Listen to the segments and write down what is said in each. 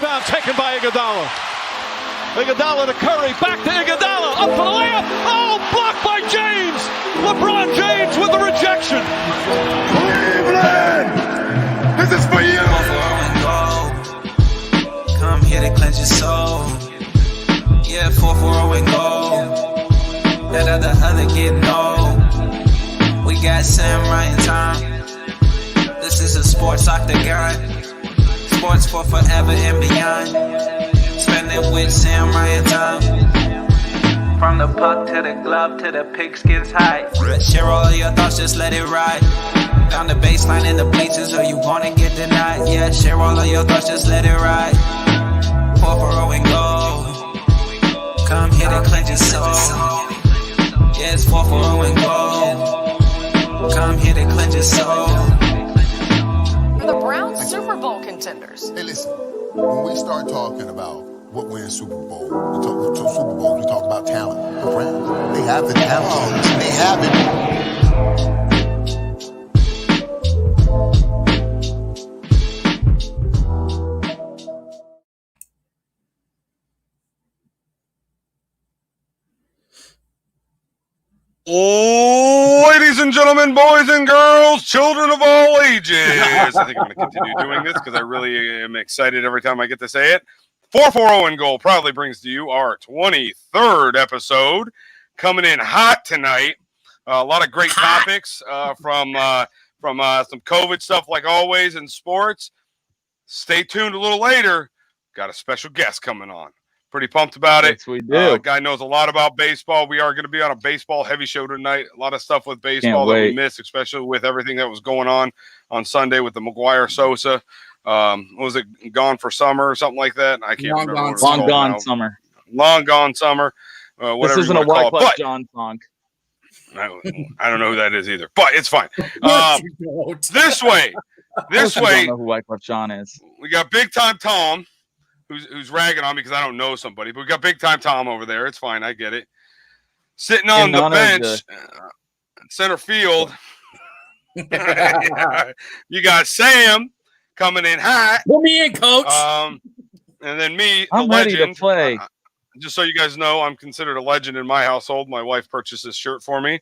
rebound taken by Iguodala. Iguodala to Curry, back to Iguodala, up for the layup. Oh, blocked by James. LeBron James with the rejection. Cleveland, this is for you. Come here to cleanse your soul. Yeah, 4-4 and go. That other getting old. We got Sam right in time. This is a sports octagon. Sports for forever and beyond. Spend it with Sam Ryan time. From the puck to the glove to the pigskins high. Share all your thoughts, just let it ride. Down the baseline in the bleachers, or you wanna get denied. Yeah, share all of your thoughts, just let it ride. 4-4 and go. Come here to cleanse your soul. Yeah, it's 4-4 and go. Come here to cleanse your soul. The Browns Super Bowl contenders. Hey, listen, when we start talking about what wins Super Bowl, we talk about talent. The Browns, they have the talent. They have it. Ladies and gentlemen, boys and girls, children of all ages. I think I'm going to continue doing this because I really am excited every time I get to say it. 4-4 and Goal proudly brings to you our 23rd episode. Coming in hot tonight. A lot of great topics from some COVID stuff like always in sports. Stay tuned a little later. Got a special guest coming on. Pretty pumped about it. Yes, we do. Guy knows a lot about baseball. We are going to be on a baseball heavy show tonight. A lot of stuff with baseball that we missed, especially with everything that was going on Sunday with the McGuire Sosa. Was it Gone for Summer or something like that? I can't remember. Long Gone Summer. Long Gone Summer. This isn't a Wyclef Jean song. I don't know who that is either, but it's fine. This way. I don't know who Wyclef Jean is. We got Big Time Tom. Who's ragging on me because I don't know somebody. But we got Big Time Tom over there. It's fine. I get it. Sitting on the bench, center field. You got Sam coming in hot. Put me in, coach. And then me, I'm ready to play. Just so you guys know, I'm considered a legend in my household. My wife purchased this shirt for me.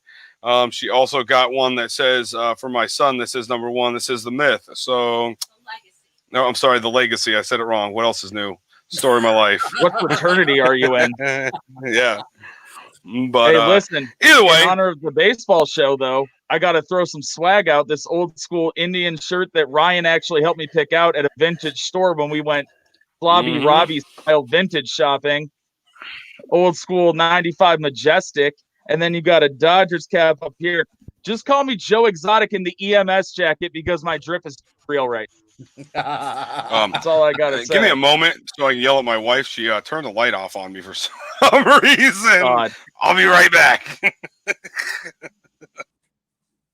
She also got one that says, for my son, this is number one. This is the myth. So... No, I'm sorry, the legacy. I said it wrong. What else is new? Story of my life. What fraternity are you in? Yeah. But hey, listen. Either way. In honor of the baseball show, though, I got to throw some swag out. This old school Indian shirt that Ryan actually helped me pick out at a vintage store when we went Flobby Robbie style vintage shopping. Old school 95 Majestic. And then you got a Dodgers cap up here. Just call me Joe Exotic in the EMS jacket because my drip is real right. That's all I gotta say. Give me a moment so I can yell at my wife. She turned the light off on me for some reason. God. I'll be right back.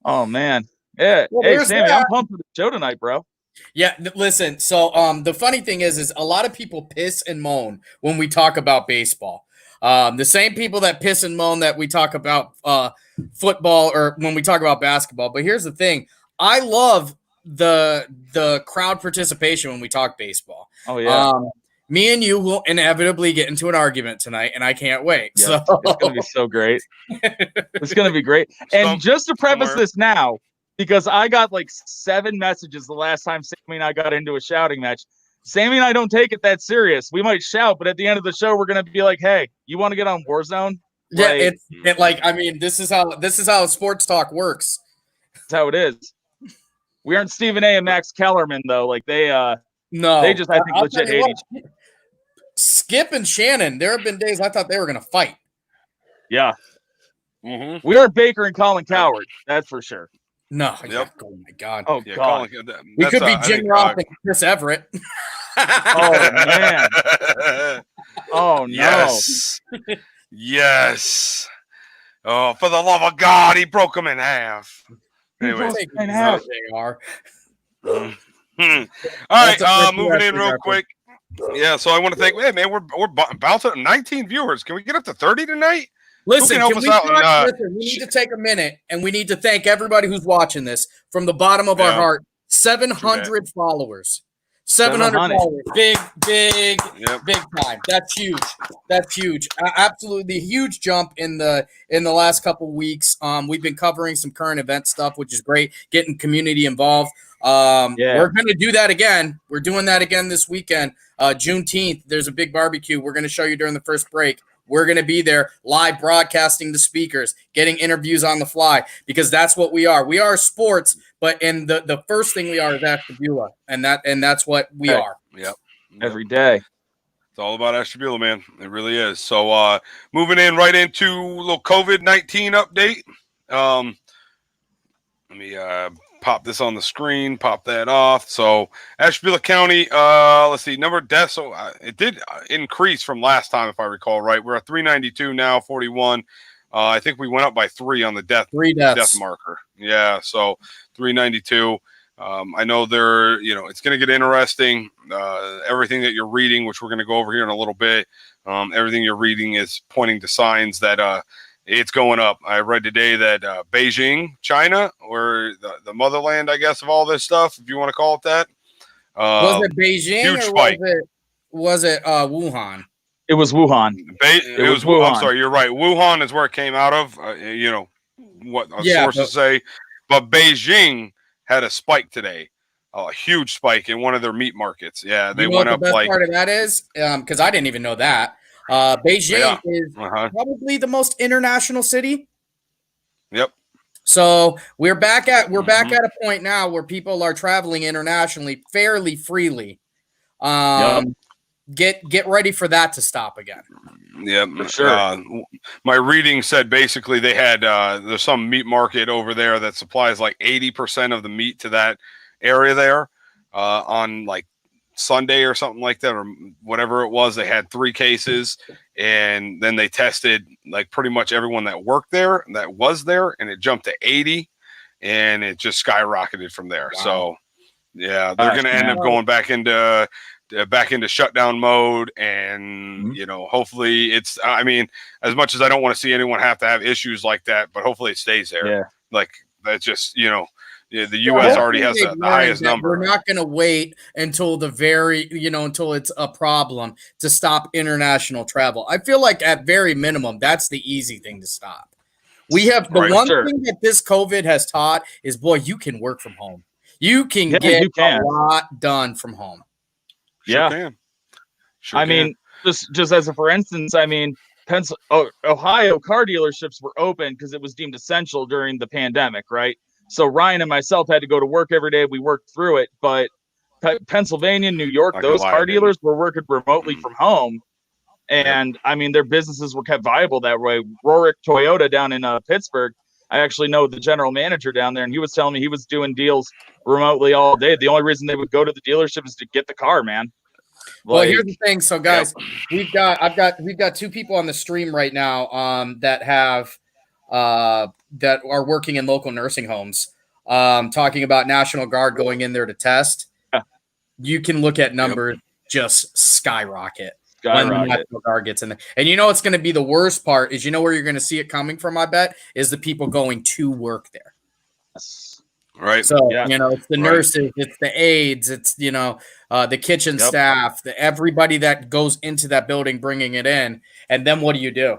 Oh man, yeah. Well, hey Sammy, I'm pumped for the show tonight, bro. Yeah, listen. So the funny thing is a lot of people piss and moan when we talk about baseball. The same people that piss and moan that we talk about football or when we talk about basketball. But here's the thing: I love the crowd participation when we talk baseball. Oh yeah. Me and you will inevitably get into an argument tonight, and I can't wait. Yeah, so it's gonna be so great. It's gonna be great. And just to preface this now, because I got like 7 messages the last time Sammy and I got into a shouting match. Sammy and I don't take it that serious. We might shout, but at the end of the show, we're gonna be like, "Hey, you want to get on Warzone?" Yeah, this is how sports talk works. That's how it is. We aren't Stephen A. and Max Kellerman though. Like they just I think legit hate each other. Skip and Shannon. There have been days I thought they were gonna fight. Yeah, we are Baker and Colin Coward. That's for sure. No. Yep. Oh my God. Oh yeah, God. We could be Jim Roth and Chris Everett. Oh man. Oh no. Yes. Oh, for the love of God, he broke him in half. Anyways, they are. All right, moving in real quick. Yeah, so I want to thank. Hey, man, we're bouncing 19 viewers. Can we get up to 30 tonight? Listen, we need to take a minute, and we need to thank everybody who's watching this from the bottom of our heart. 700 followers. $700. Big Yep. big time. That's huge. That's huge. Absolutely huge jump in the last couple weeks. We've been covering some current event stuff, which is great, getting community involved. We're going to do that again. We're doing that again this weekend. Juneteenth, there's a big barbecue. We're going to show you during the first break. We're going to be there live broadcasting the speakers, getting interviews on the fly, because that's what we are. We are sports, but in the first thing we are is Ashtabula, and that's what we are. Yep. Every day. It's all about Ashtabula, man. It really is. So moving in right into a little COVID-19 update. Let me pop this on the screen, pop that off. So Ashtabula County, let's see, number of deaths. So it did increase from last time, if I recall right. We're at 392 now, 41. I think we went up by 3 on the death marker. Yeah, so 392. I know it's going to get interesting. Everything that you're reading, which we're going to go over here in a little bit, everything you're reading is pointing to signs that it's going up. I read today that Beijing, China, or the motherland, I guess, of all this stuff, if you want to call it that. Was it Beijing huge or spike. was it Wuhan? It was Wuhan. It was Wuhan. I'm sorry, you're right. Wuhan is where it came out of. What sources say. But Beijing had a spike today, a huge spike in one of their meat markets. Yeah, they went up the best like. part of that is because I didn't even know that. Beijing is probably the most international city. Yep. So we're back at a point now where people are traveling internationally fairly freely. Get ready for that to stop again. Yeah, for sure. My reading said basically they had there's some meat market over there that supplies like 80% of the meat to that area there on like Sunday or something like that, or whatever it was. They had 3 cases, and then they tested like pretty much everyone that worked there, that was there, and it jumped to 80, and it just skyrocketed from there. Wow. So yeah, they're going to end up going back into shutdown mode, and hopefully it's. I mean, as much as I don't want to see anyone have to have issues like that, but hopefully it stays there. Yeah, like that's just the U.S. already has the highest number. We're not going to wait until until it's a problem to stop international travel. I feel like at very minimum, that's the easy thing to stop. We have the thing that this COVID has taught is, boy, you can work from home. You can get a lot done from home. Sure mean, just as a for instance, I mean, Ohio car dealerships were open because it was deemed essential during the pandemic, right? So Ryan and myself had to go to work every day. We worked through it, but Pennsylvania, New York, those car dealers were working remotely from home. And I mean, their businesses were kept viable that way. Rorick Toyota down in Pittsburgh, I actually know the general manager down there, and he was telling me he was doing deals remotely all day. The only reason they would go to the dealership is to get the car, man. Well, here's the thing. So guys, we've got 2 people on the stream right now that have that are working in local nursing homes, talking about National Guard going in there to test. You can look at numbers just skyrocket when the National Guard gets in there. And what's going to be the worst part is where you're going to see it coming from, I bet, is the people going to work there. Right. So, it's the nurses, it's the aides, it's, the kitchen staff, everybody that goes into that building, bringing it in. And then what do you do?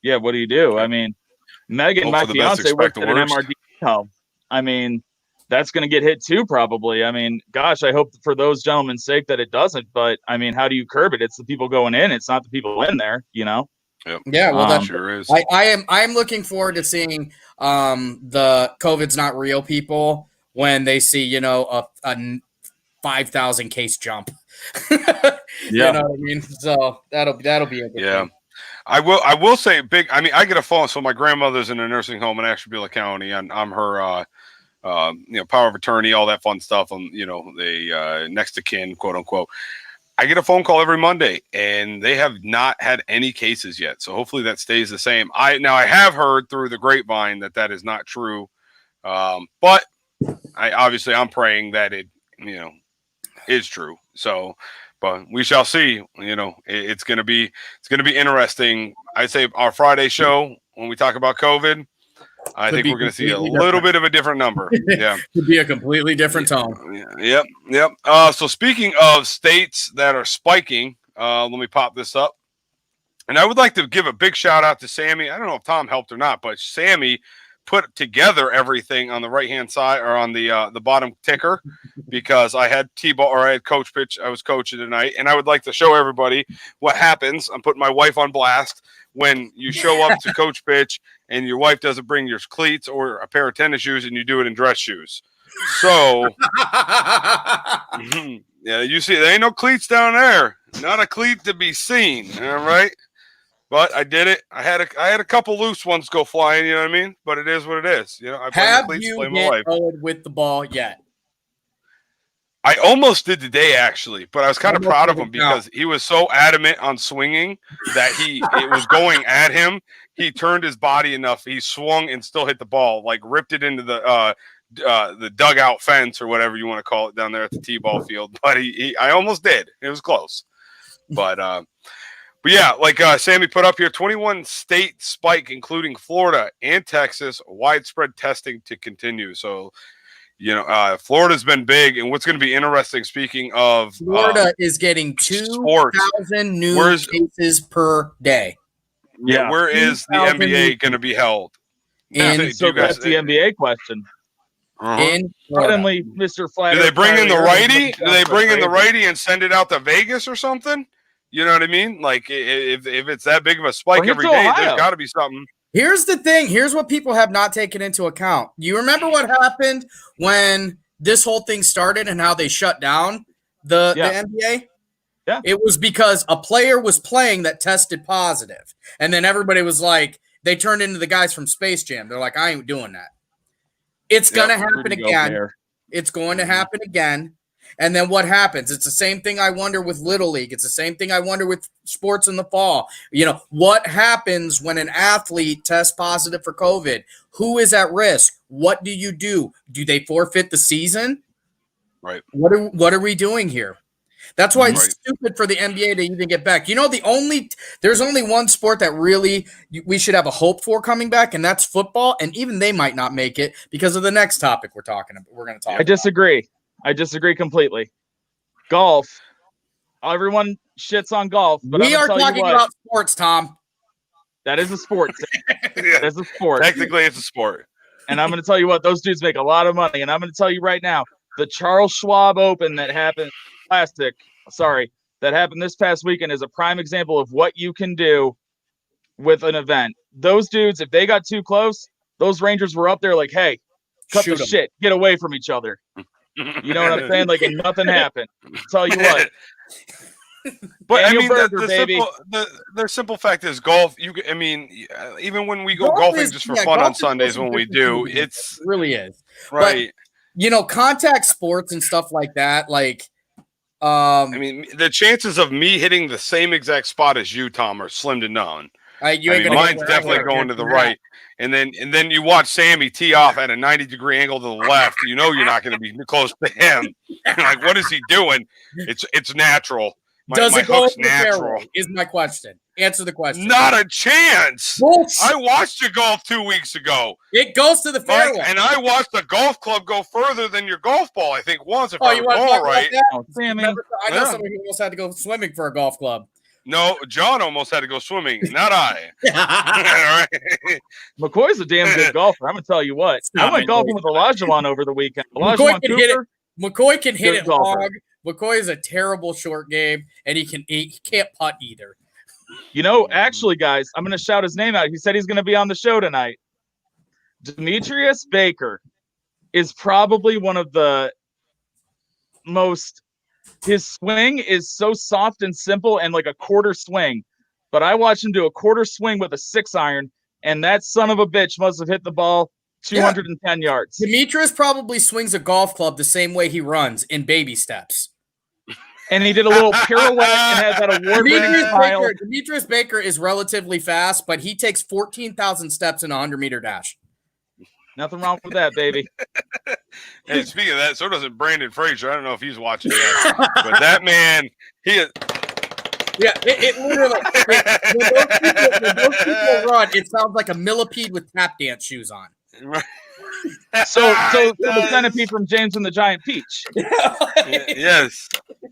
Yeah. What do you do? I mean, Megan, my fiance, worked at an MRD home. I mean, that's going to get hit too, probably. I mean, gosh, I hope for those gentlemen's sake that it doesn't. But I mean, how do you curb it? It's the people going in. It's not the people in there, Yep. Yeah, well, that sure is. I am looking forward to seeing the COVID's not real people when they see a 5,000 case jump. You know what I mean? So that'll be a good thing. I will say I mean, I get a phone. So my grandmother's in a nursing home in Ashtabula County, and I'm her power of attorney, all that fun stuff. The next to kin, quote unquote. I get a phone call every Monday, and they have not had any cases yet. So hopefully that stays the same. I have heard through the grapevine that is not true, but I'm praying that it is true. So, but we shall see. It's gonna be interesting. I'd say our Friday show when we talk about COVID, I Could think be we're going to see a completely little different. bit of a different number. Yeah. Could be a completely different tone. Yep. So speaking of states that are spiking, let me pop this up. And I would like to give a big shout out to Sammy. I don't know if Tom helped or not, but Sammy put together everything on the right-hand side or on the bottom ticker because I had T-ball or I had coach pitch. I was coaching tonight, and I would like to show everybody what happens. I'm putting my wife on blast when you show up to coach pitch and your wife doesn't bring your cleats or a pair of tennis shoes and you do it in dress shoes. So, yeah, you see, there ain't no cleats down there. Not a cleat to be seen. All right. But I did it. I had a couple loose ones go flying, you know what I mean? But it is what it is. You know, I play Have cleats, you play my hit life. Owen with the ball yet? I almost did today, actually, but I was kind of Almost proud of didn't him because he was so adamant on swinging that it was going at him. He turned his body enough. He swung and still hit the ball, like ripped it into the dugout fence or whatever you want to call it down there at the T-ball field. But I almost did. It was close. But yeah, like Sammy put up here, 21 state spike, including Florida and Texas, widespread testing to continue. So, you know, Florida's been big. And what's going to be interesting, speaking of Florida is getting 2,000 new cases per day. Yeah, where is the NBA going to be held? So that's the NBA question. In Florida. Suddenly, Mr. Flat. Do they bring in the righty? Do they bring in the righty and send it out to Vegas or something? You know what I mean? Like if it's that big of a spike every day, there's got to be something. Here's the thing. Here's what people have not taken into account. You remember what happened when this whole thing started and how they shut down the NBA? Yeah. It was because a player was playing that tested positive. And then everybody was like, they turned into the guys from Space Jam. They're like, I ain't doing that. It's going to happen again. It's going to happen again. And then what happens? It's the same thing I wonder with Little League. It's the same thing I wonder with sports in the fall. You know, what happens when an athlete tests positive for COVID? Who is at risk? What do you do? Do they forfeit the season? Right. What are we doing here? That's why it's stupid for the NBA to even get back. You know, there's only one sport that really we should have a hope for coming back, and that's football. And even they might not make it because of the next topic we're going to talk about. I disagree completely. Golf. Everyone shits on golf. But we are talking about sports, Tom. That is a sport. That is a sport. Technically, it's a sport. And I'm going to tell you what, those dudes make a lot of money. And I'm going to tell you right now, the Charles Schwab Open that happened that happened this past weekend is a prime example of what you can do with an event. Those dudes, if they got too close, those Rangers were up there like, hey, cut the shit. Get away from each other. You know what I'm saying? Like, and nothing happened. I'll tell you what. But I mean, the simple fact is golf. Even when we go golfing just for fun on Sundays, when we do, it really is right. But, you know, contact sports and stuff like that. Like, I mean, the chances of me hitting the same exact spot as you, Tom, are slim to none. Mine's definitely going to the right. And then you watch Sammy tee off at a 90-degree angle to the left. You know you're not going to be close to him. Like, what is he doing? It's natural. Does it go natural? Is my question. Answer the question. Not a chance. Bullshit. I watched you golf 2 weeks ago. It goes to the fairway. And I watched the golf club go further than your golf ball, I think, once, if I recall right. Sammy. I know somebody who almost had to go swimming for a golf club. No, John almost had to go swimming, not I. McCoy's a damn good golfer. I'm going to tell you what. I went golfing with Olajuwon over the weekend. McCoy can hit it hog. McCoy is a terrible short game, and he can't putt either. You know, actually, guys, I'm going to shout his name out. He said he's going to be on the show tonight. Demetrius Baker is probably one of the most – his swing is so soft and simple and like a quarter swing. But I watched him do a quarter swing with a 6-iron, and that son of a bitch must have hit the ball 210 yards. Demetrius probably swings a golf club the same way he runs, in baby steps. And he did a little pirouette and has that award-winning smile. Demetrius Baker is relatively fast, but he takes 14,000 steps in a 100-meter dash. Nothing wrong with that, baby. And speaking of that, so doesn't Brandon Frazier. I don't know if he's watching that, but that man, he is. Yeah, it literally. When those people run, it sounds like a millipede with tap dance shoes on. So It the does. centipede from James and the Giant Peach. Yes,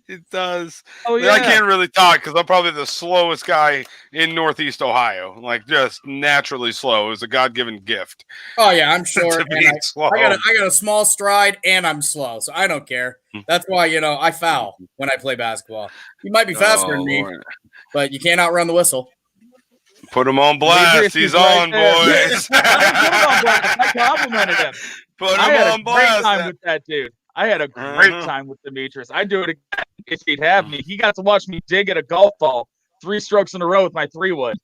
it does. Oh I yeah. can't really talk because I'm probably the slowest guy in Northeast Ohio. Like just naturally slow. It was a God-given gift Oh yeah, I'm short. to be And slow. I got a small stride, and I'm slow, so I don't care. That's why I foul when I play basketball. You might be faster than me, Lord. but you can't outrun the whistle. Put him on blast. He's right on, there. boys. I complimented him. Put I him had on a great time blast. with that dude. I had a great time with Demetrius. I'd do it again if he'd have me. He got to watch me dig at a golf ball 3 strokes in a row with my 3-wood.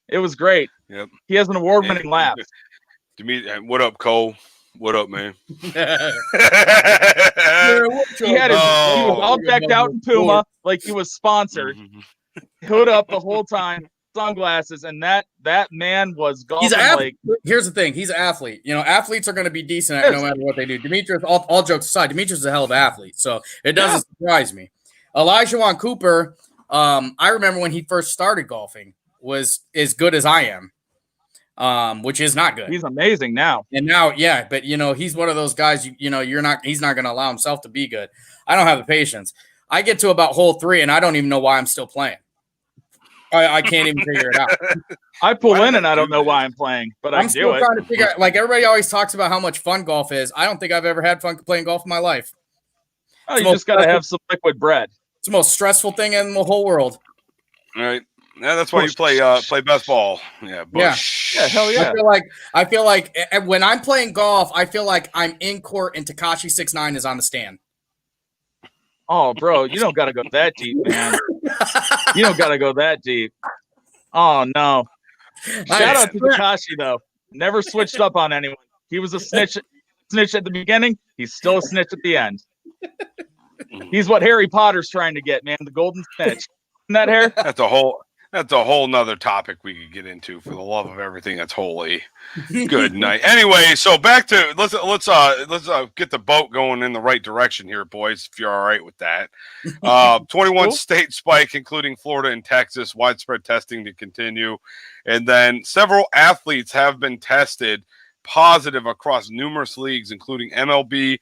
It was great. Yep. He has an award-winning laugh. What up, Cole? What up, man? He was all decked out in Puma like he was sponsored. Hood up the whole time, sunglasses, and that man was golfing like. Here's the thing: he's an athlete. Athletes are going to be decent at no matter what they do. Demetrius, all jokes aside, Demetrius is a hell of an athlete, so it doesn't surprise me. Elijah Cooper, I remember when he first started golfing, was as good as I am, which is not good. He's amazing now. And now, yeah, but he's one of those guys. He's not going to allow himself to be good. I don't have the patience. I get to about hole 3, and I don't even know why I'm still playing. I can't even figure it out. I pull in and I don't know why I'm playing, but I I'm do still it. trying to figure out. Like everybody always talks about how much fun golf is. I don't think I've ever had fun playing golf in my life. Oh, you just got to have some liquid bread. It's the most stressful thing in the whole world. All right. Yeah, that's why you play best ball. Yeah, Bush. Yeah, hell yeah. I feel like when I'm playing golf, I feel like I'm in court and Tekashi 6ix9ine is on the stand. Oh, bro, you don't got to go that deep, man. You don't got to go that deep. Oh, no. Shout out to Tekashi, though. Never switched up on anyone. He was a snitch at the beginning. He's still a snitch at the end. He's what Harry Potter's trying to get, man. The golden snitch. Isn't that hair? That's a whole nother topic we could get into. For the love of everything that's holy. Good night. Anyway, so back to let's get the boat going in the right direction here, boys. If you're all right with that. 21 Cool. state spike, including Florida and Texas. Widespread testing to continue, and then several athletes have been tested positive across numerous leagues, including MLB,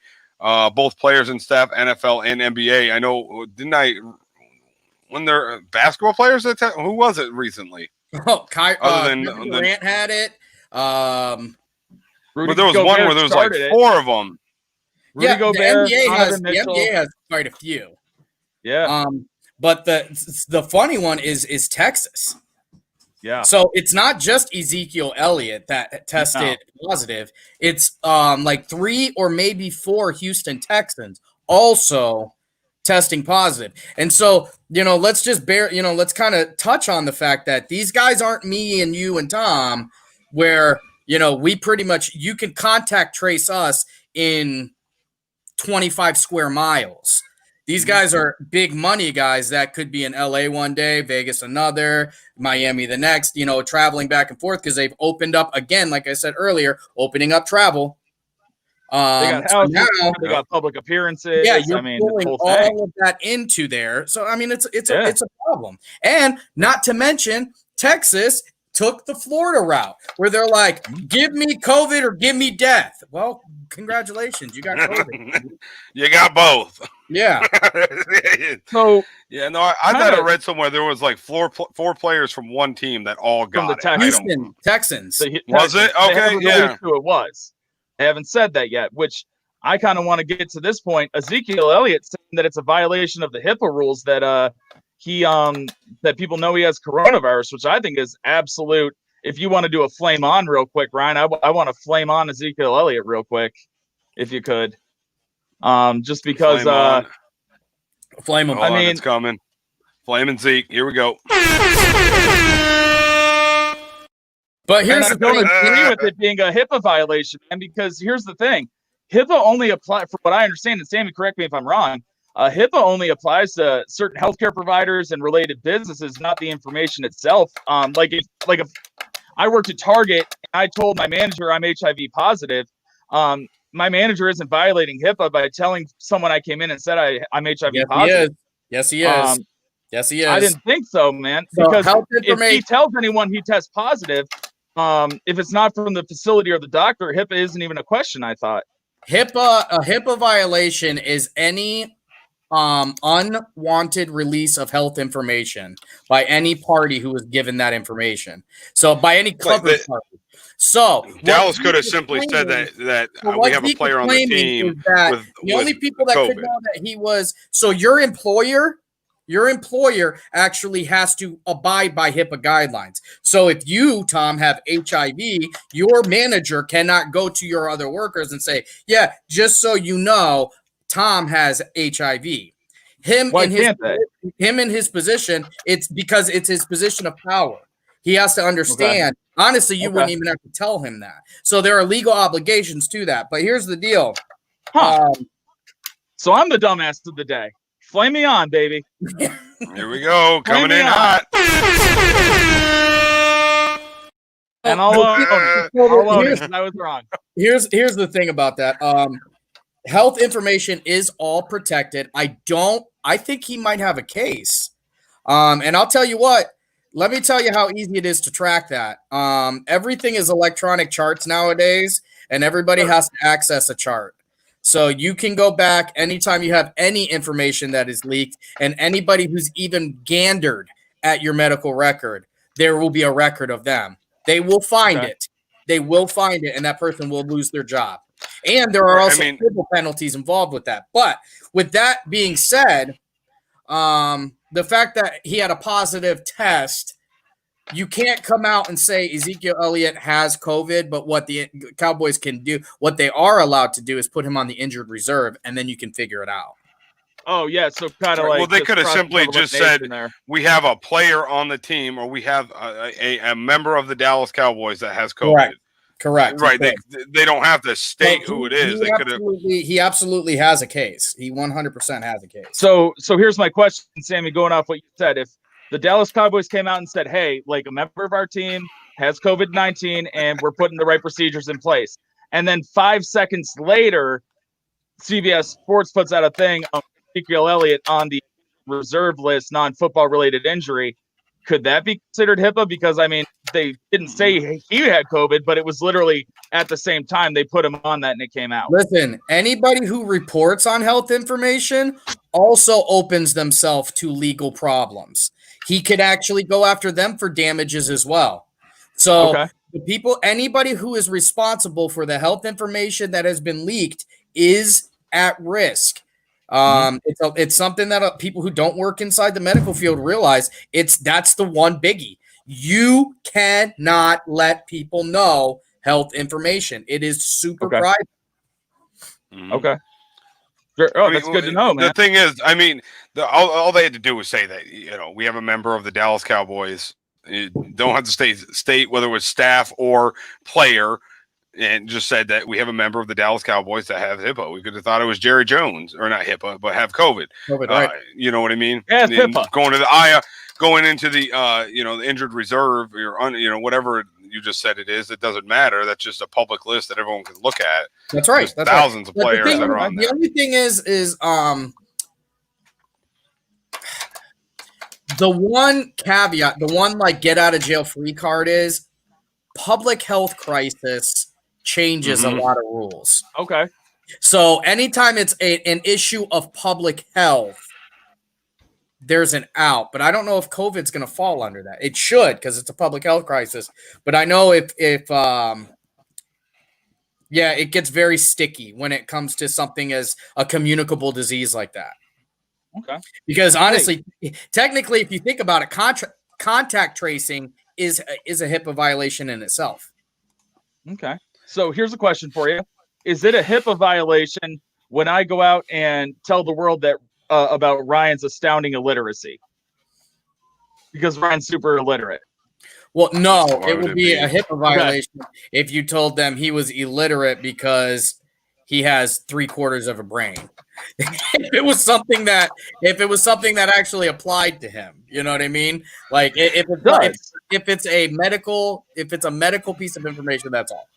both players and staff, NFL and NBA. I know, when they're basketball players that who was it recently? Oh, Other than Durant had it. But there was one where there was like 4 of them. Rudy Gobert, the Donovan Mitchell. NBA has quite a few. Yeah. But the funny one is Texas. Yeah. So it's not just Ezekiel Elliott that tested positive. It's like 3 or maybe 4 Houston Texans also testing positive. And so, let's just let's kind of touch on the fact that these guys aren't me and you and Tom, where, we pretty much, you can contact trace us in 25 square miles. These guys are big money guys that could be in LA one day, Vegas another, Miami the next, traveling back and forth because they've opened up again, like I said earlier, opening up travel. They got houses, now, they got public appearances. yeah, you're pulling the whole thing. all of that into there. So it's a problem. And not to mention, Texas took the Florida route where they're like, give me COVID or give me death. Well, congratulations, you got COVID. You got both. Yeah. So yeah, no, I thought I read somewhere there was like 4 players from one team that all got the it. Texans. Houston Texans. Was it? They Okay, haven't yeah. released who it was. They haven't said that yet, which I kind of want to get to this point. Ezekiel Elliott saying that it's a violation of the HIPAA rules that that people know he has coronavirus, which I think is absolute. If you want to do a flame on real quick, Ryan, I want to flame on Ezekiel Elliott real quick, if you could. Just because flame him. I mean, it's coming. Flaming Zeke. Here we go. But here's I don't agree with it being a HIPAA violation, and because here's the thing, HIPAA only applies, from what I understand, and Sammy, correct me if I'm wrong, HIPAA only applies to certain healthcare providers and related businesses, not the information itself. Like if I worked at Target and I told my manager I'm HIV positive, my manager isn't violating HIPAA by telling someone I came in and said I'm HIV positive. Yes, he is. Yes, he is. I didn't think so, man. So, Because health if he information. tells anyone he tests positive, if it's not from the facility or the doctor, HIPAA isn't even a question, I thought. A HIPAA violation is any unwanted release of health information by any party who was given that information. So by any covered party. So Dallas could have simply said that we have a player on the team with the only people that COVID. could know that he was. So your employer actually has to abide by HIPAA guidelines. So if you, Tom, have HIV, your manager cannot go to your other workers and say, yeah, just so you know, Tom has HIV. Him in his position, it's because it's his position of power. He has to understand. Okay. Honestly, you wouldn't even have to tell him that. So there are legal obligations to that. But here's the deal. So I'm the dumbass of the day. Flame me on, baby. Here we go. Coming in hot. And I'll own it. I was wrong. Here's the thing about that. Health information is all protected. I think he might have a case. And I'll tell you what, let me tell you how easy it is to track that. Everything is electronic charts nowadays, and everybody has to access a chart. So you can go back anytime you have any information that is leaked, and anybody who's even gandered at your medical record, there will be a record of them. They will find it. They will find it, and that person will lose their job. And there are also civil penalties involved with that. But with that being said, the fact that he had a positive test, you can't come out and say Ezekiel Elliott has COVID, but what the Cowboys can do, what they are allowed to do is put him on the injured reserve, and then you can figure it out. Oh, yeah, so kind of like... Well, they could have simply just said, we have a player on the team, or we have a member of the Dallas Cowboys that has COVID. Correct. Right. They don't have to state who it is. He absolutely has a case. He 100% has a case. So here's my question, Sammy, going off what you said. If the Dallas Cowboys came out and said, hey, like a member of our team has COVID-19 and we're putting the right procedures in place, and then 5 seconds later, CBS Sports puts out a thing on Ezekiel Elliott on the reserve list, non-football related injury, could that be considered HIPAA? Because, I mean, they didn't say he had COVID, but it was literally at the same time they put him on that and it came out. Listen, anybody who reports on health information also opens themselves to legal problems. He could actually go after them for damages as well. So anybody who is responsible for the health information that has been leaked is at risk. It's something that people who don't work inside the medical field realize. That's the one biggie. You cannot let people know health information. It is super private. Okay. Oh, that's good to know, man. The thing is, I mean, all they had to do was say that, we have a member of the Dallas Cowboys. You don't have to state whether it was staff or player, and just said that we have a member of the Dallas Cowboys that have HIPAA. We could have thought it was Jerry Jones, or not HIPAA, but have COVID. Right. You know what I mean? Yeah, HIPAA. Going into the the injured reserve, or whatever you just said it is. It doesn't matter. That's just a public list that everyone can look at. That's right. That's thousands of players that are on there. The only thing is the one caveat, the one get out of jail free card is public health crisis changes a lot of rules. Okay. So anytime it's an issue of public health, there's an out. But I don't know if COVID's going to fall under that. It should, because it's a public health crisis. But I know if it gets very sticky when it comes to something as a communicable disease like that. Okay. Because honestly, technically, if you think about it, contact tracing is a HIPAA violation in itself. Okay. So here's a question for you. Is it a HIPAA violation when I go out and tell the world that about Ryan's astounding illiteracy? Because Ryan's super illiterate. Well, no, it would be a HIPAA violation if you told them he was illiterate because he has 3/4 of a brain. If it was something that actually applied to him, you know what I mean? Like if it's a medical piece of information, that's all.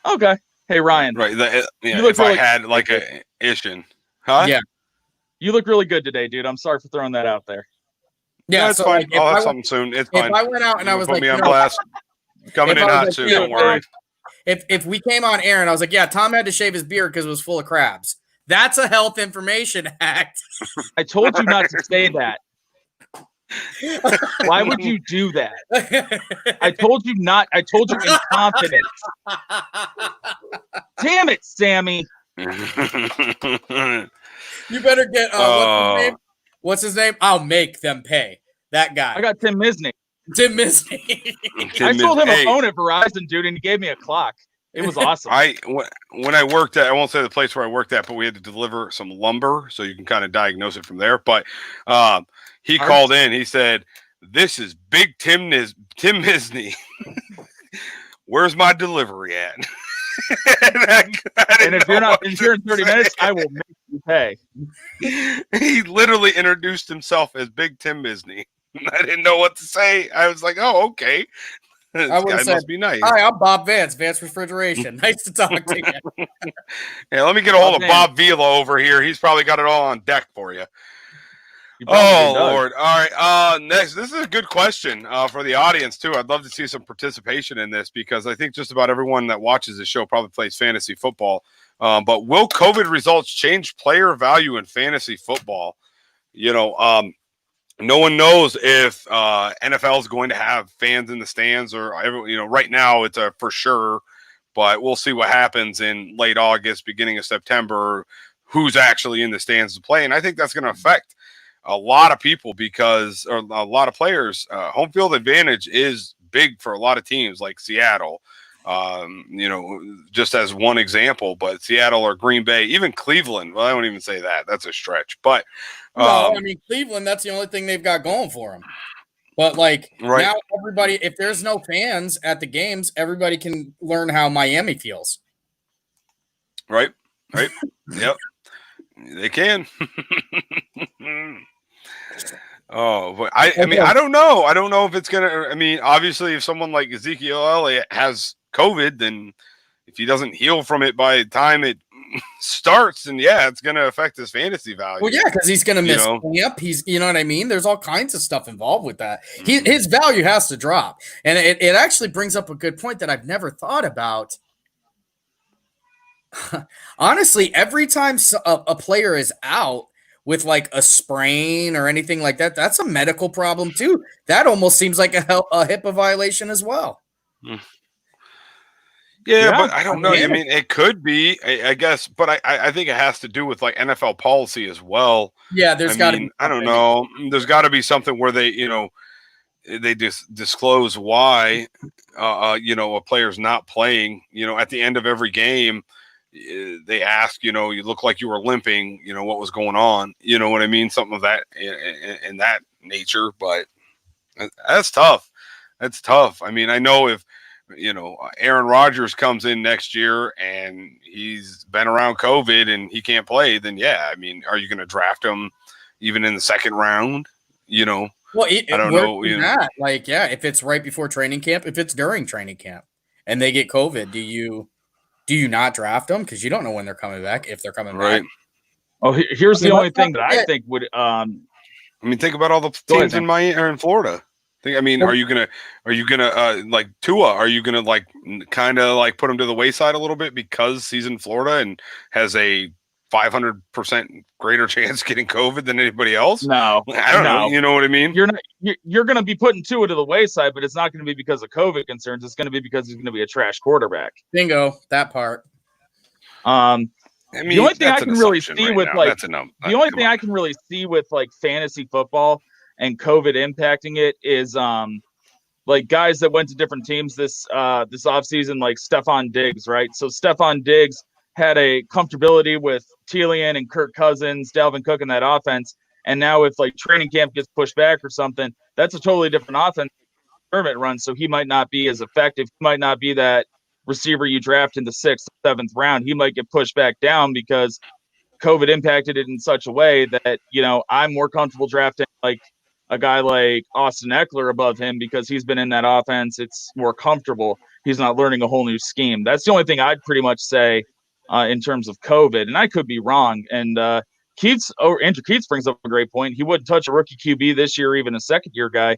Okay. Hey Ryan. Right. If I had a issue, huh? Yeah. You look really good today, dude. I'm sorry for throwing that out there. Yeah, No, it's so fine. like if I'll have I, something soon. It's if fine. I went out and You I can was put like, me on you know, blast. Coming if in I was hot like, soon. you know, Don't worry. if we came on air and I was like, yeah, Tom had to shave his beard because it was full of crabs. That's a health information act. I told you not to say that. Why would you do that? I told you not. I told you in confidence. Damn it, Sammy. You better get what's his name? I'll make them pay. That guy. I got Tim Misney. Tim Misney. I sold him a phone at Verizon, dude, and he gave me a clock. It was awesome. When I worked at, I won't say the place where I worked at, but we had to deliver some lumber, so you can kind of diagnose it from there. But he called in. He said, "This is Big Tim Misney. Where's my delivery at?" And if you're not in here in 30 minutes, I will make you pay. He literally introduced himself as Big Tim Misney. I didn't know what to say. I was like, "Oh, okay. This guy must be nice." Hi, I'm Bob Vance, Vance Refrigeration. Nice to talk to you. Yeah, let me get a hold of Bob Vila over here. He's probably got it all on deck for you. Oh, Lord. All right. Next, this is a good question for the audience, too. I'd love to see some participation in this because I think just about everyone that watches the show probably plays fantasy football. But will COVID results change player value in fantasy football? No one knows if NFL is going to have fans in the stands or, right now it's a for sure, but we'll see what happens in late August, beginning of September, who's actually in the stands to play. And I think that's going to affect a lot of people because, or a lot of players, home field advantage is big for a lot of teams like Seattle, just as one example, but Seattle or Green Bay, even Cleveland. Well, I won't even say that. That's a stretch, but no, I mean, Cleveland, that's the only thing they've got going for them. But now everybody, if there's no fans at the games, everybody can learn how Miami feels. Right. Yep. They can. But I mean, I don't know. I don't know if it's gonna. I mean, obviously, if someone like Ezekiel Elliott has COVID, then if he doesn't heal from it by the time it starts, then yeah, it's gonna affect his fantasy value. Well, yeah, because he's gonna miss camp. He's, you know what I mean. There's all kinds of stuff involved with that. His value has to drop, and it actually brings up a good point that I've never thought about. Honestly, every time a player is out with like a sprain or anything like that, that's a medical problem too. That almost seems like a HIPAA violation as well. Yeah, but I don't know. I mean, it could be, I guess, but I think it has to do with like NFL policy as well. Yeah, there's got to be. I don't know. There's got to be something where they, they disclose why, a player's not playing. At the end of every game, they ask, you look like you were limping, what was going on, you know what I mean? Something of that in that nature, but that's tough. That's tough. I mean, I know if, Aaron Rodgers comes in next year and he's been around COVID and he can't play, then yeah, I mean, are you going to draft him even in the second round? Well, I don't know. If it's right before training camp, if it's during training camp and they get COVID, do you not draft them? Because you don't know when they're coming back, if they're coming back. Oh, here's the only thing that I think would. I mean, think about all the teams in Miami or in Florida. Are you gonna like Tua? Are you gonna like kind of like put him to the wayside a little bit because he's in Florida and has a 500% greater chance of getting COVID than anybody else? No, I don't know. You know what I mean? You're going to be putting Tua to the wayside, but it's not going to be because of COVID concerns. It's going to be because he's going to be a trash quarterback. Bingo, that part. The only thing I can really see with the only thing I can really see with like fantasy football and COVID impacting it is like guys that went to different teams this offseason, like Stephon Diggs, right? So Stephon Diggs had a comfortability with Thielen and Kirk Cousins, Dalvin Cook in that offense. And now if like training camp gets pushed back or something, that's a totally different offense tournament run. So he might not be as effective. He might not be that receiver you draft in the 6th, 7th round. He might get pushed back down because COVID impacted it in such a way that, I'm more comfortable drafting like a guy like Austin Eckler above him because he's been in that offense. It's more comfortable. He's not learning a whole new scheme. That's the only thing I'd pretty much say in terms of COVID. And I could be wrong. And Andrew Keats brings up a great point. He wouldn't touch a rookie QB this year, or even a second-year guy,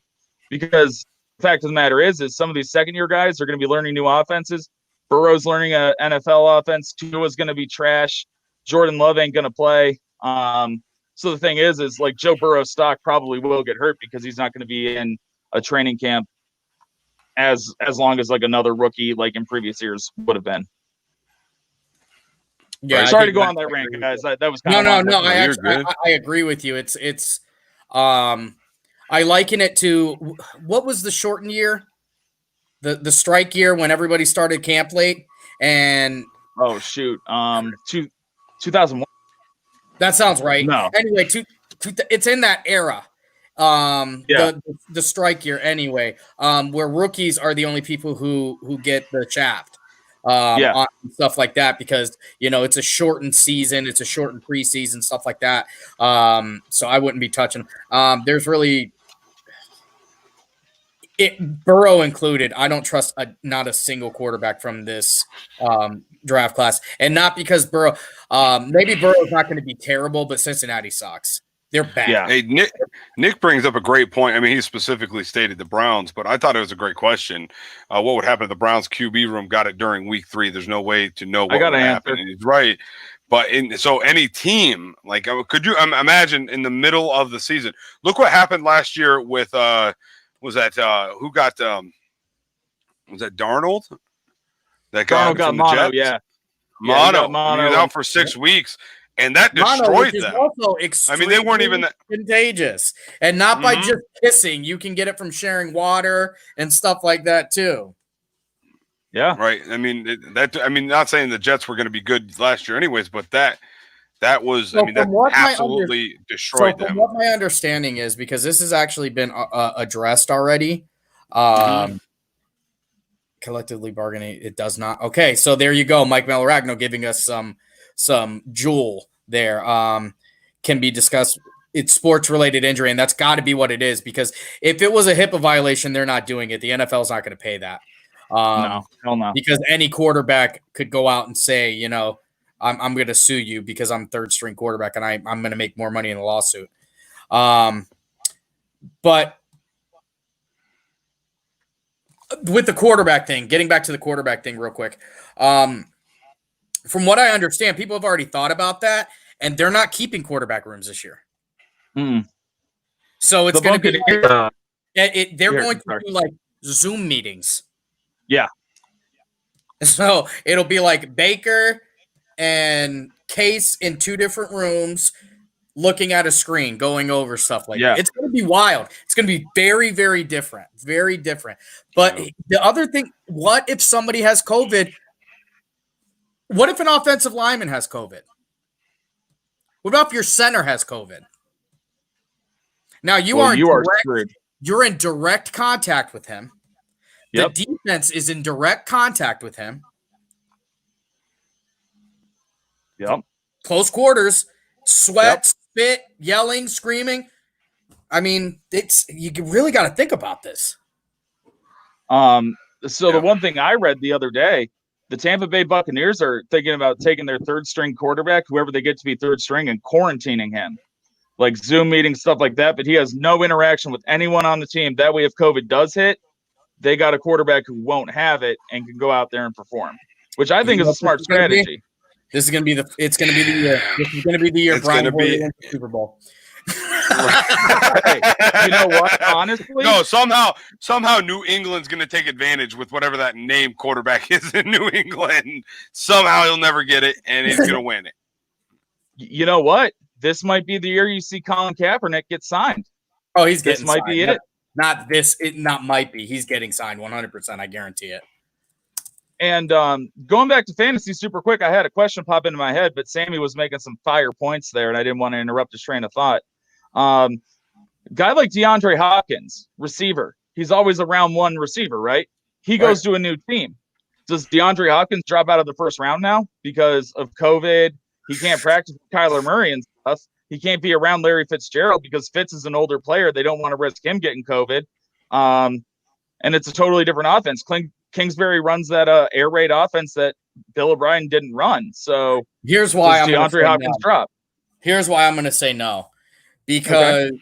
because the fact of the matter is some of these second-year guys are going to be learning new offenses. Burrow's learning an NFL offense. Tua's going to be trash. Jordan Love ain't going to play. So the thing is like Joe Burrow's stock probably will get hurt because he's not going to be in a training camp as long as like another rookie like in previous years would have been. Yeah, sorry to go on that rant, guys. That was kind no. I agree with you. It's I liken it to what was the shortened year, the strike year when everybody started camp late and 2001. That sounds right. No. Anyway, it's in that era. The strike year anyway, where rookies are the only people who get the shaft. On stuff like that because it's a shortened season, it's a shortened preseason, stuff like that. So I wouldn't be touching. There's really Burrow included. I don't trust not a single quarterback from this draft class, and not because Burrow. Maybe Burrow's not going to be terrible, but Cincinnati sucks. They're bad. Yeah. Hey, Nick brings up a great point. I mean, he specifically stated the Browns, but I thought it was a great question. What would happen if the Browns QB room got it during week 3? There's no way to know what would happen. And he's right. But so any team, like, could you imagine in the middle of the season? Look what happened last year with was that Darnold? That guy Darnold got from the mono, Jets? Mono. He was out for 6 weeks. And that destroyed them. Also they weren't even that contagious, and not by just kissing. You can get it from sharing water and stuff like that too. Yeah, right. I mean, not saying the Jets were going to be good last year, anyways, but that was. So that absolutely destroyed them. What my understanding is, because this has actually been addressed already. Collectively bargaining, it does not. Okay, so there you go, Mike Maloragno giving us some jewel there. Can be discussed. It's sports related injury, and that's got to be what it is, because if it was a HIPAA violation, they're not doing it. The NFL's not going to pay that. No, hell no. Because any quarterback could go out and say, I'm going to sue you because I'm third string quarterback and I'm going to make more money in a lawsuit. But with the quarterback thing, getting back to the quarterback thing real quick. From what I understand, people have already thought about that, and they're not keeping quarterback rooms this year. So it's going to be they're going to do like Zoom meetings. Yeah. So it'll be like Baker and Case in 2 different rooms looking at a screen, going over stuff like that. It's going to be wild. It's going to be very, very different. Very different. But the other thing, what if somebody has COVID? What if an offensive lineman has COVID? What about if your center has COVID? Now you're in direct contact with him. Yep. The defense is in direct contact with him. Yep. Close quarters, sweat, spit, yelling, screaming. I mean, you really got to think about this. The one thing I read the other day, the Tampa Bay Buccaneers are thinking about taking their third string quarterback, whoever they get to be third string, and quarantining him, like Zoom meetings, stuff like that. But he has no interaction with anyone on the team. That way, if COVID does hit, they got a quarterback who won't have it and can go out there and perform, which I think is a smart strategy. This is going to be the year. This is going to be the year Brian Hoyer wins the Super Bowl. Hey, you know what? Honestly, no. Somehow, New England's going to take advantage with whatever that name quarterback is in New England. Somehow he'll never get it, and he's going to win it. You know what? This might be the year you see Colin Kaepernick get signed. Oh, he's getting this might signed. be it. Not this. It not might be. He's getting signed 100%. I guarantee it. And going back to fantasy super quick, I had a question pop into my head, but Sammy was making some fire points there, and I didn't want to interrupt his train of thought. Guy like DeAndre Hopkins, receiver. He's always a round 1 receiver, right? He goes to a new team. Does DeAndre Hopkins drop out of the first round now because of COVID? He can't practice with Kyler Murray and stuff. He can't be around Larry Fitzgerald because Fitz is an older player. They don't want to risk him getting COVID. And it's a totally different offense. Kingsbury runs that air raid offense that Bill O'Brien didn't run. So here's why DeAndre Hopkins drop. Here's why I'm going to say no. Because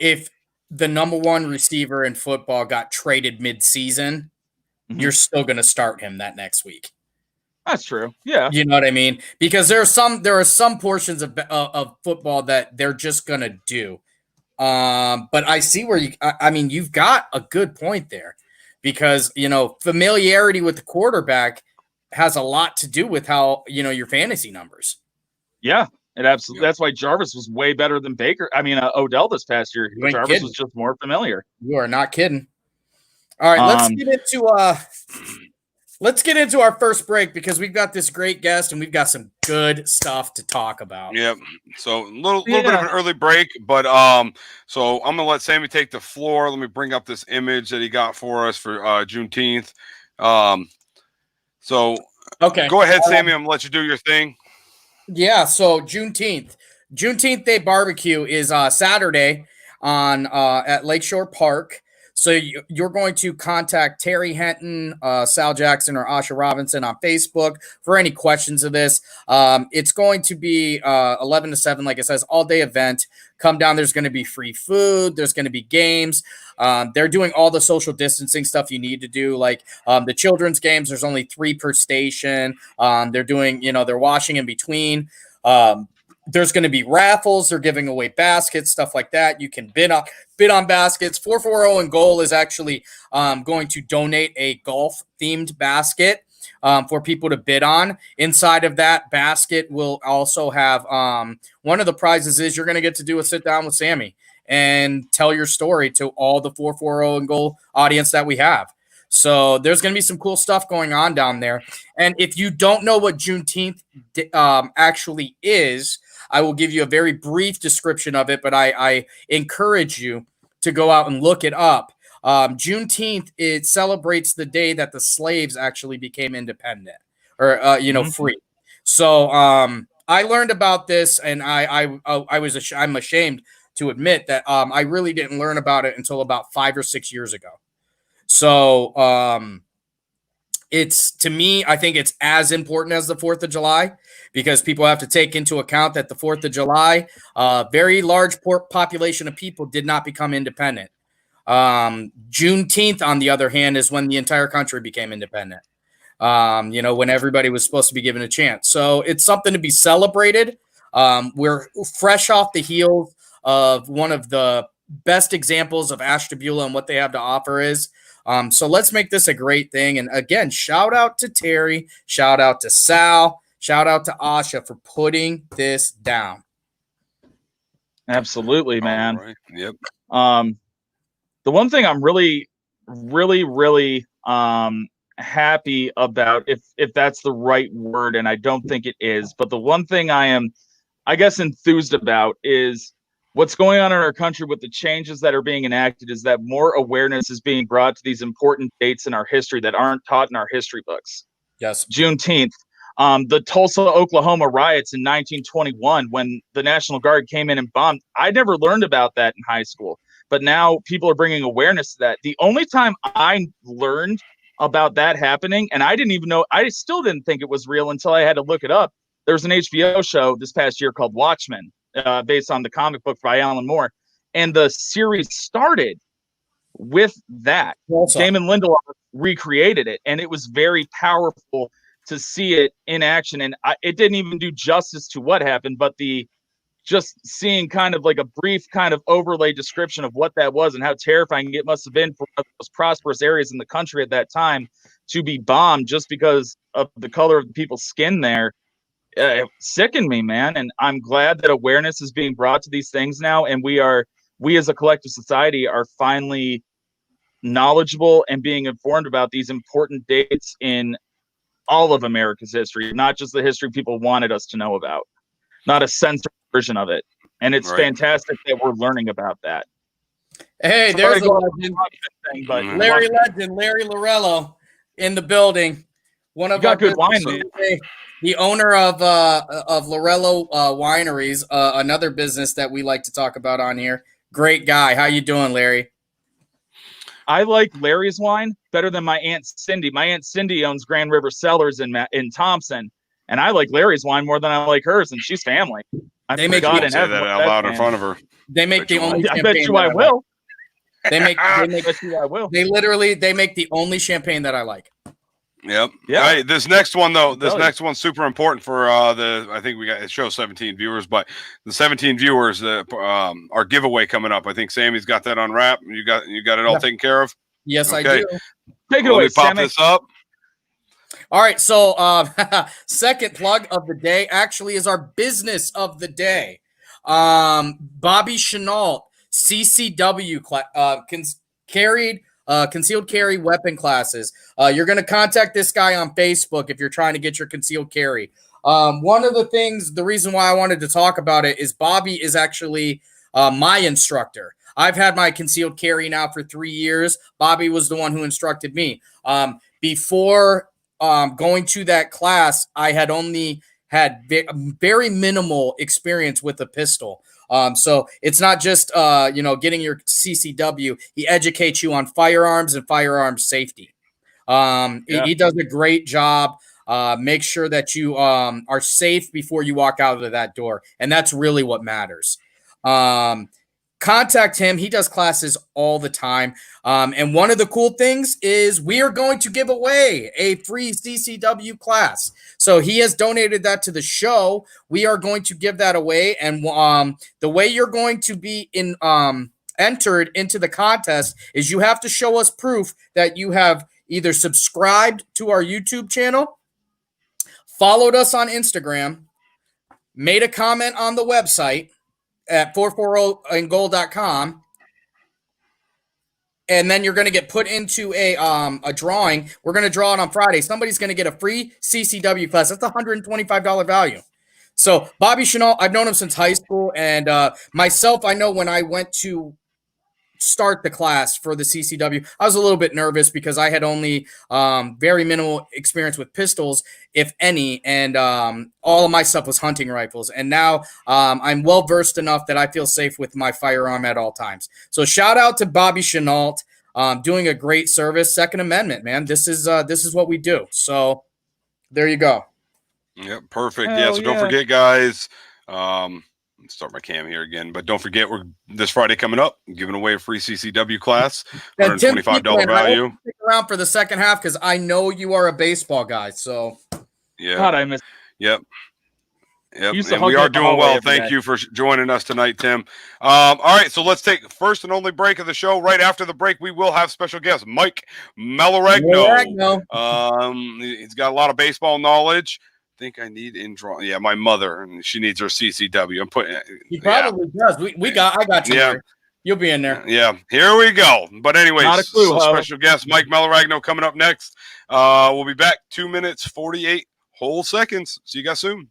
if the number one receiver in football got traded mid-season, you're still going to start him that next week. That's true. Yeah. You know what I mean? Because there are some portions of football that they're just going to do. But I see where you've got a good point there, because, familiarity with the quarterback has a lot to do with how, your fantasy numbers. Yeah, it absolutely. That's why Jarvis was way better than Odell this past year. Jarvis was just more familiar. You are not kidding. All right, let's get into our first break, because we've got this great guest and we've got some good stuff to talk about. Yep. So a little bit of an early break, but so I'm gonna let Sammy take the floor. Let me bring up this image that he got for us for Juneteenth. So okay, go ahead, Sammy. I'm gonna let you do your thing. Yeah. So Juneteenth Day barbecue is Saturday on at Lakeshore Park. So you're going to contact Terry Henton, Sal Jackson, or Asha Robinson on Facebook for any questions of this. It's going to be 11 to 7, like it says, all-day event. Come down. There's going to be free food. There's going to be games. They're doing all the social distancing stuff you need to do, like the children's games. There's only 3 per station. They're doing, they're washing in between. There's going to be raffles. They're giving away baskets, stuff like that. You can bid on baskets. 440 and Goal is actually going to donate a golf-themed basket for people to bid on. Inside of that basket will also have one of the prizes is you're going to get to do a sit-down with Sammy and tell your story to all the 440 and Goal audience that we have. So there's going to be some cool stuff going on down there. And if you don't know what Juneteenth actually is, I will give you a very brief description of it, but I encourage you to go out and look it up. Juneteenth, it celebrates the day that the slaves actually became independent or, free. So I learned about this, and I'm ashamed to admit that I really didn't learn about it until about 5 or 6 years ago. So to me, I think it's as important as the 4th of July, because people have to take into account that the 4th of July, very large population of people did not become independent. Juneteenth, on the other hand, is when the entire country became independent, when everybody was supposed to be given a chance. So it's something to be celebrated. We're fresh off the heels of one of the best examples of Ashtabula and what they have to offer is. So let's make this a great thing. And again, shout out to Terry, shout out to Sal, shout out to Asha for putting this down. Absolutely, man. Right. Yep. The one thing I'm really, really, really happy about, if that's the right word, and I don't think it is, but the one thing I am, I guess, enthused about is what's going on in our country with the changes that are being enacted is that more awareness is being brought to these important dates in our history that aren't taught in our history books. Yes. Juneteenth, the Tulsa, Oklahoma riots in 1921, when the National Guard came in and bombed. I never learned about that in high school, but now people are bringing awareness to that. The only time I learned about that happening, and I still didn't think it was real until I had to look it up. There was an HBO show this past year called Watchmen, based on the comic book by Alan Moore. And the series started with that. Awesome. Damon Lindelof recreated it, and it was very powerful to see it in action. And it didn't even do justice to what happened, but just seeing kind of like a brief kind of overlay description of what that was and how terrifying it must have been for one of the most prosperous areas in the country at that time to be bombed just because of the color of the people's skin there. It sickened me, man. And I'm glad that awareness is being brought to these things now. And we as a collective society are finally knowledgeable and being informed about these important dates in all of America's history, not just the history people wanted us to know about, not a censored version of it. And it's fantastic that we're learning about that. Hey, there's a legend. Larry Lorello in the building. One of our good wine, man. The owner of Lorello Wineries, another business that we like to talk about on here. Great guy. How you doing, Larry? I like Larry's wine better than my Aunt Cindy. My Aunt Cindy owns Grand River Cellars in Thompson, And I like Larry's wine more than I like hers, and she's family. They make God me in say heaven. that what out that's loud in saying. front of her. They make the only. I bet champagne you that I like. will. They make I bet you I will. they make the only champagne that I like. Yep. Yeah. All right. This next one though, tell you. next one's super important for I think we got it shows 17 viewers, but the 17 viewers our giveaway coming up. I think Sammy's got that on wrap. You got it all taken care of. Yes, I Okay. do. Take it Let away, me pop Sammy. this up. All right, so second plug of the day actually is our business of the day. Bobby Chenault, CCW concealed carry weapon classes. You're going to contact this guy on Facebook if you're trying to get your concealed carry. One of the reason why I wanted to talk about it is Bobby is actually my instructor. I've had my concealed carry now for 3 years. Bobby was the one who instructed me. Before going to that class, I had only had very minimal experience with a pistol. So it's not just, getting your CCW. He educates you on firearms and firearms safety. He does a great job. Make sure that you are safe before you walk out of that door. And that's really what matters. Contact him. He does classes all the time. And one of the cool things is we are going to give away a free CCW class. So he has donated that to the show. We are going to give that away. And the way you're going to be entered into the contest is you have to show us proof that you have either subscribed to our YouTube channel, followed us on Instagram, made a comment on the website at 440andgold.com, and then you're going to get put into a drawing. We're going to draw it on Friday. Somebody's going to get a free CCW class. That's a $125 value. So Bobby Chenault, I've known him since high school, and myself, I know when I went to start the class for the CCW, I was a little bit nervous because I had only very minimal experience with pistols, if any, and all of my stuff was hunting rifles. And now I'm well versed enough that I feel safe with my firearm at all times. So shout out to Bobby Chenault, doing a great service. Second Amendment, man. This is what we do. So there you go. Yep, perfect. Hell So don't forget, guys. Let's start my cam here again, but don't forget we're this Friday coming up giving away a free CCW class, $125 value. Stick around for the second half because I know you are a baseball guy. So yeah, God, I miss. Yep. Used to And hug we me are up the doing hallway well. every Thank day. you for joining us tonight, Tim. All right, so let's take first and only break of the show. Right after the break, we will have special guest Mike Malaregno. He's got a lot of baseball knowledge. I think I need in draw. Yeah, my mother, and she needs her CCW. I'm putting. he probably does. I got you. Yeah. There. You'll be in there. Yeah, here we go. But anyways, Not a clue, huh? special guest Mike Malaregno coming up next. We'll be back 2 minutes 48 whole seconds. See you guys soon.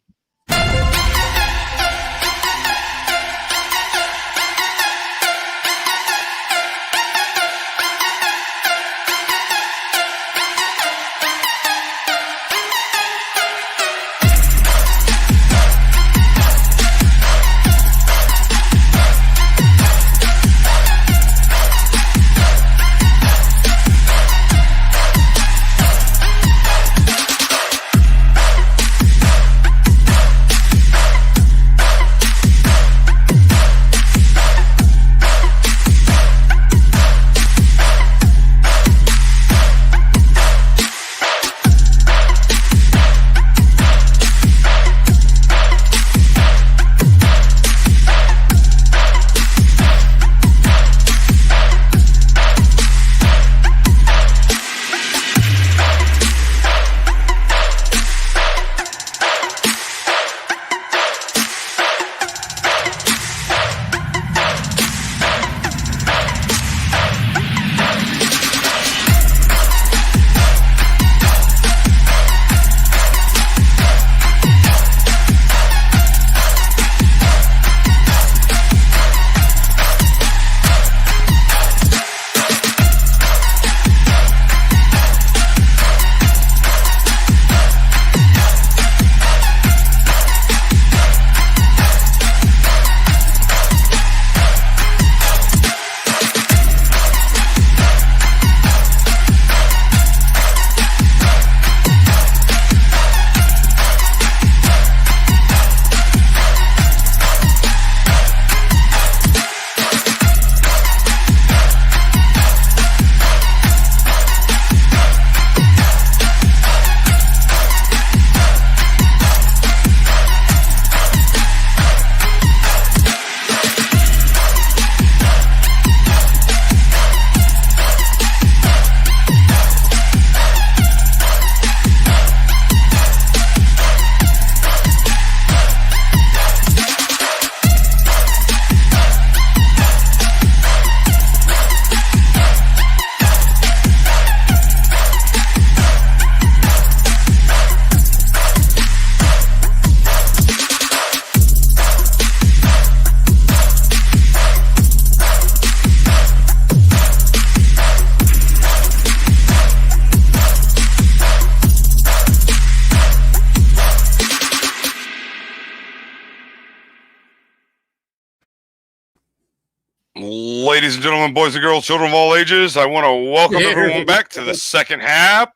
Ladies and gentlemen, boys and girls, children of all ages, I want to welcome everyone back to the second half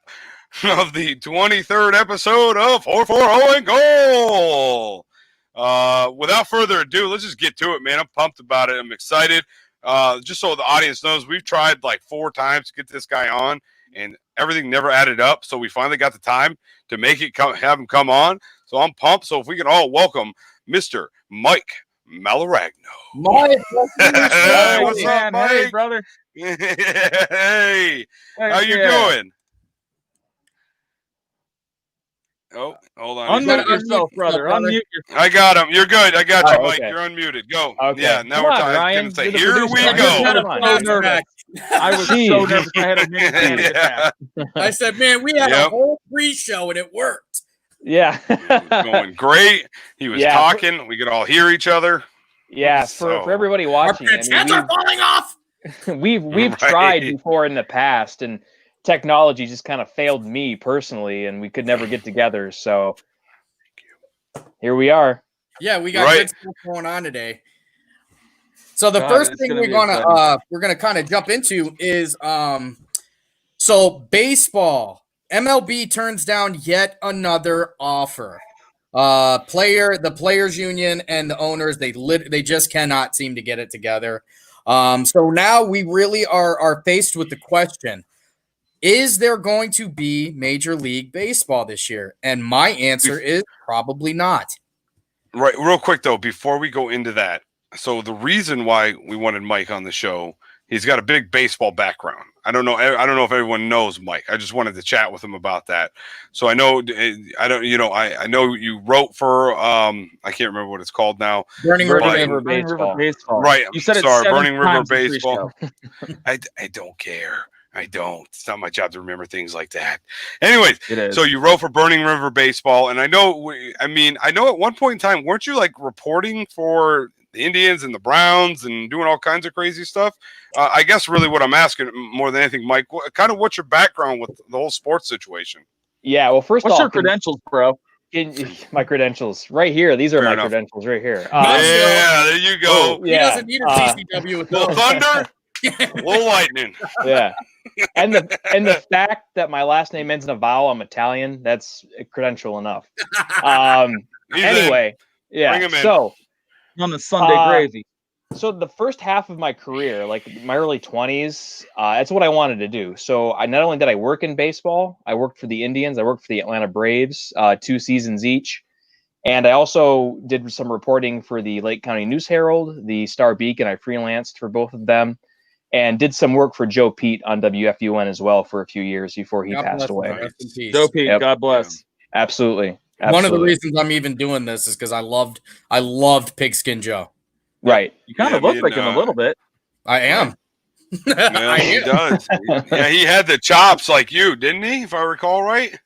of the 23rd episode of 440 and Goal. Without further ado, let's just get to it, man. I'm pumped about it. I'm excited. Just so the audience knows, we've tried like 4 times to get this guy on, and everything never added up. So we finally got the time to make it have him come on. So I'm pumped. So if we can all welcome Mr. Mike Malaragno. Mike, What's up, Mike? Hey, brother. Hey, how you doing? Oh, hold on. Unmute yourself, brother. Unmute yourself. I got him. You're good. I got you, Oh, Mike. okay. You're unmuted. Go. Okay. Yeah, now Come we're on, talking. Ryan. Gonna say, You're the here producer. we I just had go. a so nervous. I was so Jeez. nervous. I had a mini panic attack. I said, man, we had a Yep. whole pre-show and it worked. Yeah. Going great. He was Yeah. talking. We could all hear each other. Yeah, So- for everybody Our watching, pants are falling off. we've Right. tried before in the past, and technology just kind of failed me personally, and we could never get together. So here we are. Yeah, we got Right. good stuff going on today. So the God, first it's thing gonna we're be gonna exciting. we're gonna kind of jump into is so baseball. MLB turns down yet another offer. The players union and the owners, they just cannot seem to get it together. So now we really are faced with the question: is there going to be Major League Baseball this year? And my answer is probably not. Right. Real quick though, before we go into that, so the reason why we wanted Mike on the show, he's got a big baseball background. I don't know if everyone knows Mike. I just wanted to chat with him about that. So I know I know you wrote for I can't remember what it's called now. Burning Burning River River Burning River Baseball. Baseball. Right. You said it Sorry, 7 Burning River times in Baseball. pre-show. I don't care. I don't. It's not my job to remember things like that. Anyways, It is. so you wrote for Burning River Baseball, and I know at one point in time, weren't you like reporting for the Indians and the Browns and doing all kinds of crazy stuff? I guess really what I'm asking more than anything, Mike, what's your background with the whole sports situation? Yeah. Well, first What's off, your credentials, bro? my credentials right here. These are Fair my enough. credentials right here. Yeah, there you go. He doesn't need a CCW with Little those. thunder, little lightning. Yeah. And the fact that my last name ends in a vowel, I'm Italian, that's a credential enough. He's Anyway, yeah. Bring him in. So On the Sunday gravy. So the first half of my career, like my early 20s, that's what I wanted to do. So I not only did I work in baseball, I worked for the Indians, I worked for the Atlanta Braves, 2 seasons each. And I also did some reporting for the Lake County News Herald, the Star Beacon. I freelanced for both of them and did some work for Joe Pete on WFUN as well for a few years before he God passed bless him. away. Rest in peace. Dope, Pete. Yep. God bless. Absolutely. One of the Absolutely. reasons I'm even doing this is because I loved Pigskin Joe. Right. You kind of Yeah, look man, like him a little bit. I am. Yeah, I he am. does. Yeah, he had the chops like you, didn't he? If I recall right.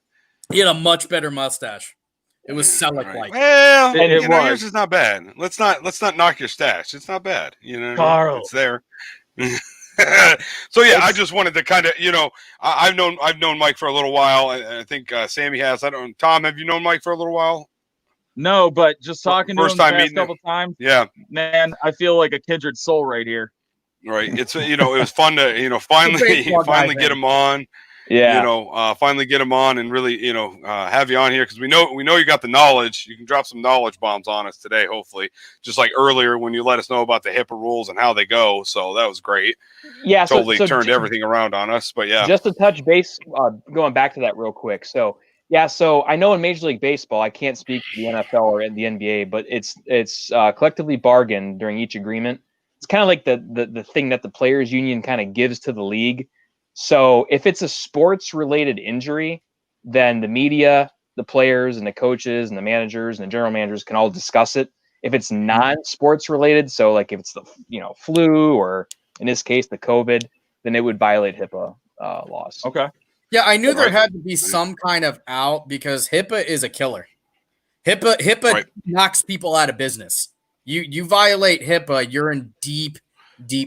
He had a much better mustache. It was Selleck Right. like. Well, It you know, was. yours is not bad. Let's not knock your stash. It's not bad. You know, Carl. it's there. So yeah, I just wanted to kind of, I've known Mike for a little while. I think Sammy has. I don't. Tom, have you known Mike for a little while? No, but just talking to First him the time past meeting him. couple times, Yeah, man, I feel like a kindred soul right here. right. It's it was fun to finally baseball guy finally get thing. him on. Yeah. Finally get him on and really, have you on here because we know you got the knowledge. You can drop some knowledge bombs on us today, hopefully, just like earlier when you let us know about the HIPAA rules and how they go. So that was great. Yeah. Totally so turned everything around on us. But yeah, Just to touch base, going back to that real quick. So I know in Major League Baseball, I can't speak for the NFL or the NBA, but it's collectively bargained during each agreement. It's kind of like the thing that the players union kind of gives to the league. So if it's a sports related injury, then the media, the players and the coaches and the managers and the general managers can all discuss it. If it's non-sports related, so like if it's the flu or in this case the COVID, then it would violate HIPAA laws. Okay. Yeah, I knew there Right. had to be some kind of out because HIPAA is a killer. HIPAA Right. knocks people out of business. You violate HIPAA, you're in deep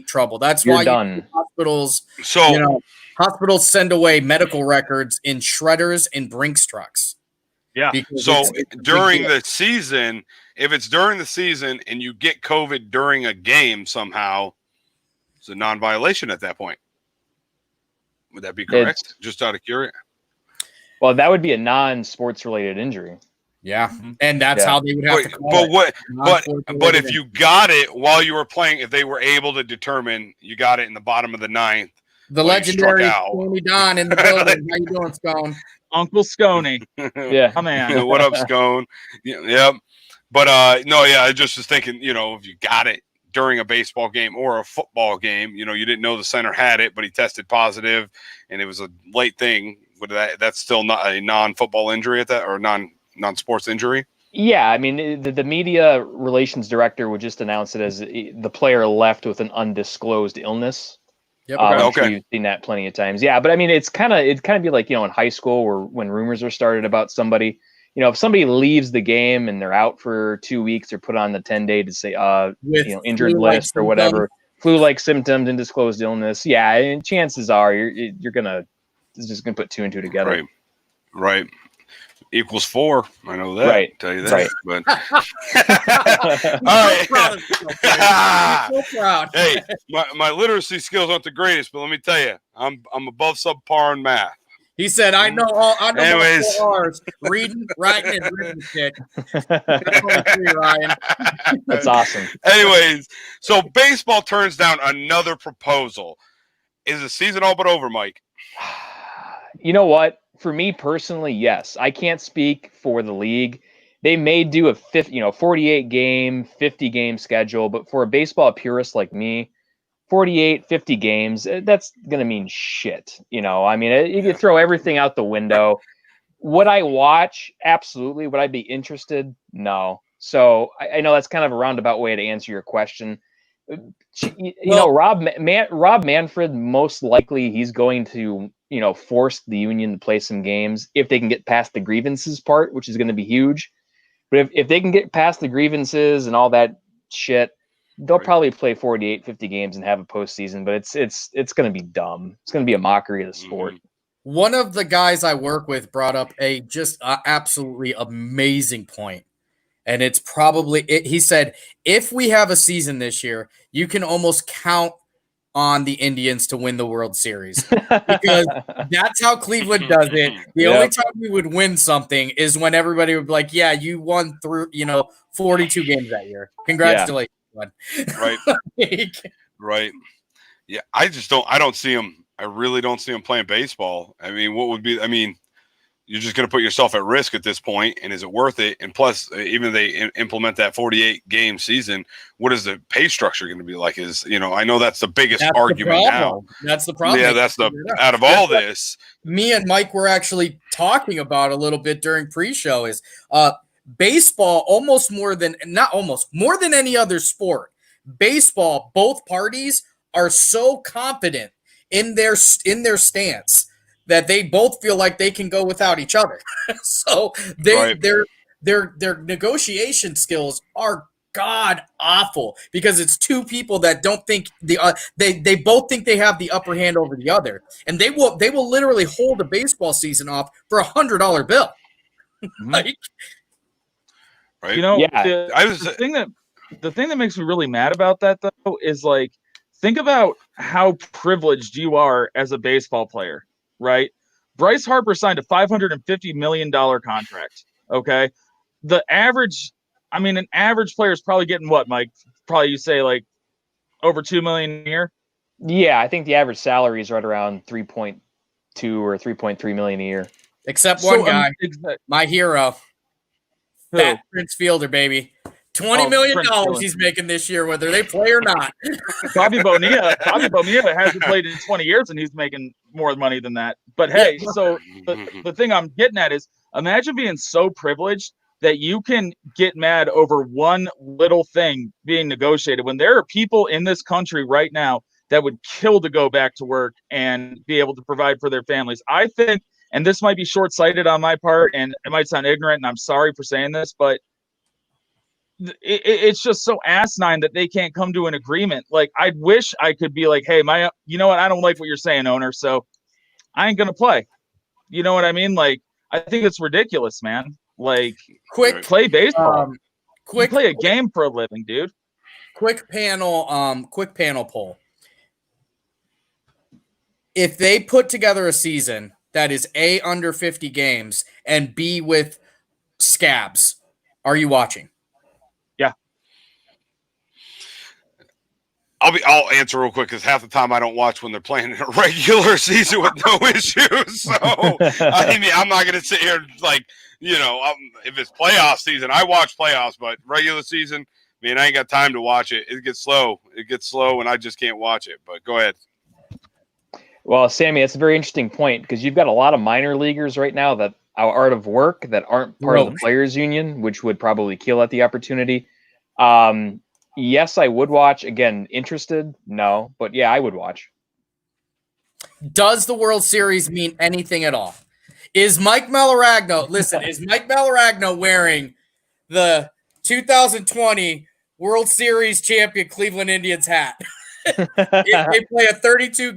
trouble. That's You're why done. hospitals, so hospitals send away medical records in shredders and Brinks trucks. Yeah. Because So it's a big during deal. the season, if it's during the season and you get COVID during a game somehow, It's a non-violation at that point. Would that be correct? It's- Just out of curiosity. Well, that would be a non-sports related injury. Yeah, and that's Yeah. how they would have to call But it. what? Non-sports But related if you got it while you were playing, if they were able to determine you got it in the bottom of the ninth, the well, you struck legendary out. Tony Don in the building. How you doing, Scone? Uncle Sconey. Yeah. Oh, man. what up, Scone? Yep. But no, yeah, I just was thinking, if you got it during a baseball game or a football game, you didn't know the center had it, but he tested positive, and it was a late thing. Would that's still not a non-football injury at that, or non-sports injury? Yeah, I mean, the media relations director would just announce it as the player left with an undisclosed illness. Yep. I'm sure Okay. you've seen that plenty of times. Yeah, but I mean, it'd kind of be like, in high school where when rumors are started about somebody, if somebody leaves the game and they're out for 2 weeks, they're put on the 10-day to say, With injured flu-like list or whatever, flu-like symptoms, undisclosed illness. Yeah, and chances are it's just gonna put two and two together. Right. Equals 4. I know that. Right. Tell you that. Right. But I'm so proud of yourself, Brady. I'm so proud. hey, my literacy skills aren't the greatest, but let me tell you, I'm above subpar in math. He said, "I know all. I know Anyways. all 4 R's: reading, writing, and arithmetic." That's only 3, Ryan. That's awesome. Anyways, so baseball turns down another proposal. Is the season all but over, Mike? You know what? For me personally, yes. I can't speak for the league. They may do a 48 game, 50 game schedule, but for a baseball purist like me, 48, 50 games, that's going to mean shit. I mean, you throw everything out the window. Would I watch? Absolutely. Would I be interested? No. So I know that's kind of a roundabout way to answer your question. Rob Manfred, most likely he's going to, force the union to play some games if they can get past the grievances part, which is going to be huge. But if they can get past the grievances and all that shit, they'll probably play 48, 50 games and have a postseason, but it's going to be dumb. It's going to be a mockery of the sport. One of the guys I work with brought up a just absolutely amazing point. And it's probably he said, if we have a season this year, you can almost count on the Indians to win the World Series, because that's how Cleveland does it. The only time we would win something is when everybody would be like, yeah, you won through, 42 games that year. Congratulations. Right. Right. Yeah. I don't see him. I really don't see him playing baseball. I mean, you're just going to put yourself at risk at this point, and is it worth it? And plus, even if they implement that 48-game season, what is the pay structure going to be like? I know that's the biggest argument now. That's the problem. Yeah, that's out of all this. Me and Mike were actually talking about a little bit during pre-show is baseball more than any other sport. Baseball, both parties are so confident in their stance that they both feel like they can go without each other. So their negotiation skills are god awful, because it's two people that don't think they both think they have the upper hand over the other, and they will literally hold a baseball season off for $100 bill. Like, right? The thing that makes me really mad about that though is, like, think about how privileged you are as a baseball player. Right? Bryce Harper signed a $550 million contract. Okay. An average player is probably getting what, Mike? Probably, you say, like, over $2 million a year. Yeah. I think the average salary is right around 3.2 or 3.3 million a year. Except one guy, my hero, Fat Prince Fielder, baby. $20 million he's making this year, whether they play or not. Bobby Bonilla hasn't played in 20 years, and he's making more money than that. But hey, so the thing I'm getting at is, imagine being so privileged that you can get mad over one little thing being negotiated, when there are people in this country right now that would kill to go back to work and be able to provide for their families. I think, and this might be short-sighted on my part, and it might sound ignorant, and I'm sorry for saying this, but it's just so asinine that they can't come to an agreement. Like, I wish I could be like, hey, you know what? I don't like what you're saying, owner, so I ain't going to play. You know what I mean? Like, I think it's ridiculous, man. Like, play baseball. Play a game for a living, dude. Quick panel poll. if they put together a season that is A, under 50 games, and B, with scabs, are you watching? I'll answer real quick because half the time I don't watch when they're playing in a regular season with no issues. So I mean, I'm not going to sit here like, if it's playoff season, I watch playoffs, but regular season, I ain't got time to watch it. It gets slow, and I just can't watch it. But go ahead. Well, Sammy, that's a very interesting point because you've got a lot of minor leaguers right now that are out of work that aren't part of the players union, which would probably kill at the opportunity. Yes, I would watch. Again, interested? No, but yeah, I would watch. Does the World Series mean anything at all? Is Mike Malaragno wearing the 2020 World Series champion Cleveland Indians hat? If they play a 32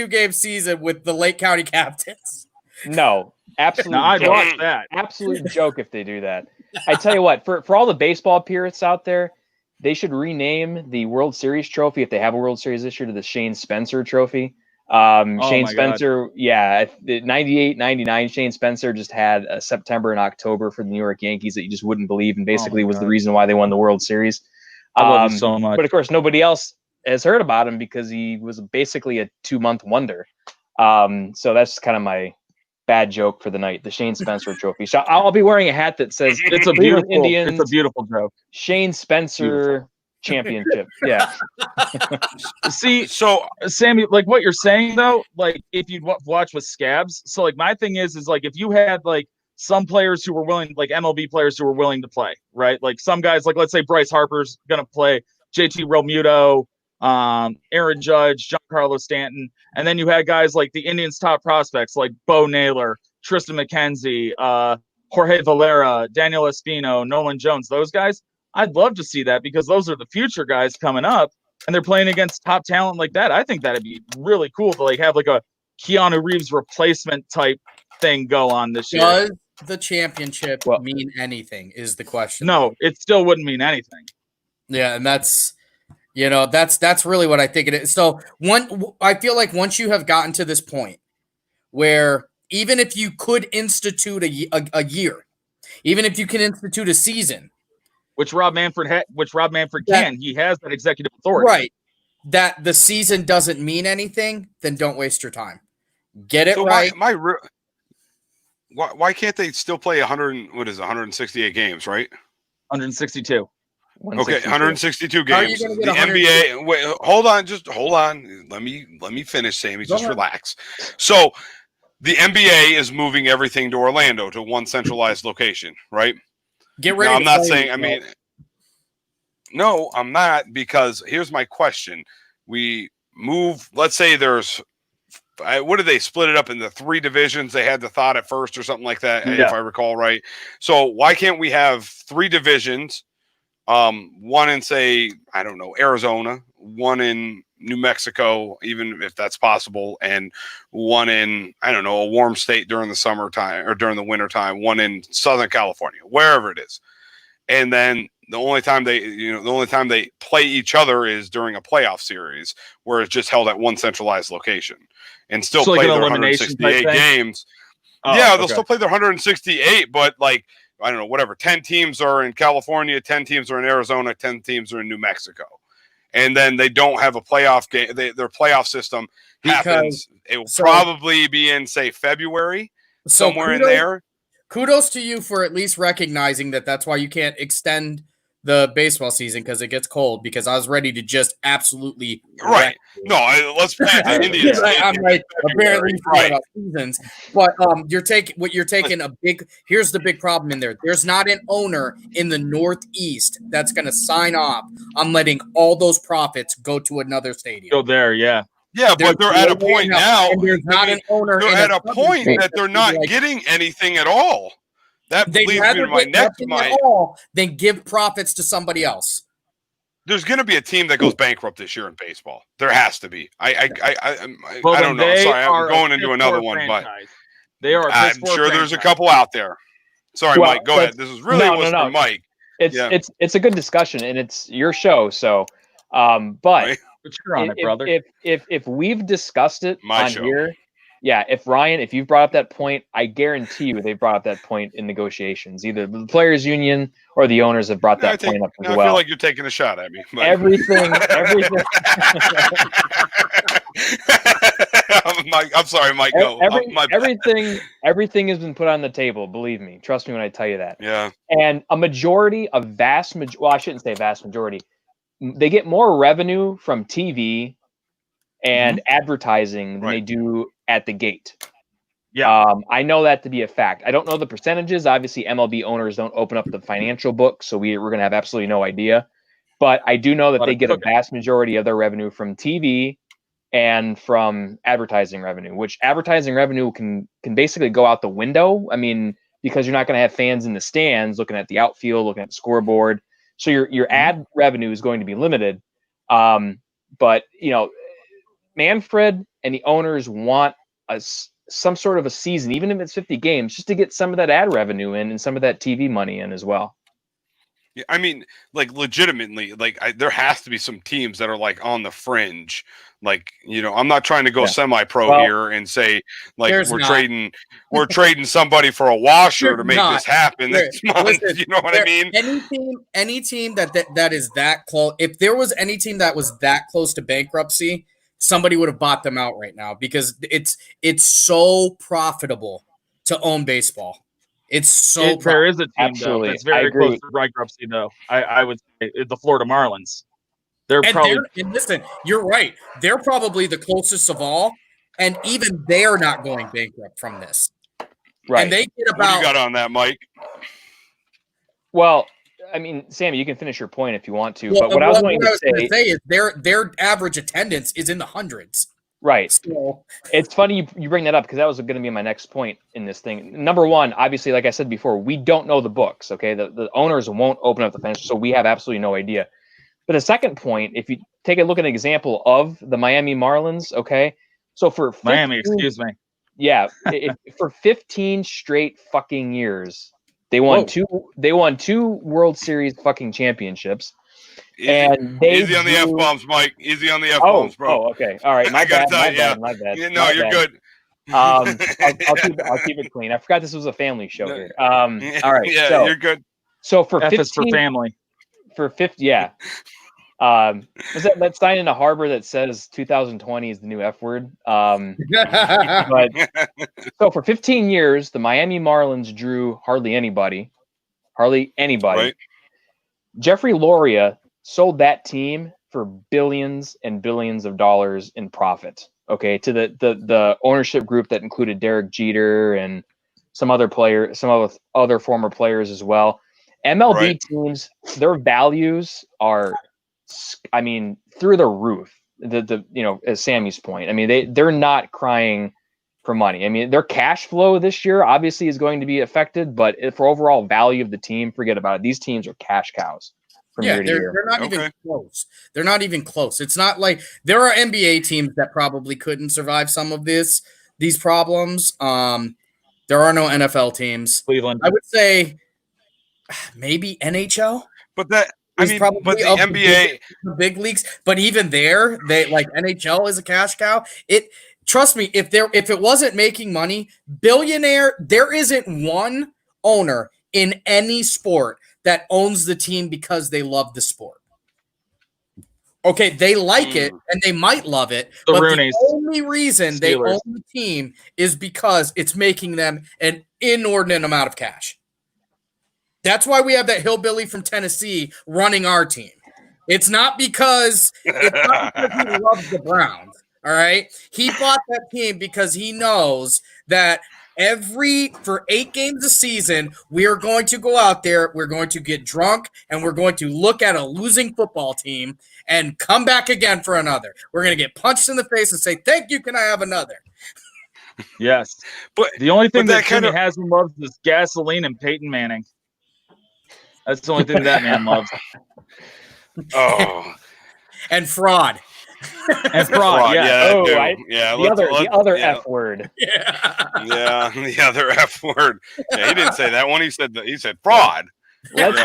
game season with the Lake County Captains? No, absolutely. No, I'd watch that. Absolute joke if they do that. I tell you what, for all the baseball purists out there, they should rename the World Series trophy, if they have a World Series this year, to the Shane Spencer Trophy. Shane Spencer, 98, 99, Shane Spencer just had a September and October for the New York Yankees that you just wouldn't believe, and basically was the reason why they won the World Series. I love him so much. But of course, nobody else has heard about him because he was basically a 2-month wonder. So that's kind of my bad joke for the night, the Shane Spencer Trophy. So I'll be wearing a hat that says it's a beautiful joke. Shane Spencer Championship. Yeah. See, so Sammy, like what you're saying though, like if you watch with scabs, so like my thing is like if you had like some players who were willing, like MLB players who were willing to play, right? Like some guys, like let's say Bryce Harper's gonna play, JT Realmuto, Aaron Judge, Giancarlo Stanton, and then you had guys like the Indians' top prospects like Bo Naylor, Tristan McKenzie, Jorge Valera, Daniel Espino, Nolan Jones. Those guys, I'd love to see that because those are the future guys coming up, and they're playing against top talent like that. I think that'd be really cool to like have like a Keanu Reeves replacement type thing go on this year. Does the championship mean anything? Is the question. No, it still wouldn't mean anything. Yeah, and that's really what I think it is. So I feel like once you have gotten to this point where even if you could institute a year, even if you can institute a season, which Rob Manfred can, he has that executive authority, right? That the season doesn't mean anything, then don't waste your time. Get it right. Why can't they still play 168 games, right? 162. Okay, 162 games. The NBA. Wait, hold on. Let me finish, Sammy. Just relax. So, the NBA is moving everything to Orlando, to one centralized location, right? Get ready. Now, I'm not saying. No, I'm not, because here's my question: we move. Let's say there's. What did they split it up into 3 divisions? They had the thought at first, or something like that, if I recall right. So, why can't we have 3 divisions? One in, say, I don't know, Arizona, one in New Mexico, even if that's possible, and one in, I don't know, a warm state during the summertime or during the wintertime, one in Southern California, wherever it is. And then the only time they play each other is during a playoff series where it's just held at one centralized location and still so play like their 168 games. They'll still play their 168, but like, I don't know, whatever. 10 teams are in California, 10 teams are in Arizona, 10 teams are in New Mexico. And then they don't have a playoff game. Their playoff system happens. It will probably be in, say, February, somewhere in there. Kudos to you for at least recognizing that that's why you can't extend the baseball season, because it gets cold, because I was ready to just absolutely right. No, let's play the Indians. I'm like, apparently about seasons, but you're taking a big. Here's the big problem in there. There's not an owner in the Northeast that's going to sign off on letting all those profits go to another stadium. Go there, yeah. Yeah, but they're at a point now. There's not an owner. They're at a point that they're not getting anything at all. That leads me to my next point. Then give profits to somebody else. There's going to be a team that goes bankrupt this year in baseball. There has to be. I don't know. Sorry, I'm going into another one, but they are. I'm sure there's a couple out there. Sorry, Mike. Go ahead. This is really for Mike. It's a good discussion, and it's your show. So, but But you're on it, brother. If we've discussed it My on show. here, yeah. If you've brought up that point, I guarantee you they've brought up that point in negotiations. Either the players' union or the owners have brought that point up as I well. feel like you're taking a shot at me. but- Everything. I'm sorry, Mike. No, my bad. everything has been put on the table. Believe me. Trust me when I tell you that. Yeah. And a vast majority. Well, I shouldn't say vast majority. They get more revenue from TV and advertising than they do at the gate. Yeah. I know that to be a fact. I don't know the percentages. Obviously, MLB owners don't open up the financial book, so we're going to have absolutely no idea. But I do know that they get a vast majority of their revenue from TV and from advertising revenue, which advertising revenue can basically go out the window. I mean, because you're not going to have fans in the stands looking at the outfield, looking at the scoreboard. So your ad revenue is going to be limited. But, Manfred and the owners want some sort of a season, even if it's 50 games, just to get some of that ad revenue in and some of that TV money in as well. Yeah, I mean, like legitimately, there has to be some teams that are like on the fringe. Like, I'm not trying to go semi-pro here and say like we're trading somebody for a washer to make this happen this month. Listen, you know what I mean? Any team that is that close. If there was any team that was that close to bankruptcy, somebody would have bought them out right now because it's so profitable to own baseball. It's so there is a team Absolutely. though, that's very close to bankruptcy though. I would say the Florida Marlins. And listen, you're right. They're probably the closest of all, and even they're not going bankrupt from this. Right. And they get What do you got on that, Mike? Well, I mean, Sammy, you can finish your point if you want to. But what I was going to say is their average attendance is in the hundreds. Right. So, it's funny you bring that up because that was going to be my next point in this thing. Number one, obviously, like I said before, we don't know the books. Okay, the owners won't open up the financials, so we have absolutely no idea. But the second point, if you take a look at an example of the Miami Marlins, okay, so for 15, yeah, for 15 straight fucking years, they won two World Series fucking championships. And they easy on the F-bombs, Mike. Easy on the F-bombs, bro. Oh, okay. All right. My bad. My bad. No, you're good. I'll keep it clean. I forgot this was a family show here. All right. Yeah, so, you're good. So for F 15, is for family. For 50, yeah. Was that sign in a harbor that says 2020 is the new F word? But so for 15 years, the Miami Marlins drew hardly anybody. Right. Jeffrey Loria sold that team for billions and billions of dollars in profit. Okay, to the ownership group that included Derek Jeter and some other former players as well. MLB teams, their values are, I mean, through the roof. As Sammy's point, I mean, they're not crying for money. I mean, their cash flow this year obviously is going to be affected, but for overall value of the team, forget about it. These teams are cash cows. Yeah, they're not even close. They're not even close. It's not like there are NBA teams that probably couldn't survive some of these problems. There are no NFL teams. Cleveland. I would say maybe NHL. But the NBA, the big leagues. But even there, they like NHL is a cash cow. Trust me, if it wasn't making money, billionaire, there isn't one owner in any sport that owns the team because they love the sport. Okay, they like it and they might love it, but the only reason they own the team is because it's making them an inordinate amount of cash. That's why we have that hillbilly from Tennessee running our team. It's not because he loves the Browns. All right. He bought that team because he knows that for 8 games a season, we are going to go out there, we're going to get drunk, and we're going to look at a losing football team and come back again for another. We're going to get punched in the face and say, thank you, can I have another? Yes. But the only thing that kind of Haslam loves is gasoline and Peyton Manning. That's the only thing that man loves. Oh. And fraud. And fraud, yeah. The other F word. Yeah, the other F word. Yeah, he didn't say that one. He said fraud. He said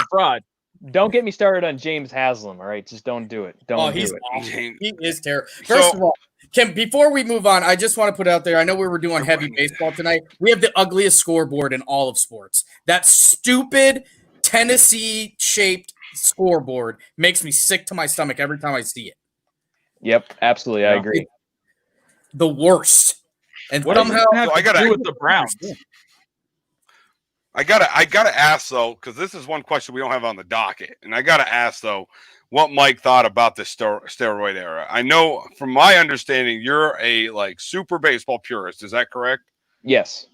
fraud. Don't get me started on James Haslam. All right, just don't do it. Don't he's do it. awful. He is terrible. First of all, Kim, before we move on, I just want to put out there. I know we were doing heavy baseball tonight. We have the ugliest scoreboard in all of sports. That stupid Tennessee-shaped scoreboard makes me sick to my stomach every time I see it. Yep, absolutely, I agree. The worst. And What somehow does it have to do with the Browns? I gotta ask though, because this is one question we don't have on the docket, and I gotta ask though, what Mike thought about the steroid era. I know, from my understanding, you're a super baseball purist. Is that correct? Yes,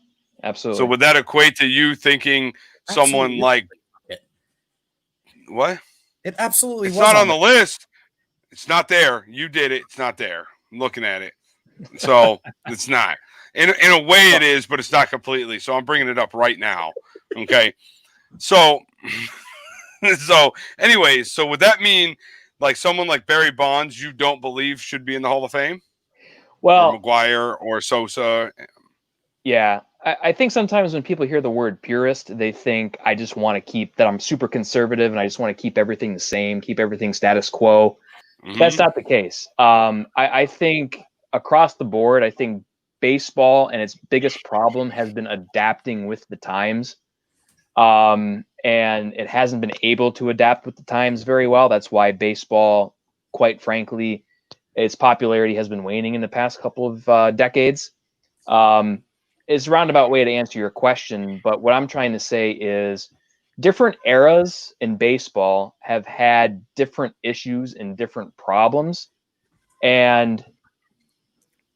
absolutely. So would that equate to you thinking someone like what? It absolutely it's was not on the list. It's not there. You did it. It's not there. I'm looking at it. So it's not. In a way it is, but it's not completely. So I'm bringing it up right now. Okay. So anyways, so would that mean someone like Barry Bonds you don't believe should be in the Hall of Fame? Well, or McGuire or Sosa? Yeah. I think sometimes when people hear the word purist, they think I just want to keep that I'm super conservative and I just want to keep everything the same, keep everything status quo. Mm-hmm. That's not the case. I think across the board, I think baseball and its biggest problem has been adapting with the times. And it hasn't been able to adapt with the times very well. That's why baseball, quite frankly, its popularity has been waning in the past couple of decades. It's a roundabout way to answer your question, but what I'm trying to say is different eras in baseball have had different issues and different problems. And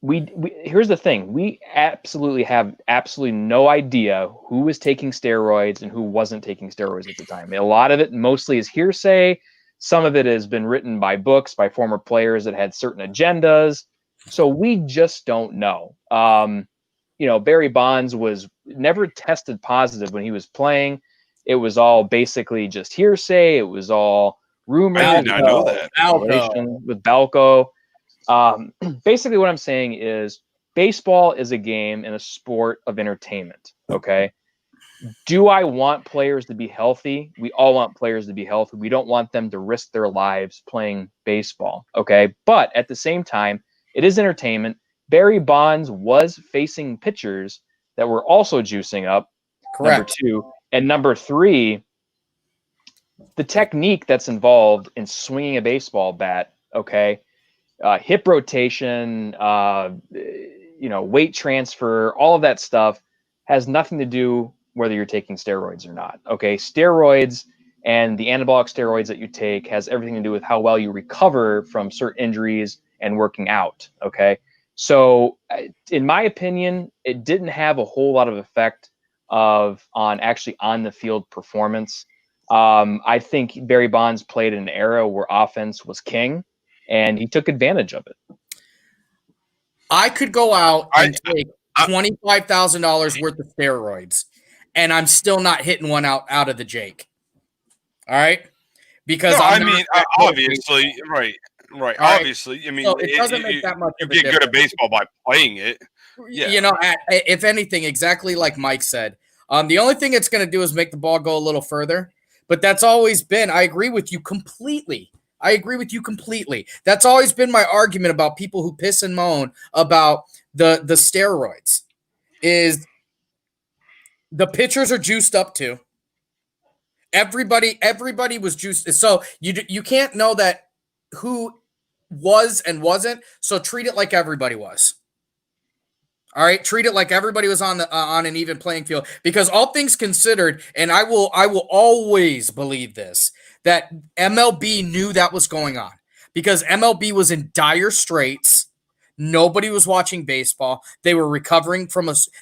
we here's the thing. We absolutely have no idea who was taking steroids and who wasn't taking steroids at the time. A lot of it mostly is hearsay. Some of it has been written by books, by former players that had certain agendas. So we just don't know. Barry Bonds was never tested positive when he was playing. It was all basically just hearsay. It was all rumors. I did not know that. With Balco. Basically what I'm saying is baseball is a game and a sport of entertainment. Okay. Do I want players to be healthy? We all want players to be healthy. We don't want them to risk their lives playing baseball. Okay. But at the same time, it is entertainment. Barry Bonds was facing pitchers that were also juicing up. Correct. Number 2. And number 3, the technique that's involved in swinging a baseball bat, okay, hip rotation, weight transfer, all of that stuff has nothing to do whether you're taking steroids or not. Okay, steroids and the anabolic steroids that you take has everything to do with how well you recover from certain injuries and working out. Okay, so in my opinion, it didn't have a whole lot of effect on the field performance. I think Barry Bonds played in an era where offense was king, and he took advantage of it. I could go out and take $25,000 worth of steroids, and I'm still not hitting one out of the Jake. All right, because obviously, right. Right. Obviously, I mean, so it doesn't make that much. You get good at baseball by playing it. Yeah. If anything, exactly like Mike said, the only thing it's going to do is make the ball go a little further. But that's always been. I agree with you completely. That's always been my argument about people who piss and moan about the steroids. Is the pitchers are juiced up too. Everybody was juiced. So you can't know that who was and wasn't. So treat it like everybody was. All right, treat it like everybody was on an even playing field, because all things considered, and I will always believe this, that MLB knew that was going on, because MLB was in dire straits. Nobody was watching baseball. They were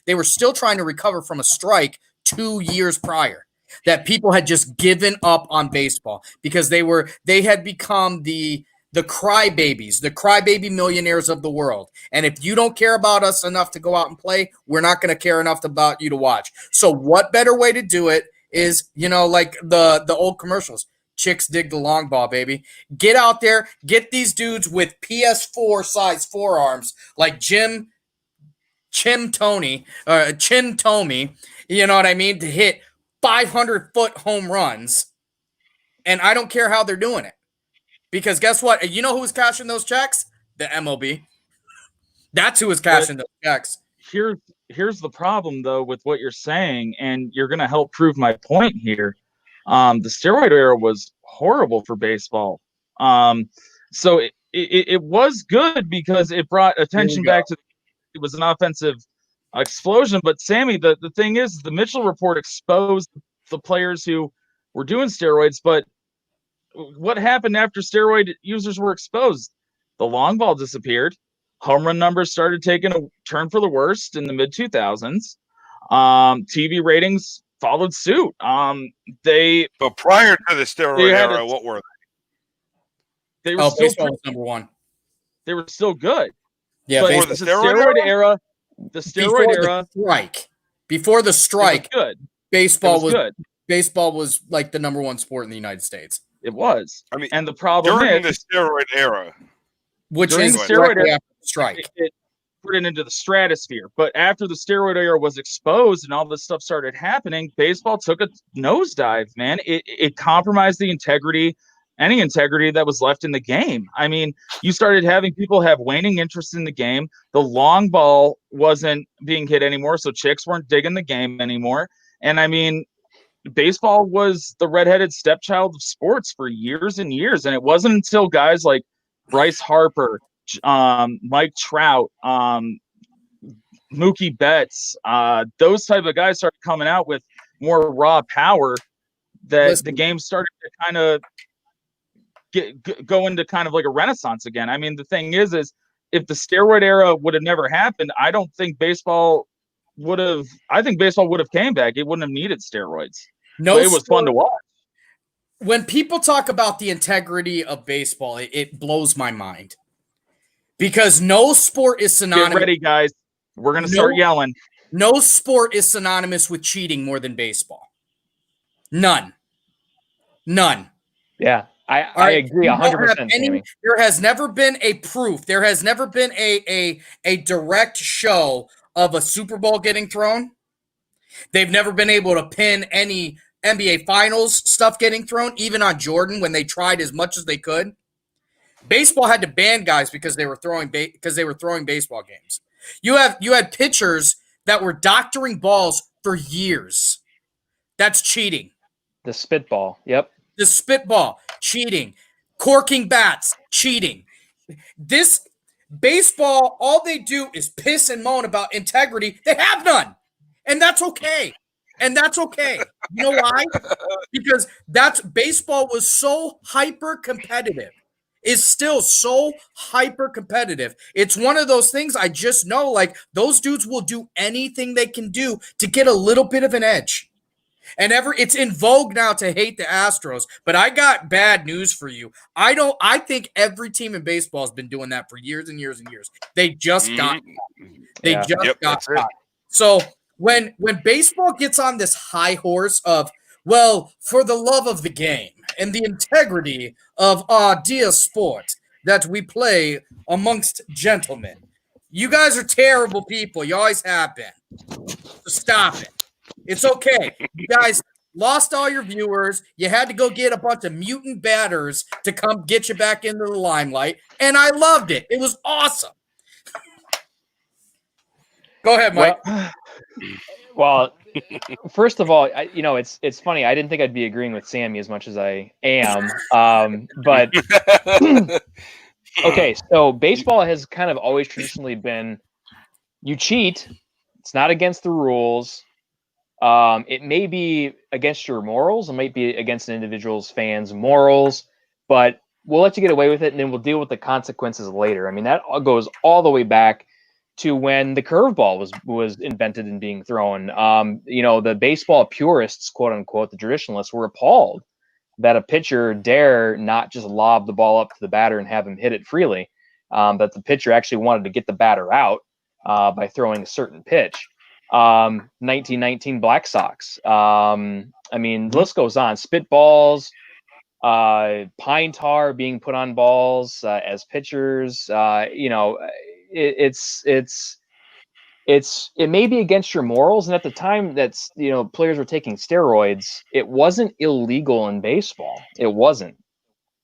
they were still trying to recover from a strike 2 years prior, that people had just given up on baseball because they had become the crybabies, the crybaby millionaires of the world. And if you don't care about us enough to go out and play, we're not going to care enough about you to watch. So what better way to do it is, like the old commercials, chicks dig the long ball, baby. Get out there, get these dudes with PS4 size forearms like Chin Tomey, you know what I mean, to hit 500-foot home runs And I don't care how they're doing it. Because guess what? You know who's cashing those checks? The MLB. That's who is cashing those checks. Here's the problem, though, with what you're saying, and you're going to help prove my point here. The steroid era was horrible for baseball. So it was good because it brought attention back to it was an offensive explosion. But Sammy, the thing is, the Mitchell report exposed the players who were doing steroids. But what happened after steroid users were exposed? The long ball disappeared. Home run numbers started taking a turn for the worst in the mid 2000s. TV ratings followed suit. But prior to the steroid era, what were they? They were still baseball was number one. They were still good. Yeah, but the steroid era. The steroid era. Before the strike, good. Baseball was good. Baseball was like the number one sport in the United States. It was. I mean, and the problem during is the steroid era, which during is the steroid era, after the strike. It put it into the stratosphere. But after the steroid era was exposed and all this stuff started happening, baseball took a nosedive, man. It compromised the integrity, any integrity that was left in the game. I mean, you started having people have waning interest in the game. The long ball wasn't being hit anymore, so chicks weren't digging the game anymore. And I mean, baseball was the redheaded stepchild of sports for years and years. And it wasn't until guys like Bryce Harper, Mike Trout, Mookie Betts, those type of guys started coming out with more raw power that the game started to kind of go into kind of like a renaissance again. I mean, the thing is if the steroid era would have never happened, I think baseball would have came back. It wouldn't have needed steroids. No, but it was fun to watch. When people talk about the integrity of baseball, it blows my mind. Because no sport is synonymous. Get ready, guys. We're going to start yelling. No sport is synonymous with cheating more than baseball. None. Yeah, I agree 100%, Sammy. There has never been a proof. There has never been a direct show of a Super Bowl getting thrown. They've never been able to pin any NBA Finals stuff getting thrown, even on Jordan when they tried as much as they could. Baseball had to ban guys because they were throwing baseball games. You had pitchers that were doctoring balls for years. That's cheating. The spitball. Yep. The spitball, cheating. Corking bats, cheating. This baseball, all they do is piss and moan about integrity. They have none. And that's okay. You know why? Because baseball was so hyper competitive. Is still so hyper competitive. It's one of those things I just know, like, those dudes will do anything they can do to get a little bit of an edge. And it's in vogue now to hate the Astros, but I got bad news for you. I think every team in baseball has been doing that for years and years and years. They just got caught. So when baseball gets on this high horse of, well, for the love of the game and the integrity of our dear sport that we play amongst gentlemen, you guys are terrible people. You always have been. So stop it. It's okay. You guys lost all your viewers. You had to go get a bunch of mutant batters to come get you back into the limelight, and I loved it. It was awesome. Go ahead, Mike. Well, first of all, it's funny. I didn't think I'd be agreeing with Sammy as much as I am. But okay, so baseball has kind of always traditionally been, you cheat. It's not against the rules. It may be against your morals. It might be against an individual's fans' morals, but we'll let you get away with it, and then we'll deal with the consequences later. I mean, that goes all the way back to when the curveball was invented and being thrown. The baseball purists, quote unquote, the traditionalists, were appalled that a pitcher dare not just lob the ball up to the batter and have him hit it freely. That the pitcher actually wanted to get the batter out by throwing a certain pitch. 1919 Black Sox. The list goes on. Spitballs, pine tar being put on it's it may be against your morals, and at the time that's players were taking steroids, it wasn't illegal in baseball. It wasn't.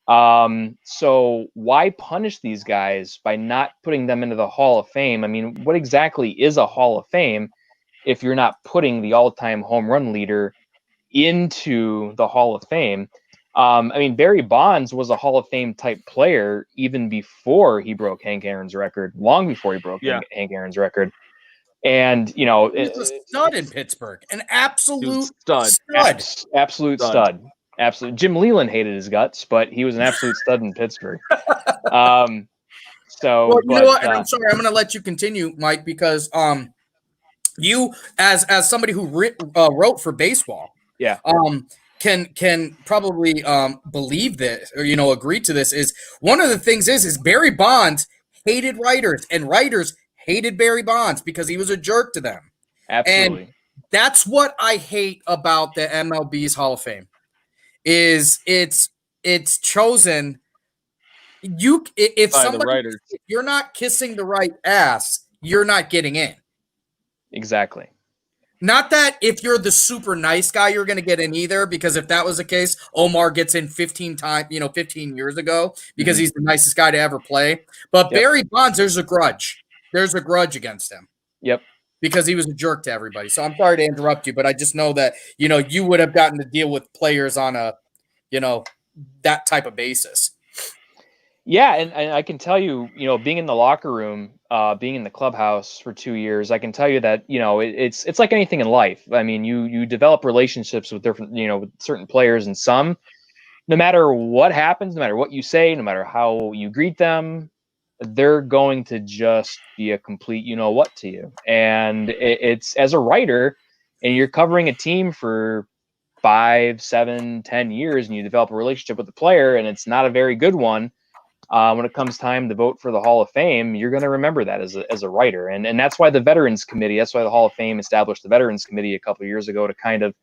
So why punish these guys by not putting them into the Hall of Fame? I mean, what exactly is a Hall of Fame if you're not putting the all-time home run leader into the Hall of Fame? I mean, Barry Bonds was a Hall of Fame type player even before he broke Hank Aaron's record, long before he broke Hank Aaron's record. And, he was a stud in Pittsburgh, an absolute stud. Absolute stud. Absolute. Jim Leland hated his guts, but he was an absolute stud in Pittsburgh. Well, you know what? And I'm sorry, I'm going to let you continue, Mike, because you, as somebody who wrote for baseball, can probably believe this or agree to this. Is one of the things is Barry Bonds hated writers, and writers hated Barry Bonds because he was a jerk to them. Absolutely. And that's what I hate about the MLB's Hall of Fame. Is it's chosen if you're not kissing the right ass, you're not getting in. Exactly. Not that if you're the super nice guy, you're going to get in either, because if that was the case, Omar gets in 15 years ago because he's the nicest guy to ever play. But Barry Bonds, there's a grudge. There's a grudge against him. Yep. Because he was a jerk to everybody. So I'm sorry to interrupt you, but I just know that, you would have gotten to deal with players on a, that type of basis. Yeah. And I can tell you, being in the locker room, being in the clubhouse for 2 years, I can tell you that, it's like anything in life. I mean, you develop relationships with different, with certain players, and some, no matter what happens, no matter what you say, no matter how you greet them, they're going to just be a complete what to you. And it's, as a writer, and you're covering a team for 5, 7, 10 years, and you develop a relationship with the player, and it's not a very good one, when it comes time to vote for the Hall of Fame, you're going to remember that as a writer. And that's why the Veterans Committee, that's why the Hall of Fame established the Veterans Committee a couple of years ago to kind of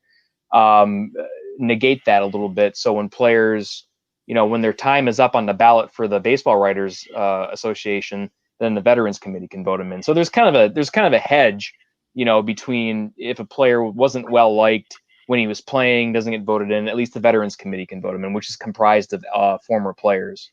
negate that a little bit. So when players, when their time is up on the ballot for the Baseball Writers Association, then the Veterans Committee can vote them in. So there's kind of a hedge, between if a player wasn't well liked when he was playing, doesn't get voted in, at least the Veterans Committee can vote him in, which is comprised of former players.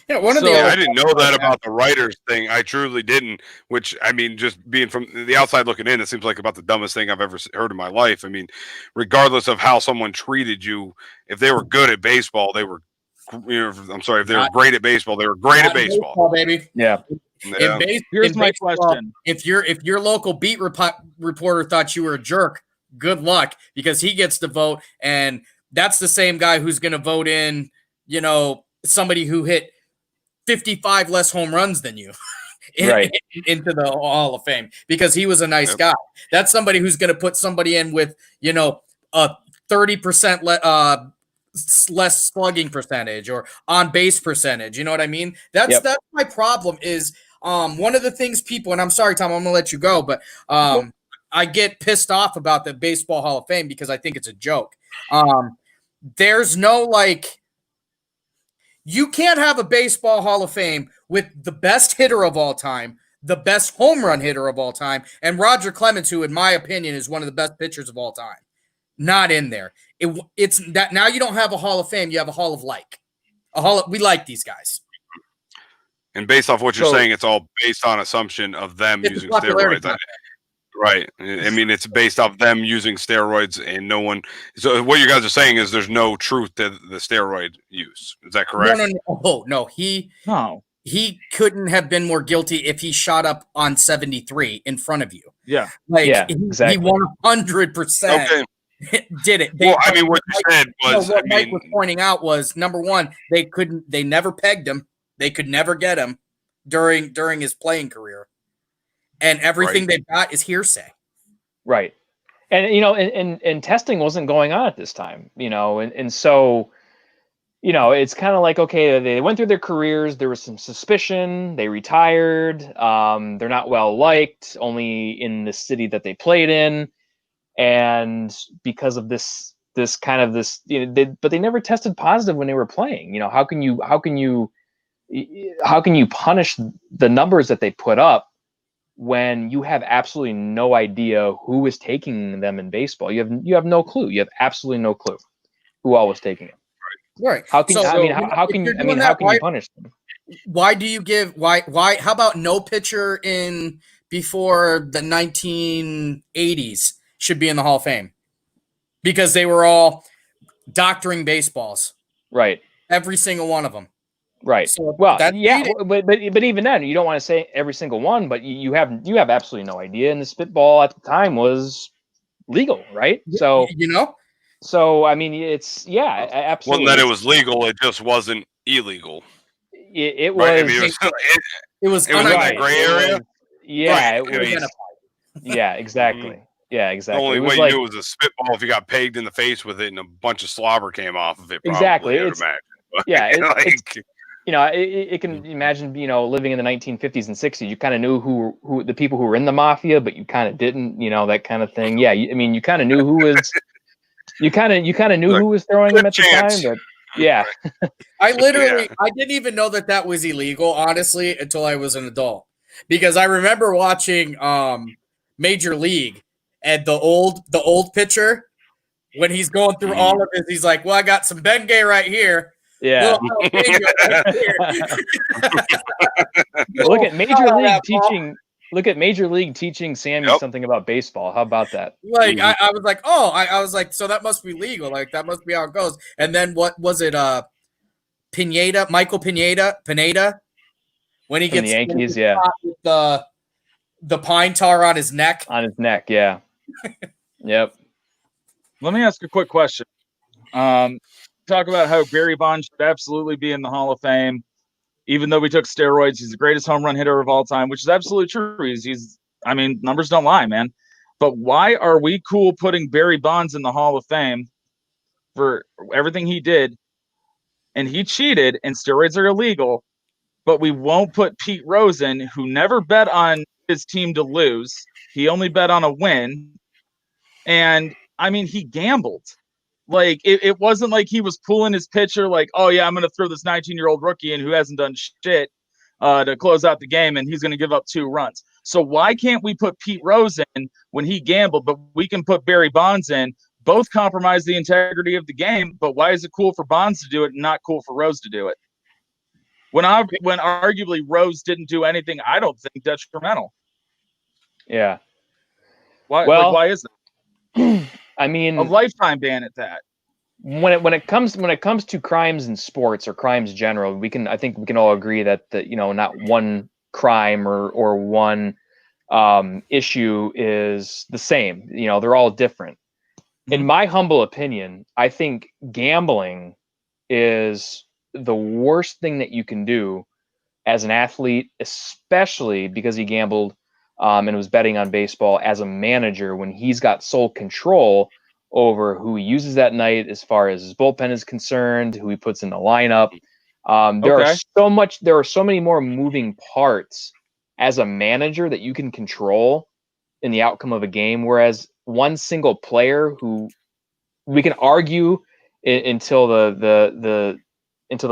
Yeah, I didn't know that about the writers thing. I truly didn't. Which, I mean, just being from the outside looking in, it seems like about the dumbest thing I've ever heard in my life. I mean, regardless of how someone treated you, if they were good at baseball, they were. I'm sorry, if they were great at baseball, they were great at baseball, baby. Yeah. Here's my question: If your local beat reporter thought you were a jerk, good luck, because he gets to vote, and that's the same guy who's going to vote in, somebody who hit 55 less home runs than you into the Hall of Fame because he was a nice guy. That's somebody who's going to put somebody in with, a 30% less slugging percentage or on base percentage. You know what I mean? That's my problem is one of the things people, and I'm sorry, Tom, I'm going to let you go, but I get pissed off about the Baseball Hall of Fame because I think it's a joke. There's no you can't have a Baseball Hall of Fame with the best hitter of all time, the best home run hitter of all time, and Roger Clemens, who, in my opinion, is one of the best pitchers of all time. Not in there. It's that now you don't have a Hall of Fame, you have a Hall of Like. We like these guys. And based off what you're saying, it's all based on assumption of them using steroids. Right. I mean, it's based off them using steroids and no one. So what you guys are saying is there's no truth to the steroid use. Is that correct? No. He couldn't have been more guilty if he shot up on 73 in front of you. Yeah. Exactly. He 100%. Okay. Did it. I mean, what you said was, what Mike was pointing out was, number one, they never pegged him. They could never get him during his playing career. And everything they've got is hearsay. Right. And, and testing wasn't going on at this time, and so, it's kind of like, okay, they went through their careers. There was some suspicion. They retired. They're not well liked, only in the city that they played in. And because of this kind of but they never tested positive when they were playing. How can you punish the numbers that they put up when you have absolutely no idea who is taking them in baseball. You have no clue. You have absolutely no clue who all was taking it. Right. How can So, I mean you know, how if can you're you I doing mean that, how can you punish them? why do you give why how about no pitcher in before the 1980s should be in the Hall of Fame? Because they were all doctoring baseballs. Right. Every single one of them. Right. So Well, that's yeah, cheating. but even then, you don't want to say every single one, but you have absolutely no idea. And the spitball at the time was legal, right? So You know, I mean, it's absolutely. Wasn't that it was legal, it just wasn't illegal. It Right? I was mean, it was it was in that right. gray It area. was- yeah, Right. it was. identified. Yeah, exactly. Yeah, The exactly. only It way was you like knew it was a spitball if you got pegged in the face with it and a bunch of slobber came off of it. Probably, Exactly. I would It's- imagine. yeah, Like, it can imagine, living in the 1950s and 60s, you kind of knew who the people who were in the mafia, but you kind of didn't, that kind of thing. Yeah, I mean, you kind of knew who was, you kind of knew Like, who was throwing them at the chance. time, but yeah, I literally, Yeah. I didn't even know that was illegal, honestly, until I was an adult. Because I remember watching Major League and the old pitcher when he's going through all of his, he's like, "Well, I got some Bengay right here." yeah. Little jalapeno right here. Look at Major Oh, League that ball. teaching. Look at Major League teaching Sammy Yep. something about baseball. How about that? Like I was like, oh, I was like, so that must be legal. Like that must be how it goes. And then what was it? Michael Pineda, when he From the gets Yankees, yeah, caught with the pine tar on his neck. on his neck, yeah, yep. Let me ask a quick question. Talk about how Barry Bonds should absolutely be in the Hall of Fame, even though we took steroids. He's the greatest home run hitter of all time, which is absolutely true. He's I mean, numbers don't lie, man. But why are we cool putting Barry Bonds in the Hall of Fame for everything he did? And he cheated, and steroids are illegal. But we won't put Pete Rose in, who never bet on his team to lose. He only bet on a win. And I mean, he gambled. Like it wasn't like he was pulling his pitcher like, oh yeah, I'm going to throw this 19-year-old rookie in who hasn't done shit to close out the game, and he's going to give up 2 runs. So why can't we put Pete Rose in when he gambled, but we can put Barry Bonds in? Both compromise the integrity of the game, but why is it cool for Bonds to do it and not cool for Rose to do it? When arguably Rose didn't do anything, I don't think detrimental. Yeah. Why? Well, like, why is that? I mean, A lifetime ban at that. when it comes to crimes in sports or crimes general, I think we can all agree that not one crime or one issue is the same. They're all different. In my humble opinion, I think gambling is the worst thing that you can do as an athlete, especially because he gambled and was betting on baseball as a manager when he's got sole control over who he uses that night as far as his bullpen is concerned, who he puts in the lineup. There are so many more moving parts as a manager that you can control in the outcome of a game, whereas one single player who we can argue until the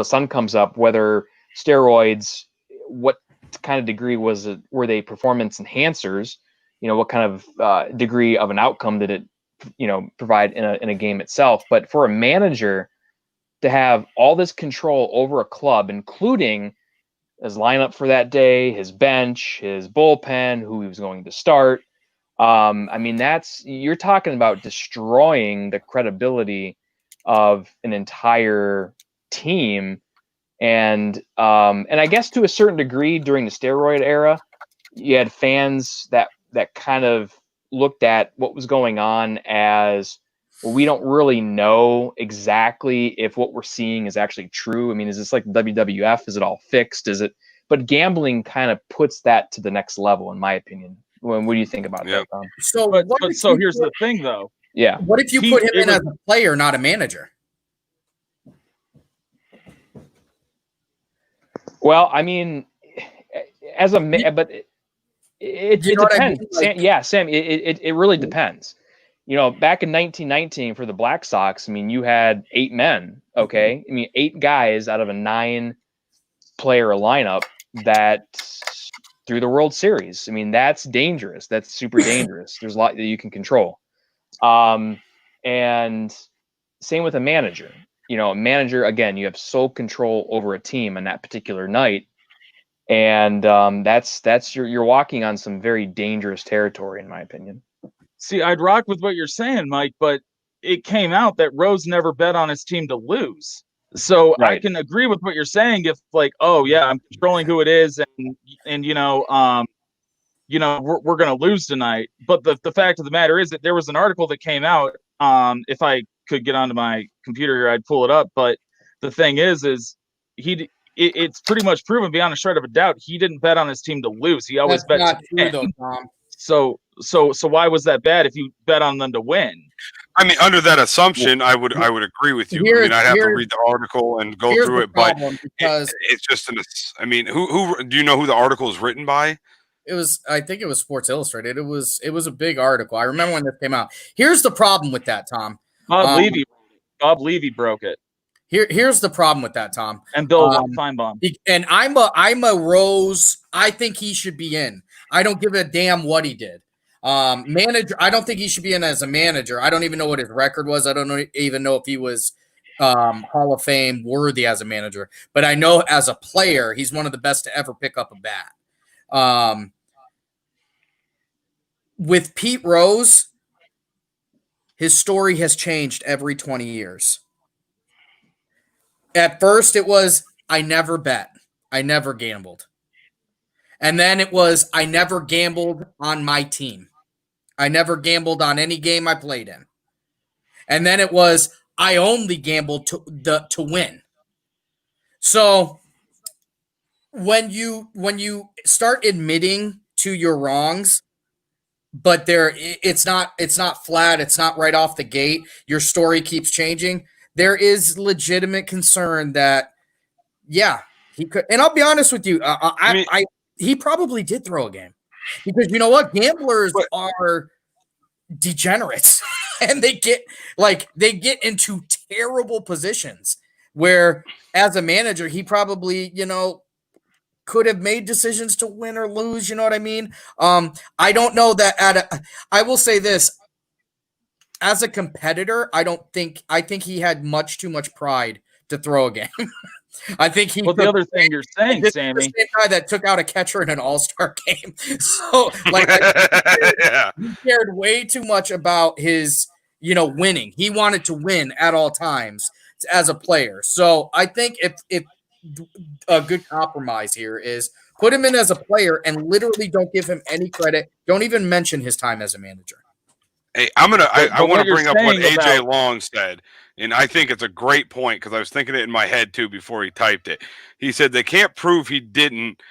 sun comes up whether steroids, what kind of degree were they performance enhancers, what kind of degree of an outcome did it provide in a game itself. But for a manager to have all this control over a club, including his lineup for that day, his bench, his bullpen, who he was going to start, I mean, you're talking about destroying the credibility of an entire team. And I guess to a certain degree during the steroid era, you had fans that kind of looked at what was going on as, well, we don't really know exactly if what we're seeing is actually true. I mean, is this like the WWF? Is it all fixed? But gambling kind of puts that to the next level, in my opinion. What do you think about that, Tom? So, So here's the thing, though. Yeah. what if you put him in as a player, not a manager? Well, I mean, as a but it You know what I depends. mean? Like- Sam, it really depends. Back in 1919 for the Black Sox, I mean, you had 8 men. Okay, I mean, 8 guys out of a 9-player lineup that through the World Series. I mean, that's dangerous. That's super dangerous. There's a lot that you can control. And same with a manager. You know, a manager, again, you have sole control over a team on that particular night. And you're walking on some very dangerous territory, in my opinion. See, I'd rock with what you're saying, Mike, but it came out that Rose never bet on his team to lose. So Right. I can agree with what you're saying if like, oh yeah, I'm controlling who it is and we're going to lose tonight. But the fact of the matter is that there was an article that came out. If I could get onto my computer here, I'd pull it up. But the thing is it's pretty much proven beyond a shred of a doubt he didn't bet on his team to lose. He always bet That's not to true, win. though, Tom. So why was that bad if you bet on them to win? I mean, under that assumption, I would agree with you. I mean, I'd have to read the article and go through it, but it's just I mean, who do you know who the article is written by? I think it was Sports Illustrated. It was a big article. I remember when this came out. Here's the problem with that, Tom. Bob Levy broke it. Here's the problem with that, Tom. And Bill Feinbaum. And I'm a Rose. I think he should be in. I don't give a damn what he did. Manager, I don't think he should be in as a manager. I don't even know what his record was. I don't even know if he was Hall of Fame worthy as a manager. But I know as a player, he's one of the best to ever pick up a bat. With Pete Rose, his story has changed every 20 years. At first, it was, I never bet. I never gambled. And then it was, I never gambled on my team. I never gambled on any game I played in. And then it was, I only gambled to win. So when you start admitting to your wrongs, but it's not flat, it's not right off the gate, your story keeps changing, there is legitimate concern that, yeah, he could. And I'll be honest with you, he probably did throw a game, because you know what? Gamblers are degenerates, and they get into terrible positions where, as a manager, he probably, could have made decisions to win or lose. You know what I mean? I don't know that I will say this, as a competitor, I think he had much too much pride to throw a game. I think he. Well, the other thing you're saying, Sammy, the same guy that took out a catcher in an all-star game. So, he cared way too much about his, winning. He wanted to win at all times as a player. So, I think if a good compromise here is put him in as a player and literally don't give him any credit. Don't even mention his time as a manager. Hey, I want to bring up what AJ Long said, and I think it's a great point, because I was thinking it in my head too before he typed it. He said they can't prove he didn't,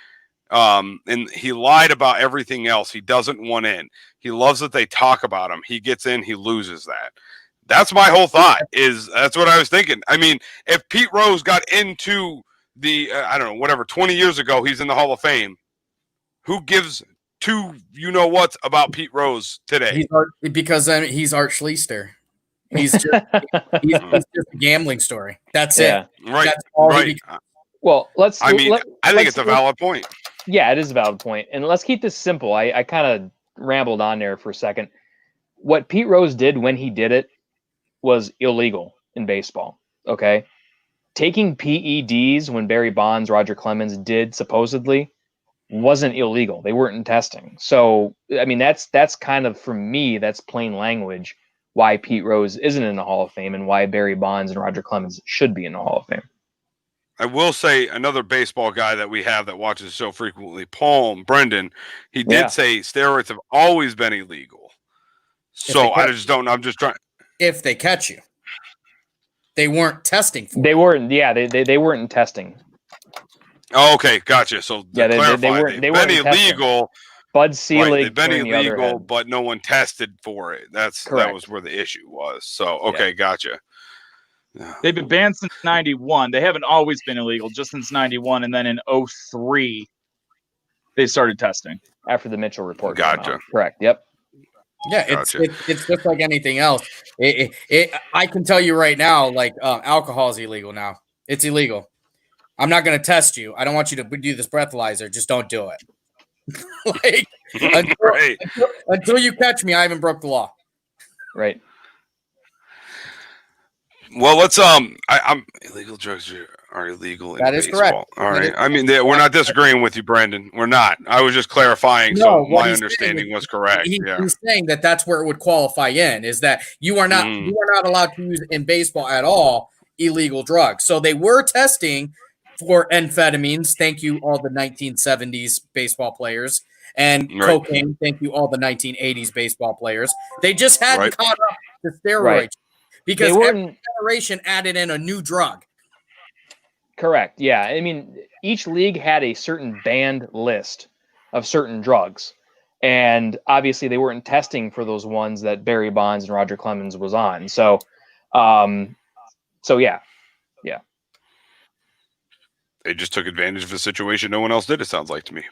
and he lied about everything else. He doesn't want in. He loves that they talk about him. He gets in, he loses that. That's my whole thought. That's what I was thinking. I mean, if Pete Rose got into the 20 years ago, he's in the Hall of Fame. Who gives two what's about Pete Rose today? Because he's Art Schlichter. He's just a gambling story. That's it. Right. That's all right. Well, I think it's a valid point. Yeah, it is a valid point. And let's keep this simple. I kind of rambled on there for a second. What Pete Rose did when he did it was illegal in baseball. Okay. Taking PEDs when Barry Bonds, Roger Clemens did supposedly wasn't illegal. They weren't in testing. So, I mean, that's kind of, for me, that's plain language why Pete Rose isn't in the Hall of Fame and why Barry Bonds and Roger Clemens should be in the Hall of Fame. I will say another baseball guy that we have that watches so frequently, Brendan, he did say steroids have always been illegal. So I just don't know. I'm just trying. If they catch you. They weren't testing for They weren't, they weren't in testing. Oh, okay, gotcha. So yeah, they weren't illegal. Bud Selig, they've been illegal, but no one tested for it. That was where the issue was. So okay, gotcha. They've been banned since 91. They haven't always been illegal, just since 91, and then in 03 they started testing after the Mitchell report. Gotcha. Correct. Yep. Yeah, it's just like anything else. I can tell you right now, like alcohol is illegal now. It's illegal. I'm not going to test you. I don't want you to do this breathalyzer. Just don't do it. Like until, Right. until you catch me, I haven't broke the law. Right. Well, let's I'm illegal drugs are illegal in That is baseball. correct. All That right. is I mean, we're not disagreeing with you, Brandon. We're not. I was just clarifying, No, so what my he's understanding saying is- was correct. He's Yeah. saying that that's where it would qualify in, is that you are not allowed to use in baseball at all illegal drugs. So they were testing for amphetamines. Thank you, all the 1970s baseball players, and Right. cocaine. Thank you, all the 1980s baseball players. They just hadn't Right. caught up to steroids Right. because They every weren't generation added in a new drug. correct. Yeah. I mean, each league had a certain banned list of certain drugs. And obviously they weren't testing for those ones that Barry Bonds and Roger Clemens was on. So yeah. They just took advantage of a situation no one else did, it sounds like to me.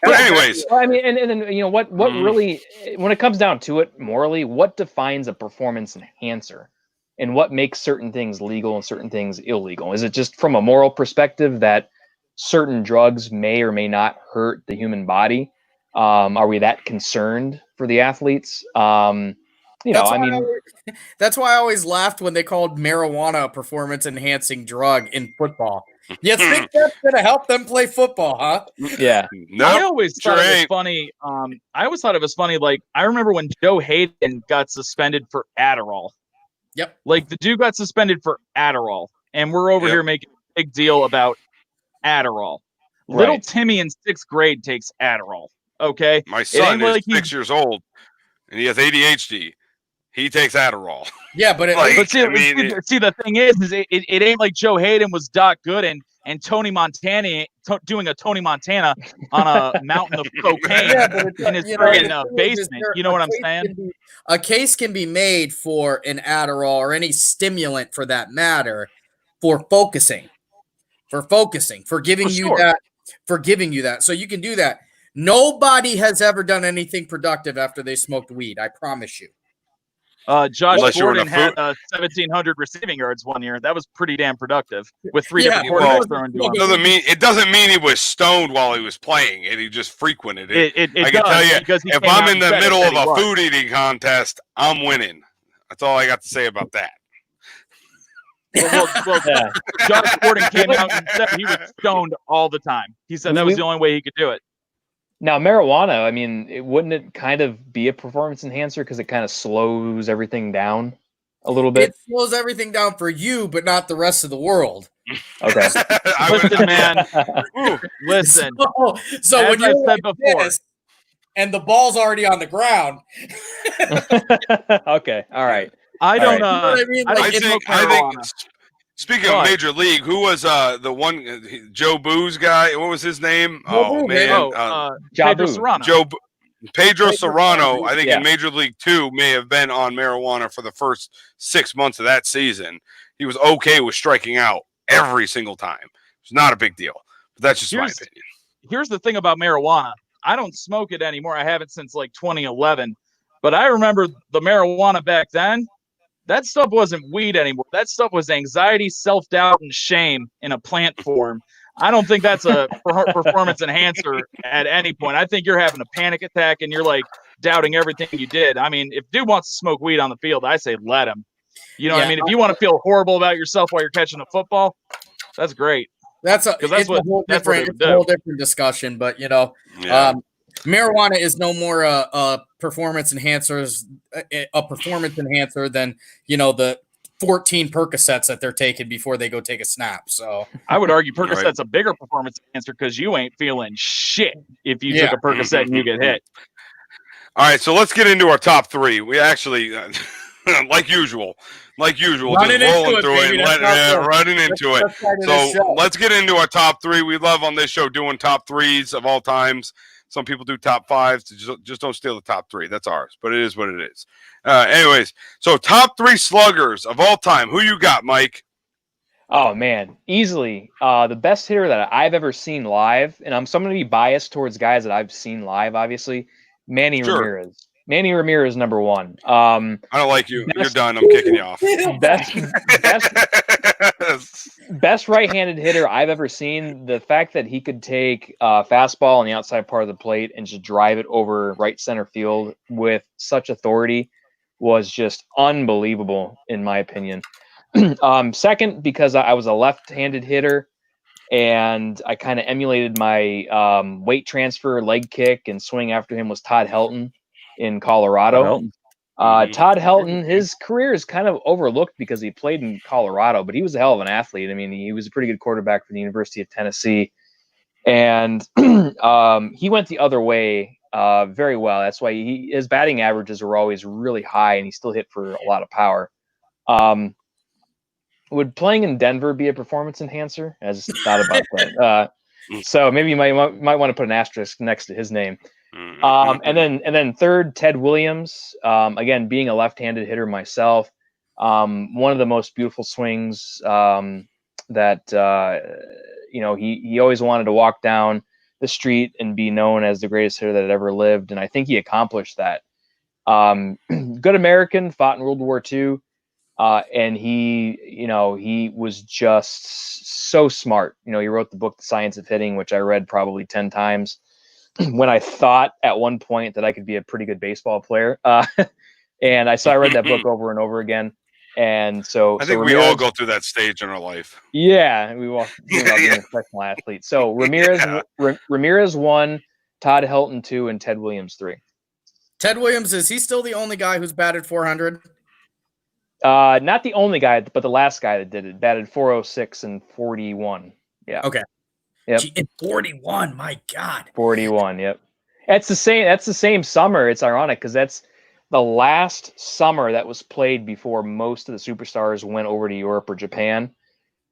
But anyways, Well, I mean, and then what Mhm. really, when it comes down to it, morally, what defines a performance enhancer, and what makes certain things legal and certain things illegal? Is it just from a moral perspective that certain drugs may or may not hurt the human body? Are we that concerned for the athletes? That's why I always laughed when they called marijuana a performance-enhancing drug in football. You think that's gonna help them play football, huh? Yeah. I no, always sure thought it was ain't. funny. I always thought it was funny. Like, I remember when Joe Hayden got suspended for Adderall. Yep. Like, the dude got suspended for Adderall, and we're over Yep. here making a big deal about Adderall. Little Right. Timmy in 6th grade takes Adderall. Okay. My son is like he- 6 years old and he has ADHD. He takes Adderall. Yeah, but Like, But see, I mean, see, the thing is it ain't like Joe Hayden was Doc Gooden and Tony Montana doing a Tony Montana on a mountain of cocaine in his friggin' basement. You know what I'm saying? A case can be made for an Adderall or any stimulant for that matter for focusing, for giving For you sure. that. So you can do that. Nobody has ever done anything productive after they smoked weed. I promise you. Josh Unless you're in Gordon a had food- 1,700 receiving yards one year. That was pretty damn productive with 3 Yeah, different well, quarterbacks throwing to him. It doesn't mean he was stoned while he was playing and he just frequented it. It I can does, tell you, because he if came I'm out in and the said it middle that of he a was. food eating contest, I'm winning. That's all I got to say about that. Well, Yeah. Josh Gordon came out and said he was stoned all the time. He said that was the only way he could do it. Now, marijuana, I mean, wouldn't it kind of be a performance enhancer because it kind of slows everything down a little bit? It slows everything down for you, but not the rest of the world. Okay. I would- Listen, man. Listen. So As when I you're said like before. this, and the ball's already on the ground, Okay. All right. I don't. right. You know what I mean? I don't Like, smoke I think. marijuana. Speaking But- of Major League, who was the one Joe Booze guy? What was his name? Joe Boo, man, Pedro Jabu. Serrano. Pedro Serrano. I think Yeah. in Major League 2 may have been on marijuana for the first 6 months of that season. He was okay with striking out every single time. It's not a big deal, but that's just my opinion. Here's the thing about marijuana. I don't smoke it anymore. I haven't since like 2011. But I remember the marijuana back then. That stuff wasn't weed anymore. That stuff was anxiety, self-doubt, and shame in a plant form. I don't think that's a performance enhancer at any point. I think you're having a panic attack and you're like doubting everything you did. I mean, if dude wants to smoke weed on the field, I say let him. You know what I mean? If you want to feel horrible about yourself while you're catching a football, that's great. that's a 'Cause that's it's what- a whole that's what they different, would it's a whole do. different discussion. But you know, Yeah. marijuana is no more a performance enhancer than the 14 Percocets that they're taking before they go take a snap. So I would argue Percocet's Right. a bigger performance enhancer because you ain't feeling shit if you Yeah. took a Percocet and you get hit. All right, so let's get into our top 3. We actually, like usual, Running just into rolling it, through baby. it, That's not good. running into it. That's part of this So show. let's get into our top 3. We love on this show doing top 3s of all times. Some people do top 5s. Just don't steal the top 3. That's ours, but it is what it is. Anyways, so top 3 sluggers of all time. Who you got, Mike? Oh man, easily the best hitter that I've ever seen live, and so I'm going to be biased towards guys that I've seen live. Obviously, Manny Sure. Ramirez. Manny Ramirez, number one. I don't like you. You're Best- done. I'm kicking you off. Best Best right-handed hitter I've ever seen. The fact that he could take a fastball on the outside part of the plate and just drive it over right center field with such authority was just unbelievable, in my opinion. Second, because I was a left-handed hitter, and I kind of emulated my weight transfer, leg kick, and swing after him was Todd Helton in Colorado. Todd Helton, his career is kind of overlooked because he played in Colorado, but he was a hell of an athlete. I mean, he was a pretty good quarterback for the University of Tennessee, and he went the other way very well. That's why his batting averages were always really high, and he still hit for a lot of power. Would playing in Denver be a performance enhancer? I just thought about that. So maybe you might want to put an asterisk next to his name. And then third, Ted Williams. Again, being a left-handed hitter myself, one of the most beautiful swings that he always wanted to walk down the street and be known as the greatest hitter that had ever lived, and I think he accomplished that. Good American, fought in World War II. And he was just so smart. He wrote the book, The Science of Hitting, which I read probably 10 times when I thought at one point that I could be a pretty good baseball player. And I read that book over and over again. And so I think we all go through that stage in our life. Yeah. We all being a professional athlete. So Ramirez 1, Todd Helton 2, and Ted Williams 3. Ted Williams, is he still the only guy who's batted 400? Not the only guy, but the last guy that did it. Batted 406 and 41. Yeah. Okay. Yep. And 41, my God. 41, yep. That's the same summer. It's ironic because that's the last summer that was played before most of the superstars went over to Europe or Japan.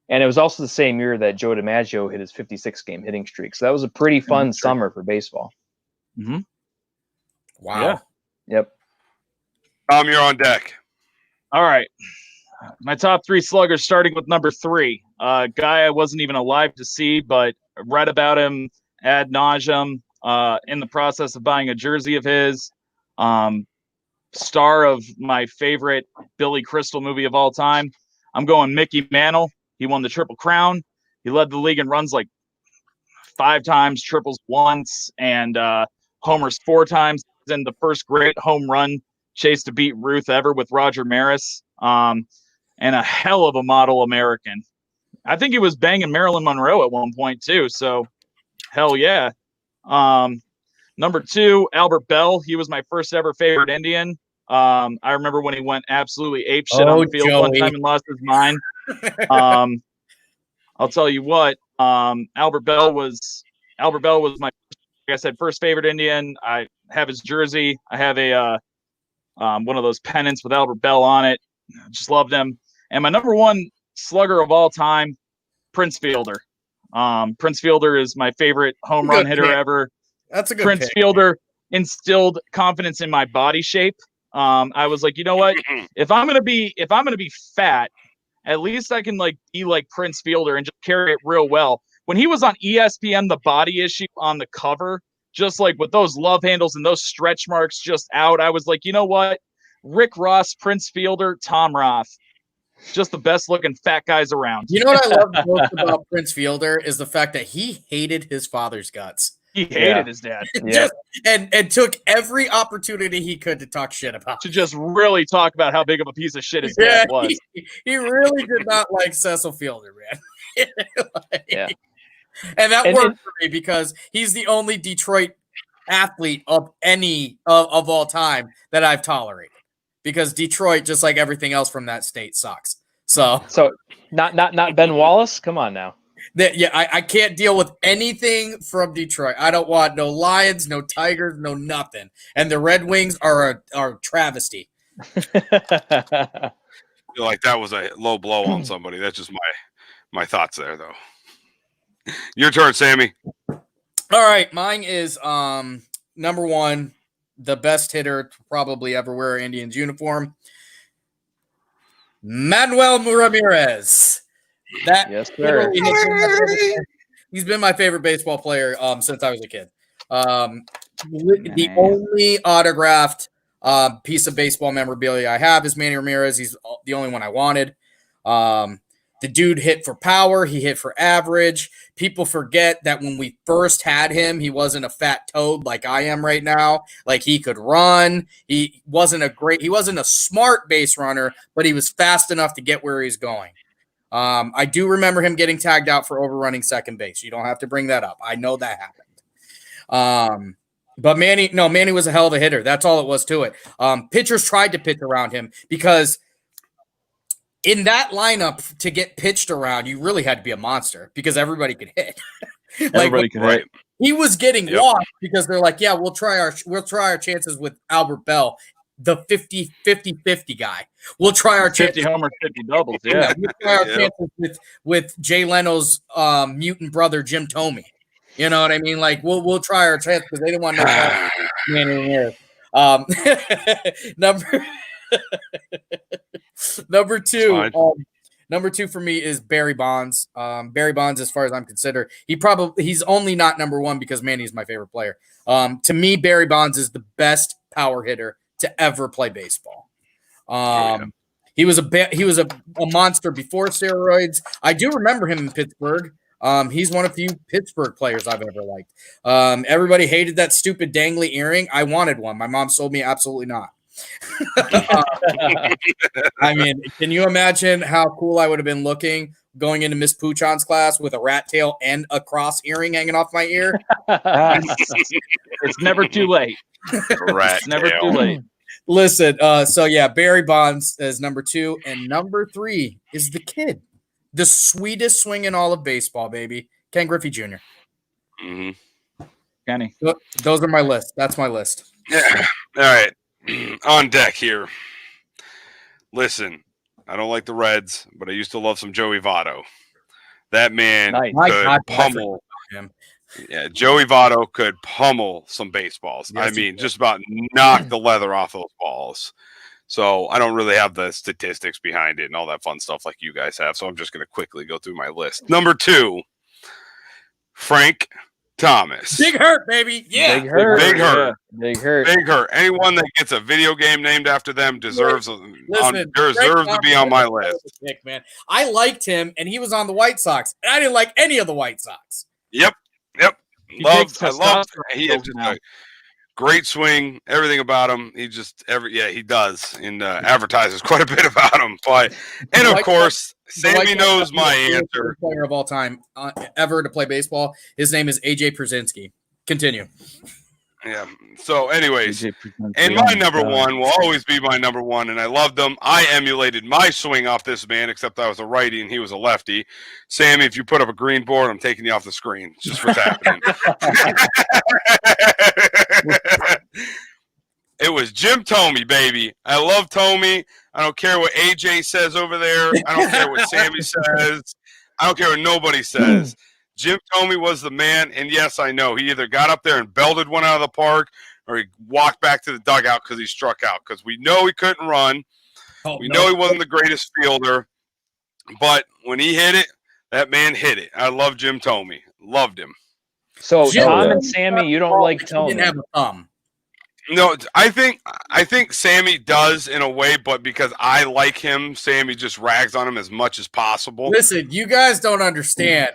And it was also the same year that Joe DiMaggio hit his 56-game hitting streak. So that was a pretty fun summer for baseball. Mm-hmm. Wow. Yeah. Yep. Tom, you're on deck. All right. My top three sluggers, starting with number 3. A guy I wasn't even alive to see, but read about him ad nauseum in the process of buying a jersey of his. Star of my favorite Billy Crystal movie of all time. I'm going Mickey Mantle. He won the Triple Crown. He led the league in runs like 5 times, triples once, and homers 4 times. In the first great home run chase to beat Ruth ever with Roger Maris, and a hell of a model American. I think he was banging Marilyn Monroe at one point too. So hell yeah. Number 2, Albert Bell. He was my first ever favorite Indian. I remember when he went absolutely apeshit on the field one time and lost his mind. I'll tell you what, Albert Bell was my, like I said, first favorite Indian. I have his jersey. I have a one of those pennants with Albert Bell on it. Just loved him. And my number 1 slugger of all time, Prince Fielder. Prince Fielder is my favorite home run hitter ever. That's a good Prince pick. Fielder instilled confidence in my body shape. I was like, you know what? If I'm gonna be fat, at least I can be like Prince Fielder and just carry it real well. When he was on ESPN, The Body Issue on the cover, just like with those love handles and those stretch marks just out, I was like, you know what? Rick Ross, Prince Fielder, Tom Roth. Just the best looking fat guys around. You know what I love most about Prince Fielder is the fact that he hated his father's guts. He hated his dad. Yeah. and took every opportunity he could to talk shit about. To just really talk about how big of a piece of shit his dad was. He really did not like Cecil Fielder, man. Yeah. And that worked for me because he's the only Detroit athlete of any of all time that I've tolerated. Because Detroit, just like everything else from that state, sucks. So not Ben Wallace? Come on now. I can't deal with anything from Detroit. I don't want no Lions, no Tigers, no nothing. And the Red Wings are a travesty. I feel like that was a low blow on somebody. That's just my thoughts there, though. Your turn, Sammy. All right, mine is number 1, the best hitter to probably ever wear an Indians uniform, Manuel Ramirez. That yes, sir. He's been my favorite baseball player since I was a kid. The only autographed piece of baseball memorabilia I have is Manny Ramirez. He's the only one I wanted. The The dude hit for power. He hit for average. People forget that when we first had him, he wasn't a fat toad like I am right now. Like, he could run. He wasn't a smart base runner, but he was fast enough to get where he's going. I do remember him getting tagged out for overrunning second base. You don't have to bring that up. I know that happened. But Manny was a hell of a hitter. That's all it was to it. Pitchers tried to pitch around him because in that lineup to get pitched around, you really had to be a monster because everybody could hit. Everybody can hit. He was getting walked because they're like, yeah, we'll try our chances with Albert Bell, the 50-50 guy. We'll try our 50 homers, 50 doubles. Yeah. We'll try our chances with Jay Leno's mutant brother Jim Thome. You know what I mean? Like, we'll try our chance because they didn't want to make Manny Ramirez. Number two for me is Barry Bonds. Barry Bonds, as far as I'm considered, he's only not number one because Manny's my favorite player. To me, Barry Bonds is the best power hitter to ever play baseball. He was a monster before steroids. I do remember him in Pittsburgh. He's one of the few Pittsburgh players I've ever liked. Everybody hated that stupid dangly earring. I wanted one. My mom sold me absolutely not. I mean, can you imagine how cool I would have been looking going into Miss Puchon's class with a rat tail and a cross earring hanging off my ear? It's never too late. It's never too late. Listen, so yeah, Barry Bonds is number two, and number three is the kid. The sweetest swing in all of baseball, baby. Ken Griffey Jr. Mm-hmm. Kenny. Those are my list. That's my list. Yeah. All right. On deck here. Listen, I don't like the Reds, but I used to love some Joey Votto. That man could pummel him. Yeah, Joey Votto could pummel some baseballs. Yes, I mean, just about knock the leather off those balls. So I don't really have the statistics behind it and all that fun stuff like you guys have. So I'm just going to quickly go through my list. Number two, Frank Thomas. Big Hurt, baby. Yeah. Big Hurt. Big Hurt. Yeah. Big Hurt. Big Hurt. Anyone that gets a video game named after them deserves to be on my list. Pick, man. I liked him, and he was on the White Sox, and I didn't like any of the White Sox. Yep. He had just a great swing, everything about him. He does, and advertises quite a bit about him. But of course, Sammy knows my answer. Player of all time ever to play baseball. His name is AJ Pierzynski. Continue. Yeah. So, anyways, and my number one will always be my number one, and I loved him. I emulated my swing off this man, except I was a righty and he was a lefty. Sammy, if you put up a green board, I'm taking you off the screen. It's just what's happening. It was Jim Thome, baby. I love Thome. I don't care what AJ says over there. I don't care what Sammy says. I don't care what nobody says. Jim Thome was the man, and yes, I know he either got up there and belted one out of the park, or he walked back to the dugout because he struck out. Because we know he couldn't run, we know he wasn't the greatest fielder, but when he hit it, that man hit it. I love Jim Thome, loved him. So Tom and Sammy, you don't like Thome? Didn't have a thumb. No, I think Sammy does in a way, but because I like him, Sammy just rags on him as much as possible. Listen, you guys don't understand.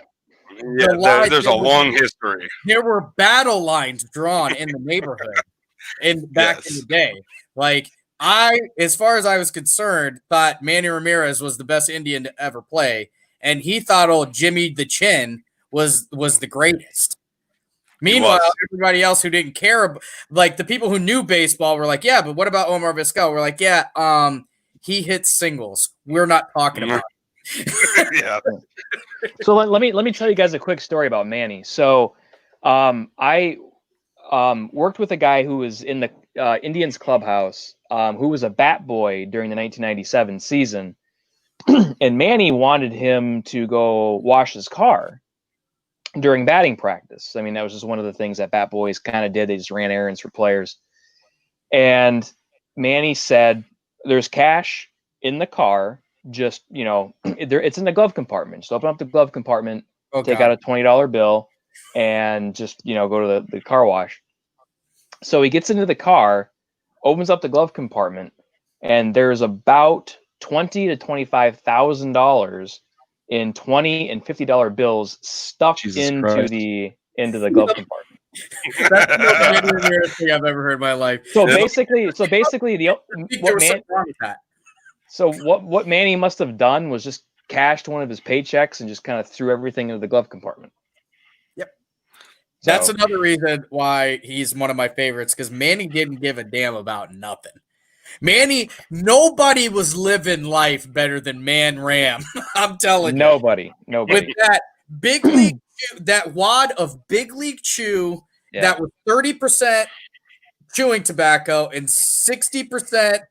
Yeah, there's a long history. There were battle lines drawn in the neighborhood back in the day. Like, as far as I was concerned, thought Manny Ramirez was the best Indian to ever play, and he thought old Jimmy the Chin was the greatest. Meanwhile, everybody else who didn't care, like the people who knew baseball, were like, "Yeah, but what about Omar Vizquel?" We're like, "Yeah, he hits singles. We're not talking about it." Yeah. So let me tell you guys a quick story about Manny. So I worked with a guy who was in the Indians clubhouse, who was a bat boy during the 1997 season, and Manny wanted him to go wash his car during batting practice. I mean, that was just one of the things that bat boys kind of did. They just ran errands for players. And Manny said, "There's cash in the car. Just, it's in the glove compartment. Just open up the glove compartment, take out a $20 bill, and just, go to the car wash." So he gets into the car, opens up the glove compartment, and there's about $20,000 to $25,000 in $20 and $50 bills stuffed Jesus into Christ. the glove compartment. That's the most weirdest thing I've ever heard in my life. So Yeah. basically, I think there was something wrong with that. what Manny must have done was just cashed one of his paychecks and just kind of threw everything into the glove compartment. Yep. That's So- another reason why he's one of my favorites, because Manny didn't give a damn about nothing. Manny, nobody was living life better than Man Ram. I'm telling you. Nobody. With that big league chew, that wad of big league chew Yeah. that was 30% chewing tobacco and 60%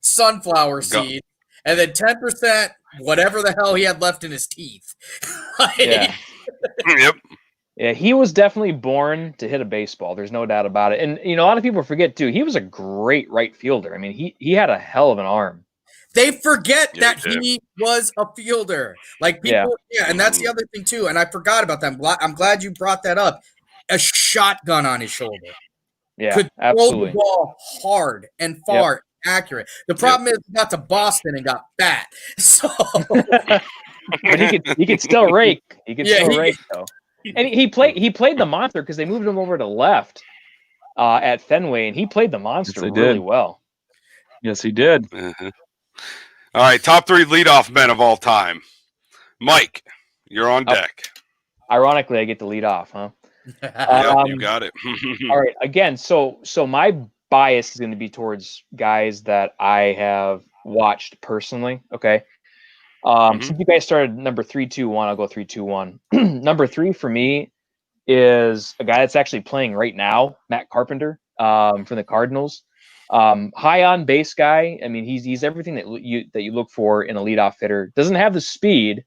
sunflower seed, and then 10% whatever the hell he had left in his teeth. Yeah. Yep. Yeah, he was definitely born to hit a baseball. There's no doubt about it. And a lot of people forget too. He was a great right fielder. I mean, he had a hell of an arm. They forget Yeah, that he did. he was a fielder. Like people, and that's the other thing too. And I forgot about that. I'm glad you brought that up. A shotgun on his shoulder. Yeah, Could throw absolutely. the ball hard and far, accurate. The problem is he got to Boston and got fat. So But he could still rake. He could Yeah, still he- rake though. And he played the monster because they moved him over to left at Fenway, and he played the monster Yes, they really did. well. Yes, he did. Uh-huh. All right, top 3 leadoff men of all time. Mike, you're on deck. Ironically, I get to lead off, huh? Yep, you got it. All right. Again, so my bias is going to be towards guys that I have watched personally. Okay. Since you guys started number 3, 2, 1, I'll go 3, 2, 1. Number 3 for me is a guy that's actually playing right now, Matt Carpenter, from the Cardinals. High on base guy. I mean, he's everything that you look for in a leadoff hitter. Doesn't have the speed,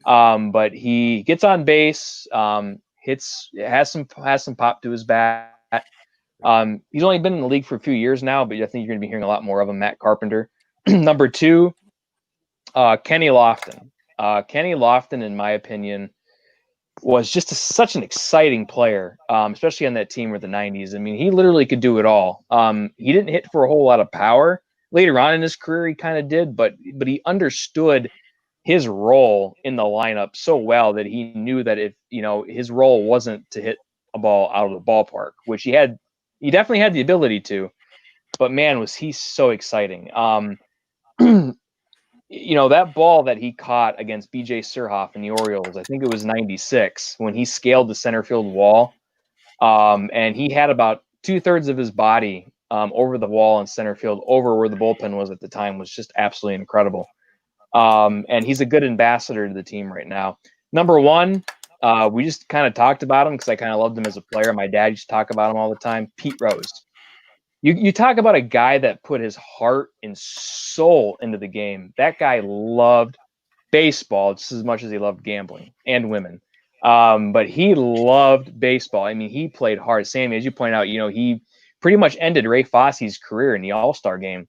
but he gets on base. Has some pop to his bat. He's only been in the league for a few years now, but I think you're going to be hearing a lot more of him. Matt Carpenter. Number 2, Kenny Lofton. Kenny Lofton, in my opinion, was just such an exciting player, especially on that team with the 90s. I mean, he literally could do it all. He didn't hit for a whole lot of power. Later on in his career, he kind of did, but he understood his role in the lineup so well that he knew that if his role wasn't to hit a ball out of the ballpark, which he definitely had the ability to, but man, was he so exciting. That ball that he caught against BJ Surhoff in the Orioles, I think it was 96, when he scaled the center field wall, and he had about 2/3 of his body over the wall in center field, over where the bullpen was at the time, was just absolutely incredible. And he's a good ambassador to the team right now. Number 1, we just kind of talked about him because I kind of loved him as a player. My dad used to talk about him all the time. Pete Rose. You talk about a guy that put his heart and soul into the game. That guy loved baseball just as much as he loved gambling and women. But he loved baseball. I mean, he played hard. Sammy, as you point out, he pretty much ended Ray Fosse's career in the All-Star game.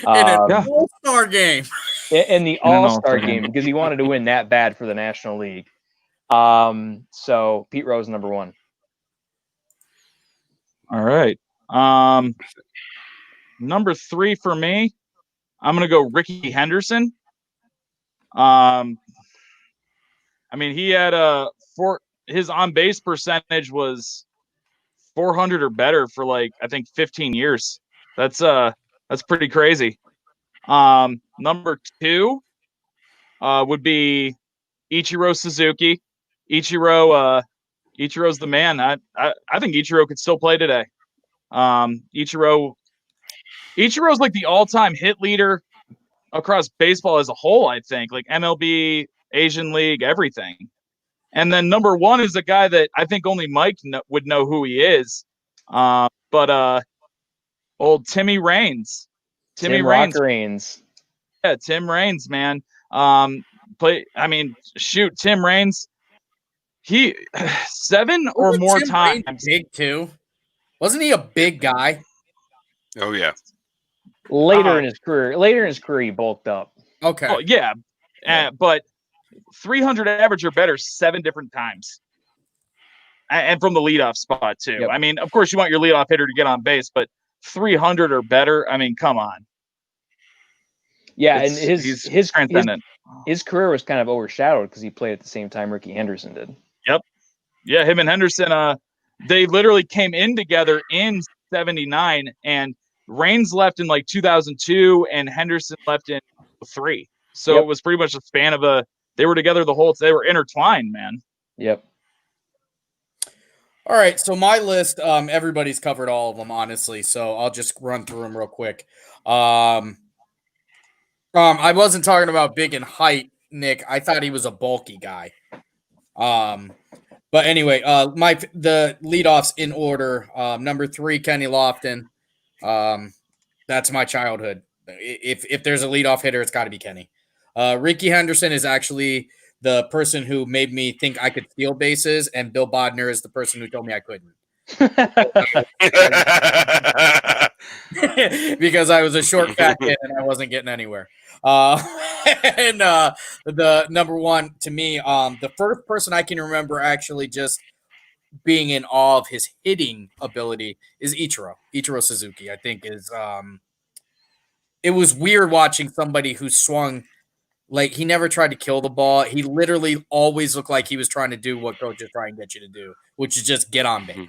in an All-Star game. In the All-Star game, because he wanted to win that bad for the National League. So Pete Rose, number 1. All right. Number 3 for me, I'm gonna go Ricky Henderson. I mean, he had his on base percentage was 400 or better for I think 15 years. That's pretty crazy. Number 2 would be Ichiro Suzuki. Ichiro's the man. I think Ichiro could still play today. Ichiro's like the all-time hit leader across baseball as a whole, I think, like MLB, Asian League, everything. And then number 1 is a guy that I think only Mike would know who he is. But old Timmy Raines. Tim Raines. Yeah, Tim Raines, man. Tim Raines. He 7 or more Tim times. Raines big too. Wasn't he a big guy? Oh yeah. Later in his career, he bulked up. Okay. Oh, yeah. But 300 average or better 7 different times. And from the leadoff spot, too. Yep. I mean, of course, you want your leadoff hitter to get on base, but 300 or better, I mean, come on. Yeah, He's and his transcendent. his career was kind of overshadowed because he played at the same time Ricky Henderson did. Yeah, him and Henderson, they literally came in together in 79, and Reigns left in like 2002 and Henderson left in 3. So it was pretty much a span of they were together they were intertwined, man. Yep. All right, so my list, everybody's covered all of them, honestly. So I'll just run through them real quick. I wasn't talking about big in height, Nick. I thought he was a bulky guy. But anyway, the leadoffs in order. Number 3, Kenny Lofton. That's my childhood. If there's a leadoff hitter, it's got to be Kenny. Ricky Henderson is actually the person who made me think I could steal bases, and Bill Bodner is the person who told me I couldn't. Because I was a short, fat kid and I wasn't getting anywhere. The number 1 to me, the first person I can remember actually just being in awe of his hitting ability is Ichiro Suzuki. I think is it was weird watching somebody who swung like he never tried to kill the ball. He literally always looked like he was trying to do what coaches try and get you to do, which is just get on base.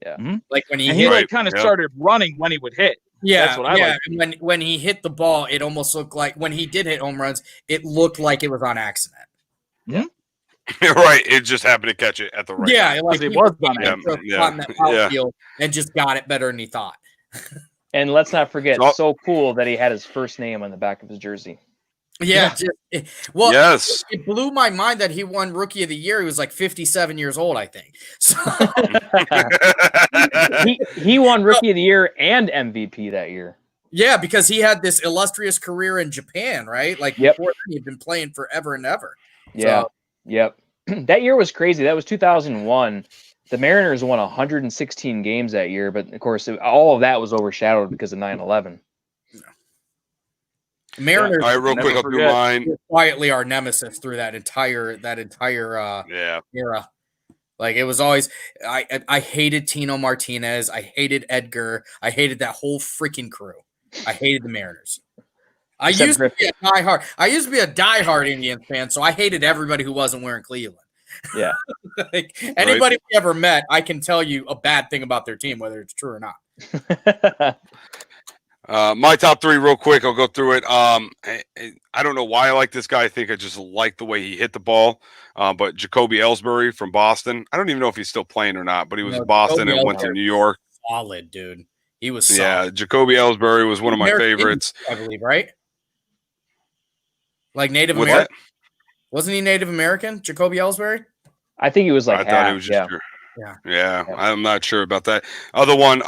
Yeah. Mm-hmm. Like when he like kind of started running when he would hit. Yeah, that's what I like. When he hit the ball, it almost looked like when he did hit home runs, it looked like it was on accident. Yeah. Right. It just happened to catch it at the right time. Like it was on that outfield and just got it better than he thought. And let's not forget, so cool that he had his first name on the back of his jersey. Yeah. Yes. It blew my mind that he won Rookie of the Year. He was like 57 years old, I think. So he won Rookie of the Year and MVP that year. Yeah, because he had this illustrious career in Japan, right? Like before then, he'd been playing forever and ever. Yeah. Yep. That year was crazy. That was 2001. The Mariners won 116 games that year, but of course, all of that was overshadowed because of 9/11. Mariners, all right, real quick, I'll do mine. Quietly our nemesis through that entire era. Like it was always I hated Tino Martinez, I hated Edgar, I hated that whole freaking crew. I hated the Mariners. I used to be a diehard Indians fan, so I hated everybody who wasn't wearing Cleveland. Yeah. Like anybody we ever met, I can tell you a bad thing about their team, whether it's true or not. My top 3 real quick. I'll go through it. I don't know why I like this guy. I think I just like the way he hit the ball. But Jacoby Ellsbury from Boston. I don't even know if he's still playing or not, but he was in Boston and went to New York. Solid, dude. He was solid. Yeah, Jacoby Ellsbury was one of my favorites. I believe, right? Like Native American. Wasn't he Native American, Jacoby Ellsbury? I think he was like I thought he was just yeah. I'm not sure about that. Other one,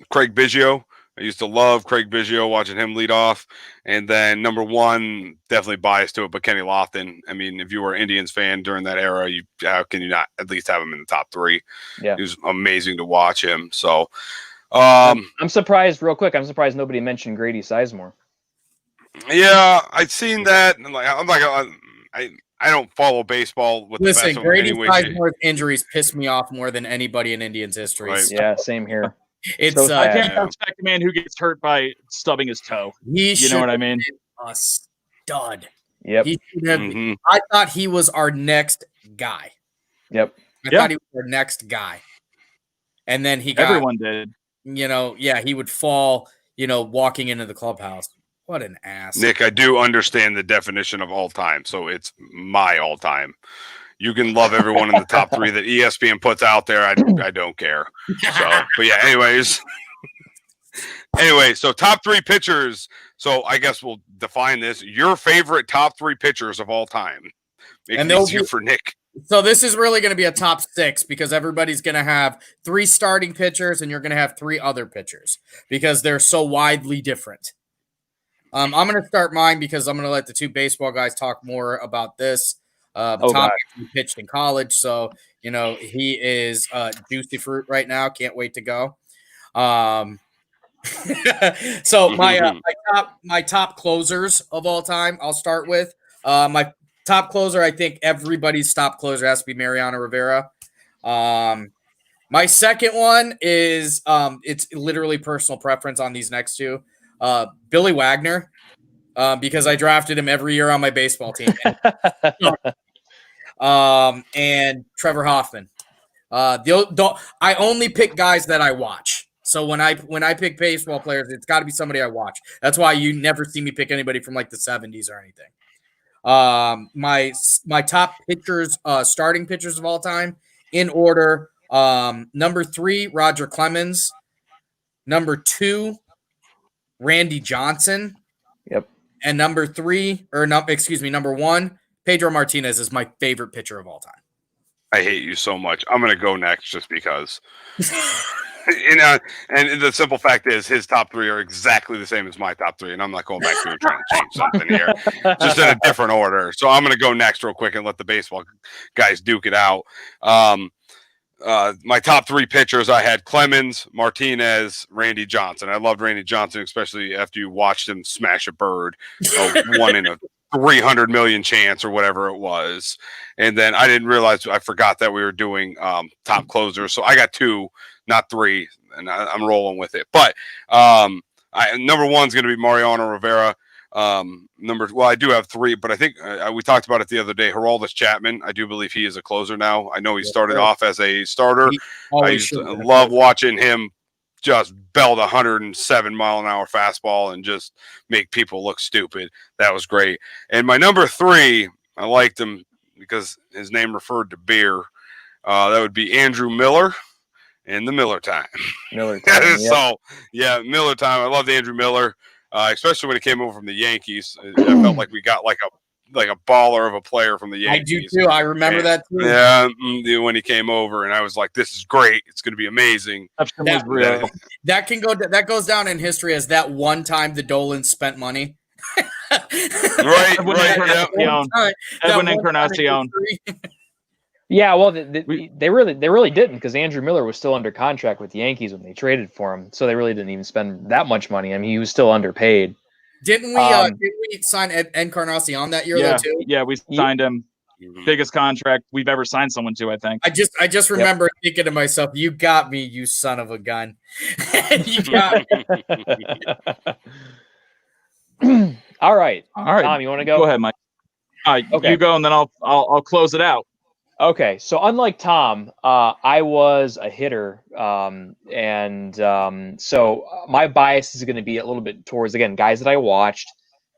Craig Biggio. I used to love Craig Biggio, watching him lead off. And then number 1, definitely biased to it, but Kenny Lofton. I mean, if you were an Indians fan during that era, how can you not at least have him in the top 3? Yeah. It was amazing to watch him. So I'm surprised, real quick, nobody mentioned Grady Sizemore. Yeah, I've seen that. And I don't follow baseball with Listen, the best Grady of them Sizemore's injuries piss me off more than anybody in Indians history. Right. So Yeah, same here. it's I can't respect a man who gets hurt by stubbing his toe. you know what I mean? A stud. Yep. He should have, I thought he was our next guy. Yep. I thought he was our next guy. And then everyone did. He would fall, walking into the clubhouse. What an ass. Nick, I do understand the definition of all time, so it's my all time. You can love everyone in the top 3 that ESPN puts out there. I don't care. So, but yeah, anyways. Anyway, so top 3 pitchers. So I guess we'll define this. Your favorite top 3 pitchers of all time. Make it easier for Nick. So this is really going to be a top 6 because everybody's going to have 3 starting pitchers and you're going to have 3 other pitchers because they're so widely different. I'm going to start mine because I'm going to let the 2 baseball guys talk more about this. Tom pitched in college, so he is juicy fruit right now. Can't wait to go. So my top closers of all time. I'll start with my top closer. I think everybody's top closer has to be Mariano Rivera. My second one is it's literally personal preference on these next 2. Billy Wagner. because I drafted him every year on my baseball team. And Trevor Hoffman. I only pick guys that I watch. So when I pick baseball players, it's got to be somebody I watch. That's why you never see me pick anybody from like the 70s or anything. My top pitchers, starting pitchers of all time in order. Number 3, Roger Clemens. Number 2, Randy Johnson. Yep. And number 1, Pedro Martinez is my favorite pitcher of all time. I hate you so much. I'm going to go next just because. And the simple fact is his top 3 are exactly the same as my top 3, and I'm not going back through and trying to change something here, just in a different order. So I'm going to go next real quick and let the baseball guys duke it out. My top 3 pitchers, I had Clemens, Martinez, Randy Johnson. I loved Randy Johnson, especially after you watched him smash a bird, 1 in a 300 million chance or whatever it was. And then I didn't realize, I forgot that we were doing top closers. So I got 2, not 3, and I'm rolling with it. But number 1 is going to be Mariano Rivera. I do have 3, but I think we talked about it the other day. Geraldus Chapman, I do believe he is a closer now. I know he started off as a starter. I used to love watching him just belt 107 mile an hour fastball and just make people look stupid. That was great. And my number 3, I liked him because his name referred to beer. That would be Andrew Miller in the Miller Time. Miller Time. Yep. So yeah, Miller Time. I loved Andrew Miller. Especially when he came over from the Yankees. I felt like we got like a baller of a player from the Yankees. I do too. I remember that too. Yeah, when he came over, and I was like, "This is great. It's going to be amazing." That goes down in history as that one time the Dolans spent money. Right. Edwin Encarnacion. Yeah, well, they really didn't, because Andrew Miller was still under contract with the Yankees when they traded for him, so they really didn't even spend that much money. I mean, he was still underpaid. Didn't we sign Encarnacion that year though too? Yeah, we signed him. Biggest contract we've ever signed someone to, I think. I just remember thinking to myself, "You got me, you son of a gun." You got me. All right. Tom, you want to go? Go ahead, Mike. Okay. You go, and then I'll close it out. Okay, so unlike Tom, I was a hitter, so my bias is going to be a little bit towards, again, guys that I watched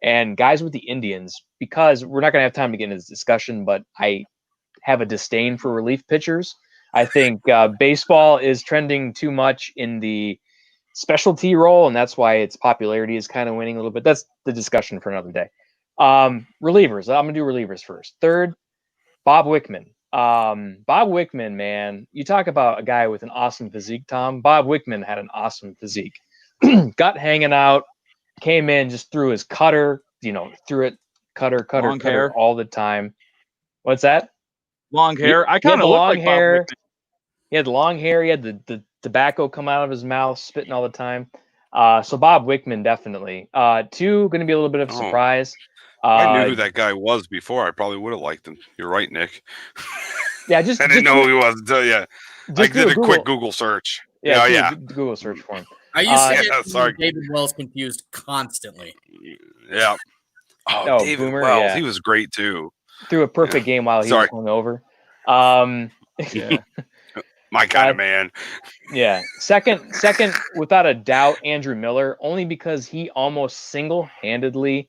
and guys with the Indians, because we're not going to have time to get into this discussion, but I have a disdain for relief pitchers. I think baseball is trending too much in the specialty role, and that's why its popularity is kind of winning a little bit. That's the discussion for another day. Relievers. I'm going to do relievers first. Third, Bob Wickman. Bob Wickman, man, you talk about a guy with an awesome physique, Tom. Bob Wickman had an awesome physique. Gut hanging out, came in, just threw his cutter, cutter hair all the time. What's that? Long hair. I kind of look like hair. Bob Wickman. He had long hair. He had the tobacco come out of his mouth, spitting all the time. So Bob Wickman, definitely. 2, going to be a little bit of a surprise. I knew who that guy was before. I probably would have liked him. You're right, Nick. Yeah, I didn't know who he was until I did a quick Google search. Yeah. Google search for him. I used to get David Wells confused constantly. Yeah. Oh, David Boomer, Wells. yeah. He was great too. Threw a perfect game while he was hungover. My kind of man. Yeah. Second, without a doubt, Andrew Miller, only because he almost single-handedly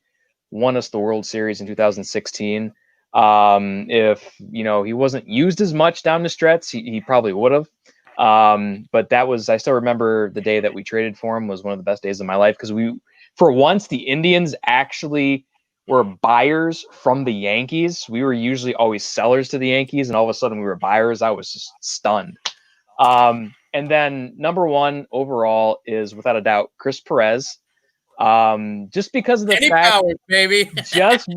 won us the World Series in 2016. If he wasn't used as much down the stretch, he probably would have. But I still remember the day that we traded for him was one of the best days of my life, because for once, the Indians actually were buyers from the Yankees. We were usually always sellers to the Yankees, and all of a sudden we were buyers. I was just stunned. And then number 1 overall is, without a doubt, Chris Perez. Just because of the fact, powers, baby. Just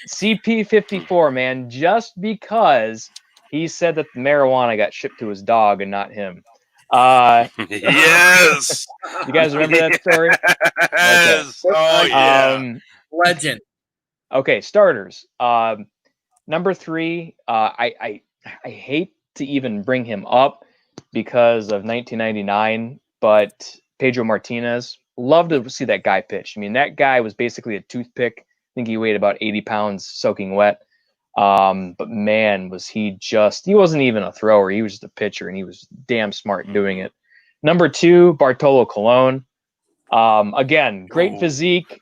CP54, man, just because he said that the marijuana got shipped to his dog and not him. Yes. You guys remember that story? Yes. Okay. Oh yeah. Legend. Okay, starters. Number 3, I hate to even bring him up because of 1999, but Pedro Martinez. Love to see that guy pitch. I mean, that guy was basically a toothpick think he weighed about 80 pounds soaking wet. But man, he wasn't even a thrower. He was just a pitcher, and he was damn smart doing it. Number 2, Bartolo Colon. Again, great physique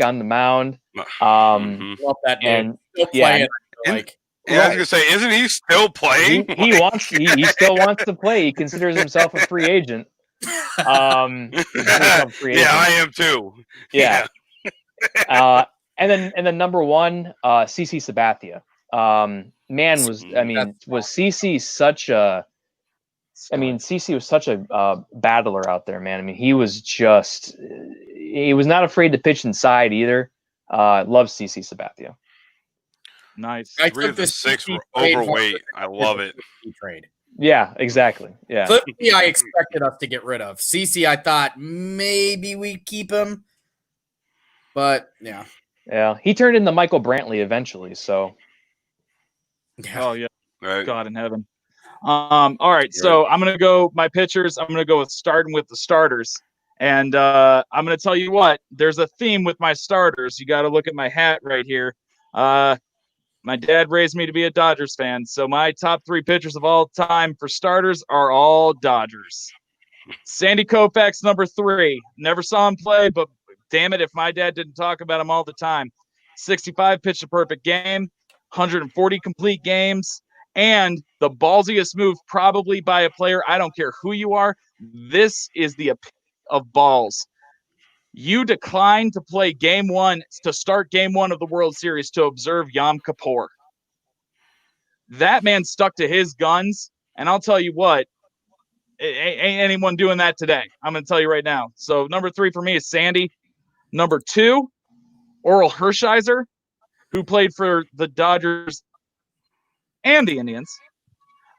on the mound. Love that dude. And Still yeah, playing, like Yeah, I was gonna say, isn't he still playing? he still wants to play. He considers himself a free agent. Yeah, I am too. Yeah. And then number 1, CC Sabathia. Was CC such a CC was such a battler out there, man. I mean, he was not afraid to pitch inside either. Love CC Sabathia. Nice. I 3 took of the this 6 were trade overweight. I love it. trade. Yeah, exactly. Yeah. Clippy, I expected us to get rid of. CC, I thought maybe we'd keep him, but yeah. Yeah, he turned into Michael Brantley eventually. So. Oh yeah. Right. God in heaven. All right, so I'm gonna go my pitchers. I'm gonna go starting with the starters, and I'm gonna tell you what. There's a theme with my starters. You got to look at my hat right here. My dad raised me to be a Dodgers fan, so my top 3 pitchers of all time for starters are all Dodgers. Sandy Koufax, number 3. Never saw him play, but damn it, if my dad didn't talk about him all the time. 65 pitched a perfect game, 140 complete games. And the ballsiest move probably by a player, I don't care who you are, this is the epitome of balls. You declined to play to start game 1 of the World Series to observe Yom Kippur. That man stuck to his guns, and I'll tell you what, ain't anyone doing that today. I'm going to tell you right now. So number 3 for me is Sandy. Number 2, Oral Hershiser, who played for the Dodgers and the Indians.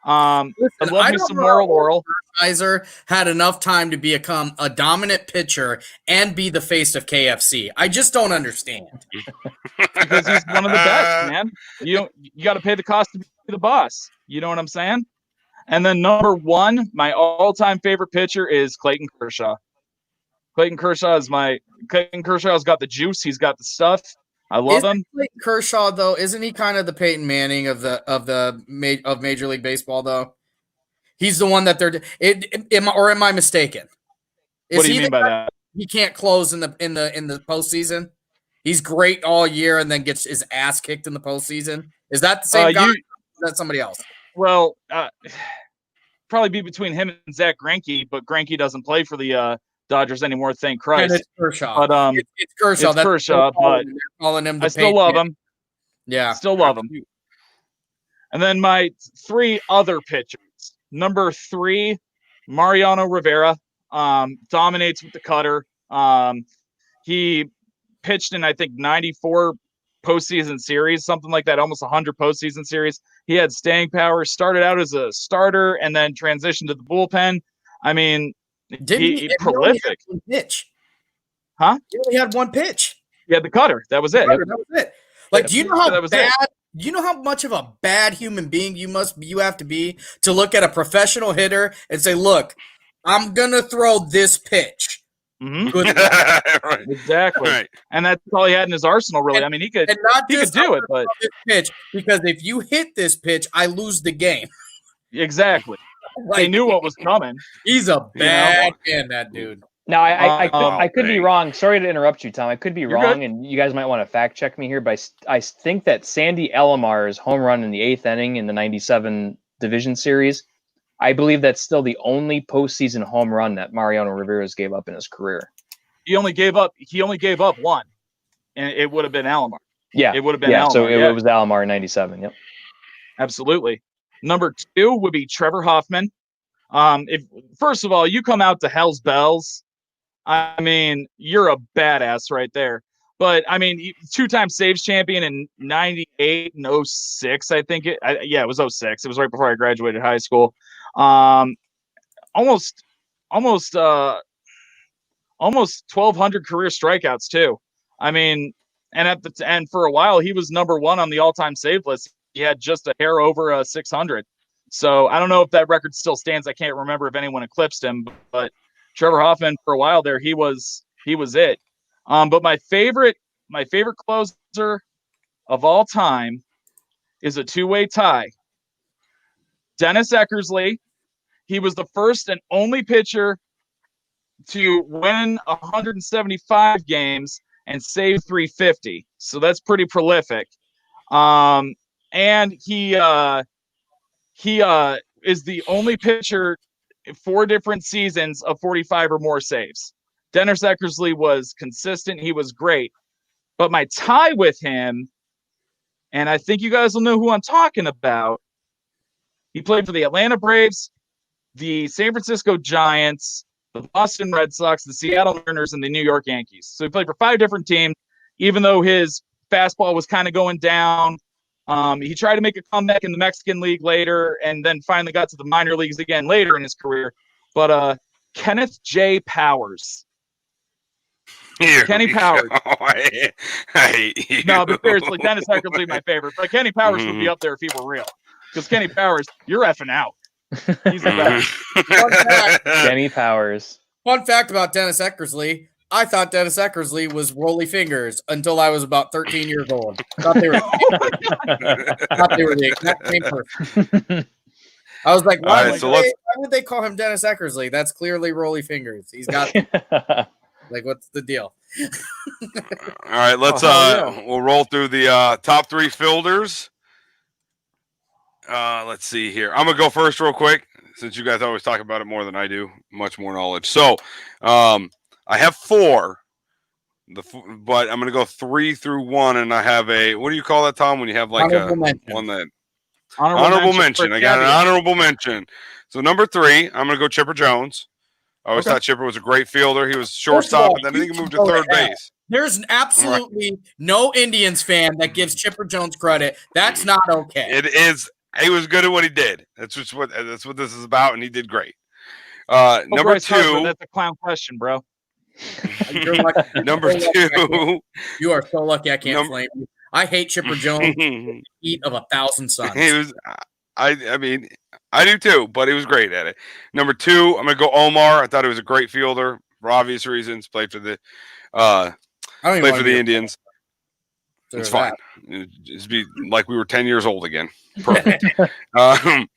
I love me some Oral. Kaiser had enough time to become a dominant pitcher and be the face of KFC. I just don't understand. Because he's one of the best, man. You got to pay the cost to be the boss. You know what I'm saying? And then number 1, my all-time favorite pitcher is Clayton Kershaw. Clayton Kershaw's got the juice. He's got the stuff. I love him. Clayton Kershaw, though, isn't he kind of the Peyton Manning of Major League Baseball, though? He's the one that am I mistaken? What do you mean by that? He can't close in the postseason. He's great all year and then gets his ass kicked in the postseason. Is that the same guy? Or is that somebody else? Well, probably be between him and Zach Greinke, but Greinke doesn't play for the Dodgers anymore. Thank Christ. And it's Kershaw. But it's Kershaw. It's Kershaw, but calling him. I still love him. Yeah, still love him. And then my 3 other pitchers. Number 3, Mariano Rivera, dominates with the cutter. He pitched in, I think, 94 postseason series, something like that, almost 100 postseason series. He had staying power, started out as a starter, and then transitioned to the bullpen. I mean, he prolific. He only had 1 pitch. Huh? He only had 1 pitch. He had the cutter. That was it. That was it. Like, do you know how bad? Do you know how much of a bad human being you have to be to look at a professional hitter and say, "Look, I'm gonna throw this pitch." Mm-hmm. Good Right. Exactly. Right. And that's all he had in his arsenal, really. I mean, he could do it, but this pitch, because if you hit this pitch, I lose the game. Exactly. They knew what was coming. He's a bad man, that dude. Now, I could be dang. wrong. Sorry to interrupt you, Tom. I could be wrong, good. and you guys might want to fact check me here, but I think that Sandy Elamar's home run in the 8th inning in the 97 division series, I believe that's still the only postseason home run that Mariano Rivera's gave up in his career. He only gave up 1, and it would have been Alomar. Yeah. It would have been Alomar. So Alomar, it was Alomar in 97. Yep. Absolutely. Number 2 would be Trevor Hoffman. If first of all, you come out to Hell's Bells, I mean, you're a badass right there. But I mean, 2-time saves champion in 98 and 06, I think. It was 06. It was right before I graduated high school. Almost 1,200 career strikeouts too. I mean, and for a while he was number 1 on the all-time save list. He had just a hair over 600. So I don't know if that record still stands. I can't remember if anyone eclipsed him, but Trevor Hoffman, for a while there, he was it. But my favorite my favorite closer of all time is a two-way tie. Dennis Eckersley. He was the first and only pitcher to win 175 games and save 350. So that's pretty prolific. And he is the only pitcher 4 different seasons of 45 or more saves. Dennis Eckersley was consistent. He was great. But my tie with him, and I think you guys will know who I'm talking about, he played for the Atlanta Braves, the San Francisco Giants, the Boston Red Sox, the Seattle Mariners, and the New York Yankees. So he played for 5 different teams, even though his fastball was kind of going down. He tried to make a comeback in the Mexican League later, and then finally got to the minor leagues again later in his career. But Kenneth J. Powers. Kenny Powers. I hate you. No, but seriously, Dennis Eckersley my favorite. But Kenny Powers would be up there if he were real. Because Kenny Powers, you're effing out. He's the best. Fun fact, Kenny Powers. fun fact about Dennis Eckersley. I thought Dennis Eckersley was Rolly Fingers until I was about 13 years old. Thought they were the exact same person. I was like, why would they call him Dennis Eckersley? That's clearly Rolly Fingers. He's got like, what's the deal? All right, let's we'll roll through the top 3 fielders. Let's see here. I'm gonna go first real quick since you guys always talk about it more than I do. Much more knowledge. So I have 4, but I'm gonna go 3 through 1, and I have a, what do you call that, Tom? When you have like one that honorable mention. I got an honorable mention. So number 3, I'm gonna go Chipper Jones. I always thought Chipper was a great fielder. He was shortstop, and then I think he moved to third base. There's absolutely no Indians fan that gives Chipper Jones credit. That's not okay. It is. He was good at what he did. That's what this is about, and he did great. Number Bryce 2. Harper, that's a clown question, bro. You're lucky. Number 2. You are so lucky I can't flame you. I hate Chipper Jones. Heat of 1,000 suns. He was. I mean, I do too, but he was great at it. Number 2, I'm gonna go Omar. I thought he was a great fielder for obvious reasons. Played for the Indians. It's fine. It'd be like we were 10 years old again. Perfect. And I'm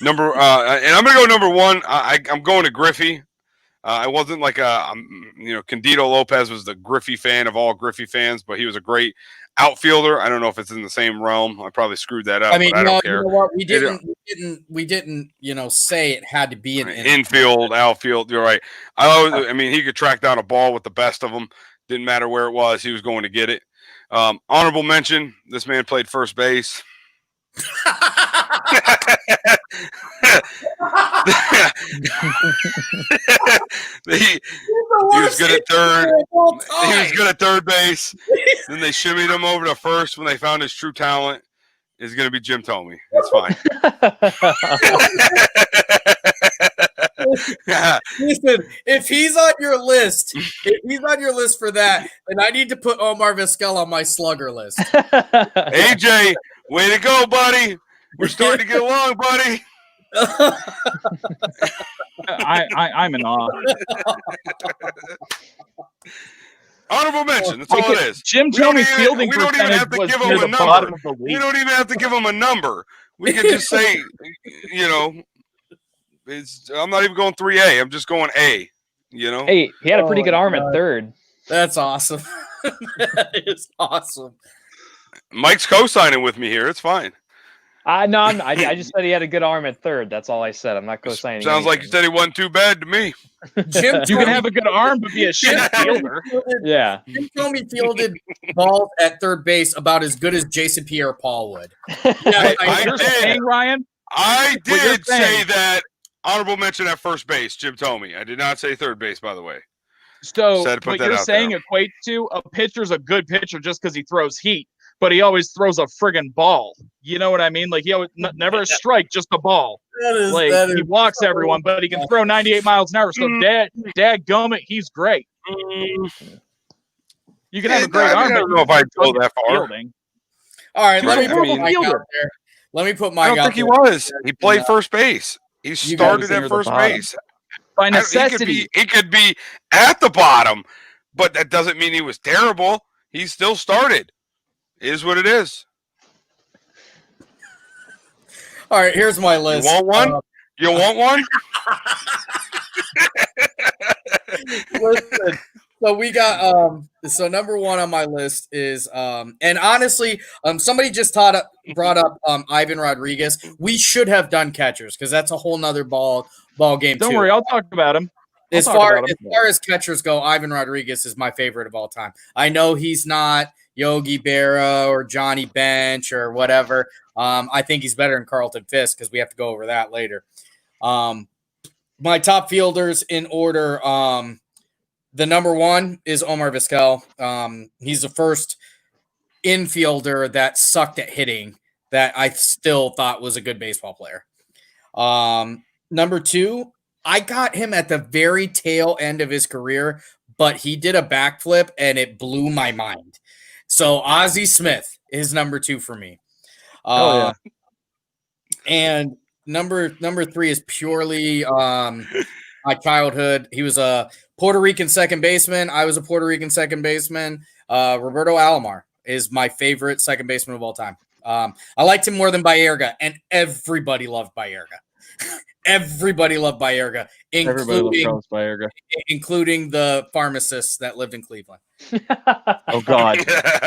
gonna go number 1. I'm going to Griffey. I wasn't like Candido Lopez was the Griffey fan of all Griffey fans, but he was a great outfielder. I don't know if it's in the same realm. I probably screwed that up. I mean, but I don't care. You know what? We didn't, say it had to be an infield, outfield. You're right. I mean, he could track down a ball with the best of them. Didn't matter where it was. He was going to get it. Honorable mention. This man played first base. He was good at third. He was good at third base. Then they shimmied him over to first when they found his true talent. Is going to be Jim Thome. That's fine. Listen, if he's on your list for that, then I need to put Omar Vizquel on my slugger list. AJ, way to go, buddy. We're starting to get along, buddy. I'm in awe. Honorable mention. That's all it is. Jim Thome's fielding percentage was near the bottom of the league. We don't even have to give him a number. We can just say, I'm not even going 3A. I'm just going A. Hey, he had a pretty good arm at third. That's awesome. That is awesome. Mike's co-signing with me here. It's fine. No, I just said he had a good arm at third. That's all I said. I'm not co-signing. Sounds like you said he wasn't too bad to me. Jim, you can have a good arm, but be a shit fielder. Yeah. Jim Thome fielded balls at third base about as good as Jason Pierre-Paul would. I did. Saying, Ryan? I did say that. Honorable mention at first base, Jim Thome. I did not say third base, by the way. So what you're saying equates to a pitcher's a good pitcher just because he throws heat, but he always throws a friggin' ball. You know what I mean? Like he always never a strike, just a ball. He walks everyone, but he can throw 98 miles an hour. So dadgummit, he's great. You can have a great arm. I don't know if I'd go that far. Fielding. All right, let me put my guy out there. Let me put my guy. I don't think he was. He played first base. He started at first base. By necessity. He could be at the bottom, but that doesn't mean he was terrible. He still started. Is what it is. All right, here's my list. You want one? You want one? Listen, so we got so number one on my list is and honestly, somebody just brought up Ivan Rodriguez. We should have done catchers because that's a whole nother ball game. Don't too. worry, I'll talk about him. As far as catchers go, Ivan Rodriguez is my favorite of all time. I know he's not Yogi Berra or Johnny Bench or whatever. I think he's better than Carlton Fisk because we have to go over that later. My top fielders in order. The number one is Omar Vizquel. He's the first infielder that sucked at hitting that I still thought was a good baseball player. Number two, I got him at the very tail end of his career, but he did a backflip and it blew my mind. So Ozzie Smith is number two for me. Oh, yeah. And number three is purely my childhood. He was a Puerto Rican second baseman. I was a Puerto Rican second baseman. Roberto Alomar is my favorite second baseman of all time. I liked him more than Baerga, and everybody loved Baerga. Everybody loved Baerga, including the pharmacists that lived in Cleveland. Oh God,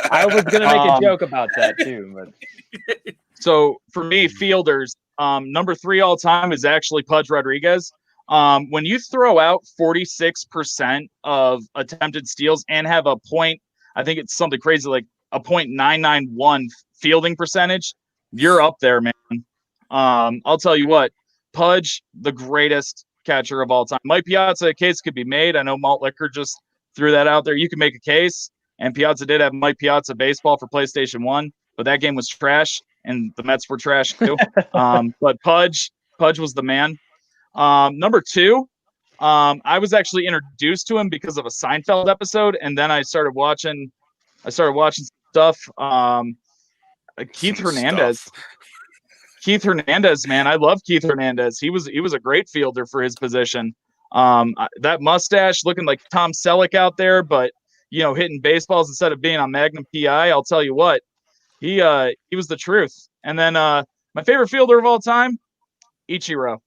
I was gonna make a joke about that too. But so for me, fielders, number three all time is actually Pudge Rodriguez. When you throw out 46% of attempted steals and have a point, I think it's something crazy like a .991 fielding percentage, you're up there, man. I'll tell you what, Pudge, the greatest catcher of all time. Mike Piazza, a case could be made. I know Malt Liquor just threw that out there. You can make a case, and Piazza did have Mike Piazza baseball for PlayStation 1, but that game was trash, and the Mets were trash too. But Pudge was the man. Number two, I was actually introduced to him because of a Seinfeld episode, and then I started watching stuff. Keith Hernandez. Keith Hernandez, man, I love Keith Hernandez. He was a great fielder for his position. That mustache, looking like Tom Selleck out there, but hitting baseballs instead of being on Magnum PI. I'll tell you what, he was the truth. And then my favorite fielder of all time, Ichiro,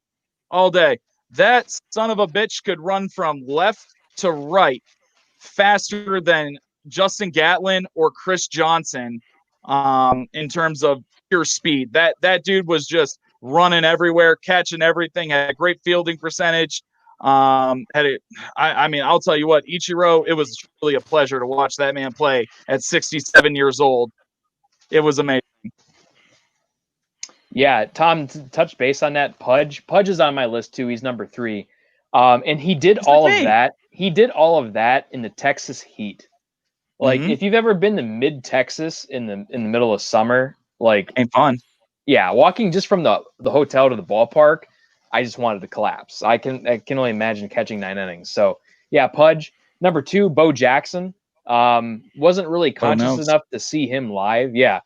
all day. That son of a bitch could run from left to right faster than Justin Gatlin or Chris Johnson in terms of pure speed. That dude was just running everywhere, catching everything, had a great fielding percentage. I mean, I'll tell you what, Ichiro, it was really a pleasure to watch that man play at 67 years old. It was amazing. Yeah, Tom touched base on that. Pudge is on my list too. He's number three. And he did all of that. He did all of that in the Texas heat. Like if you've ever been to mid Texas in the middle of summer, like ain't fun. Yeah, walking just from the hotel to the ballpark, I just wanted to collapse. I can only imagine catching 9 innings. So yeah, Pudge. Number two, Bo Jackson. Wasn't really conscious enough to see him live. Yeah.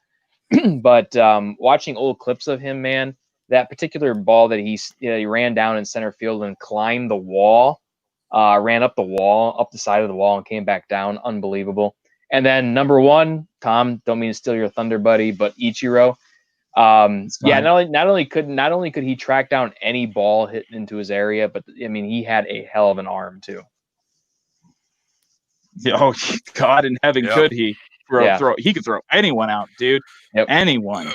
But watching old clips of him, man, that particular ball that he ran down in center field and climbed the wall, ran up the wall, up the side of the wall, and came back down. Unbelievable. And then number one, Tom, don't mean to steal your thunder, buddy, but Ichiro. Yeah, not only could he track down any ball hit into his area, but I mean he had a hell of an arm too. Oh God in heaven, could he throw? He could throw anyone out, dude. Yep. Anyone.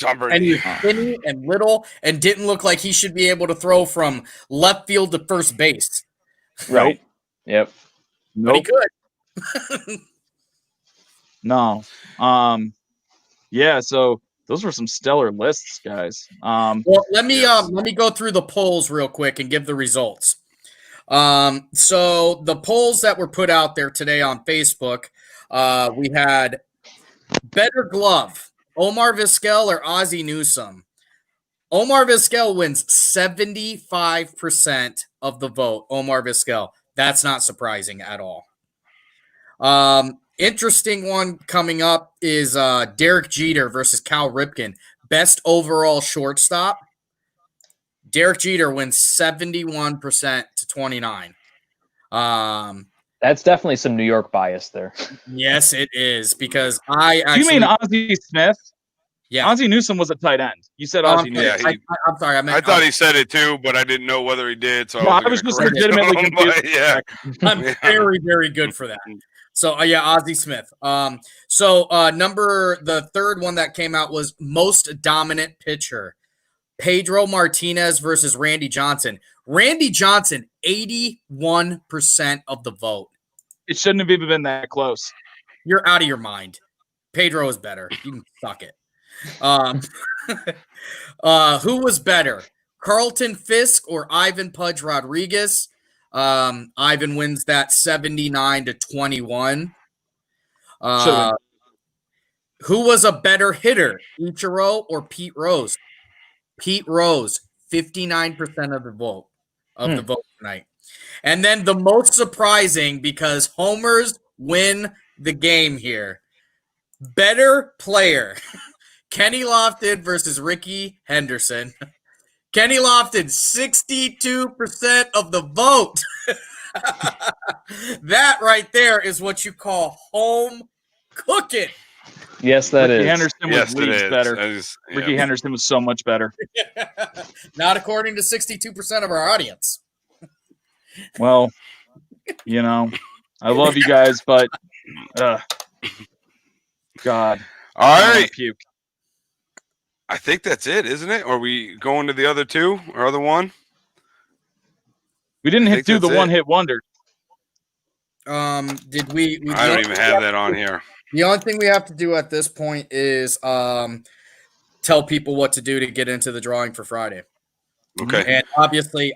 And he was skinny and little and didn't look like he should be able to throw from left field to first base. Right. Yep. But he could. No. Yeah, so those were some stellar lists, guys. Well, let me go through the polls real quick and give the results. So the polls that were put out there today on Facebook, we had better glove, Omar Vizquel or Ozzie Newsome. Omar Vizquel wins 75% of the vote. Omar Vizquel. That's not surprising at all. Interesting one coming up is Derek Jeter versus Cal Ripken. Best overall shortstop. Derek Jeter wins 71% to 29. That's definitely some New York bias there. Yes, it is because I You actually. mean Ozzie Smith? Yeah. Ozzie Newsome was a tight end. You said Ozzie Newsome. Yeah, I'm sorry. I meant. I thought he said it too, but I didn't know whether he did. So No, I I was was just gonna correct legitimately him, confused. but yeah. I'm Yeah. very, very good for that. So yeah, Ozzie Smith. So the third one that came out was most dominant pitcher. Pedro Martinez versus Randy Johnson. Randy Johnson, 81% of the vote. It shouldn't have even been that close. You're out of your mind. Pedro is better. You can suck it. Who was better? Carlton Fisk or Ivan Pudge Rodriguez? Ivan wins that 79-21. Who was a better hitter? Ichiro or Pete Rose? Pete Rose, 59% of the vote tonight. And then the most surprising, because homers win the game here. Better player. Kenny Lofton versus Ricky Henderson. Kenny Lofton, 62% of the vote. That right there is what you call home cooking. Yes, that Ricky is. Henderson was Yes, it leagues is. better. That is- yeah. Ricky Henderson was so much better. Not according to 62% of our audience. Well, I love you guys, but God. All I wanna right. puke. I think that's it, isn't it? Or are we going to the other two or other one? We didn't I think do the that's it. one-hit wonder. Did we I don't even have that on here. The only thing we have to do at this point is tell people what to do to get into the drawing for Friday. Okay. And obviously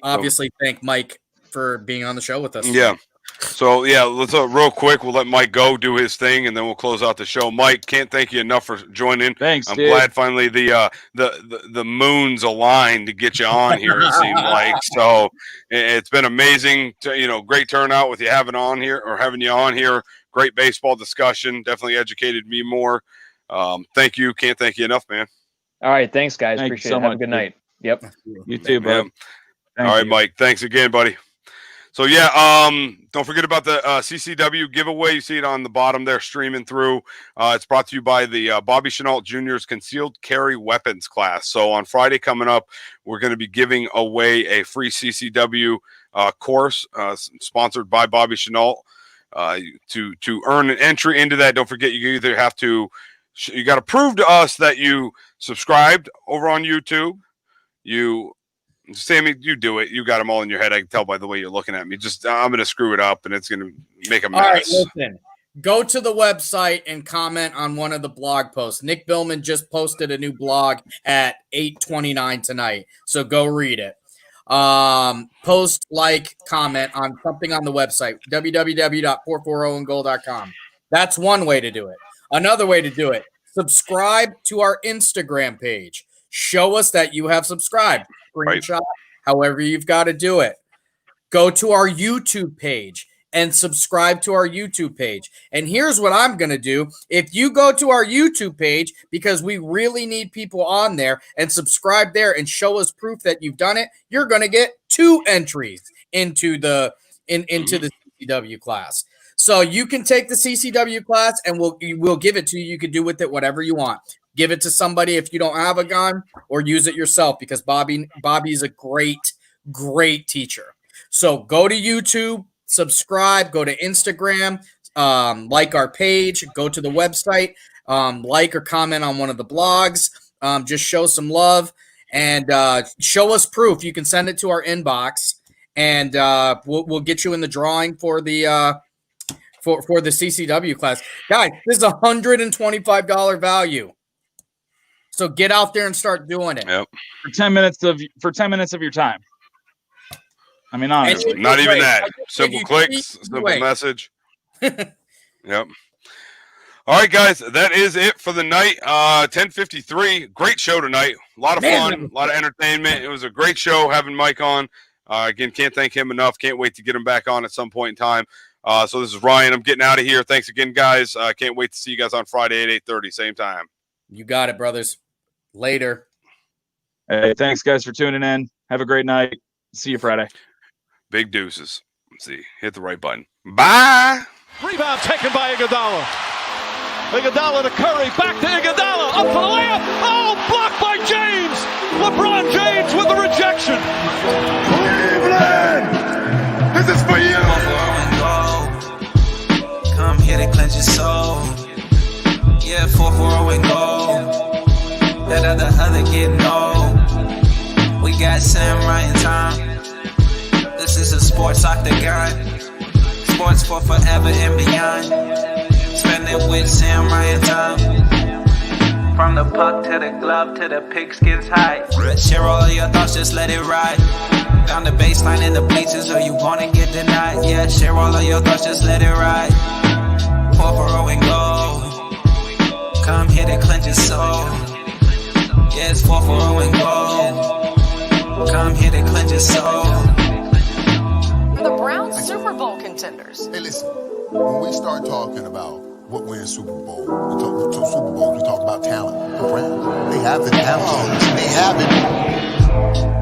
thank Mike for being on the show with us. Yeah. So yeah, let's real quick. We'll let Mike go do his thing, and then we'll close out the show. Mike, can't thank you enough for joining. Thanks, I'm dude. glad finally the moons aligned to get you on here. It seemed like so. It's been amazing. Great turnout with having you on here. Great baseball discussion. Definitely educated me more. Thank you. Can't thank you enough, man. All right, thanks, guys. Thank you Appreciate so it. Have much, a good dude. night. Yep. You too, bud. Yeah. All right, Mike. Thanks again, buddy. So yeah, don't forget about the CCW giveaway. You see it on the bottom there, streaming through. It's brought to you by the Bobby Chenault Jr.'s Concealed Carry Weapons class. So on Friday coming up, we're going to be giving away a free CCW course sponsored by Bobby Chenault. To earn an entry into that, don't forget you either have to you got to prove to us that you subscribed over on YouTube. Sammy, you do it. You got them all in your head. I can tell by the way you're looking at me. I'm going to screw it up, and it's going to make a mess. All right, listen. Go to the website and comment on one of the blog posts. Nick Billman just posted a new blog at 8:29 tonight, so go read it. Post, comment on something on the website, www.440andgoal.com. That's one way to do it. Another way to do it, subscribe to our Instagram page. Show us that you have subscribed. Screenshot, however you've got to do it. Go to our YouTube page and subscribe to our YouTube page. And here's what I'm going to do. If you go to our YouTube page, because we really need people on there, and subscribe there and show us proof that you've done it, you're going to get 2 entries into the CCW class. So you can take the CCW class and we'll give it to you. You can do with it whatever you want. Give it to somebody if you don't have a gun, or use it yourself, because Bobby's a great, great teacher. So go to YouTube, subscribe, go to Instagram, like our page, go to the website, like or comment on one of the blogs, just show some love, and show us proof. You can send it to our inbox, and we'll get you in the drawing for the for the CCW class. Guys, this is $125 value. So get out there and start doing it. Yep. For 10 minutes of your time. I mean, honestly. Not even that. If Simple you clicks, tweet, simple wait. message. Yep. All right, guys, that is it for the night. 10:53. Great show tonight. A lot of fun, a lot of entertainment. It was a great show having Mike on. Again, can't thank him enough. Can't wait to get him back on at some point in time. So this is Ryan. I'm getting out of here. Thanks again, guys. Can't wait to see you guys on Friday at 8:30, same time. You got it, brothers. Later. Hey, thanks, guys, for tuning in. Have a great night. See you Friday. Big deuces. Let's see. Hit the right button. Bye. Rebound taken by Iguodala. Iguodala to Curry, back to Iguodala, up for the layup. Oh, blocked by James. LeBron James with the rejection. Cleveland, this is for you. Come here to cleanse your soul. Yeah, 4-4 and go. That other getting old. We got Sam Ryan time. This is a sports octagon. Sports for forever and beyond. Spend it with Sam Ryan time. From the puck to the glove to the pigskins high. Share all of your thoughts, just let it ride. Down the baseline in the bleachers, or you wanna get denied. Yeah, share all of your thoughts, just let it ride. 4-4 and go. Come here to cleanse your soul. Yeah, it's 4-4 and go. Come here to cleanse your soul. The Browns Super Bowl contenders. Hey, listen, when we start talking about what wins Super Bowl, we talk about talent. The Browns, they have the talent. They have it.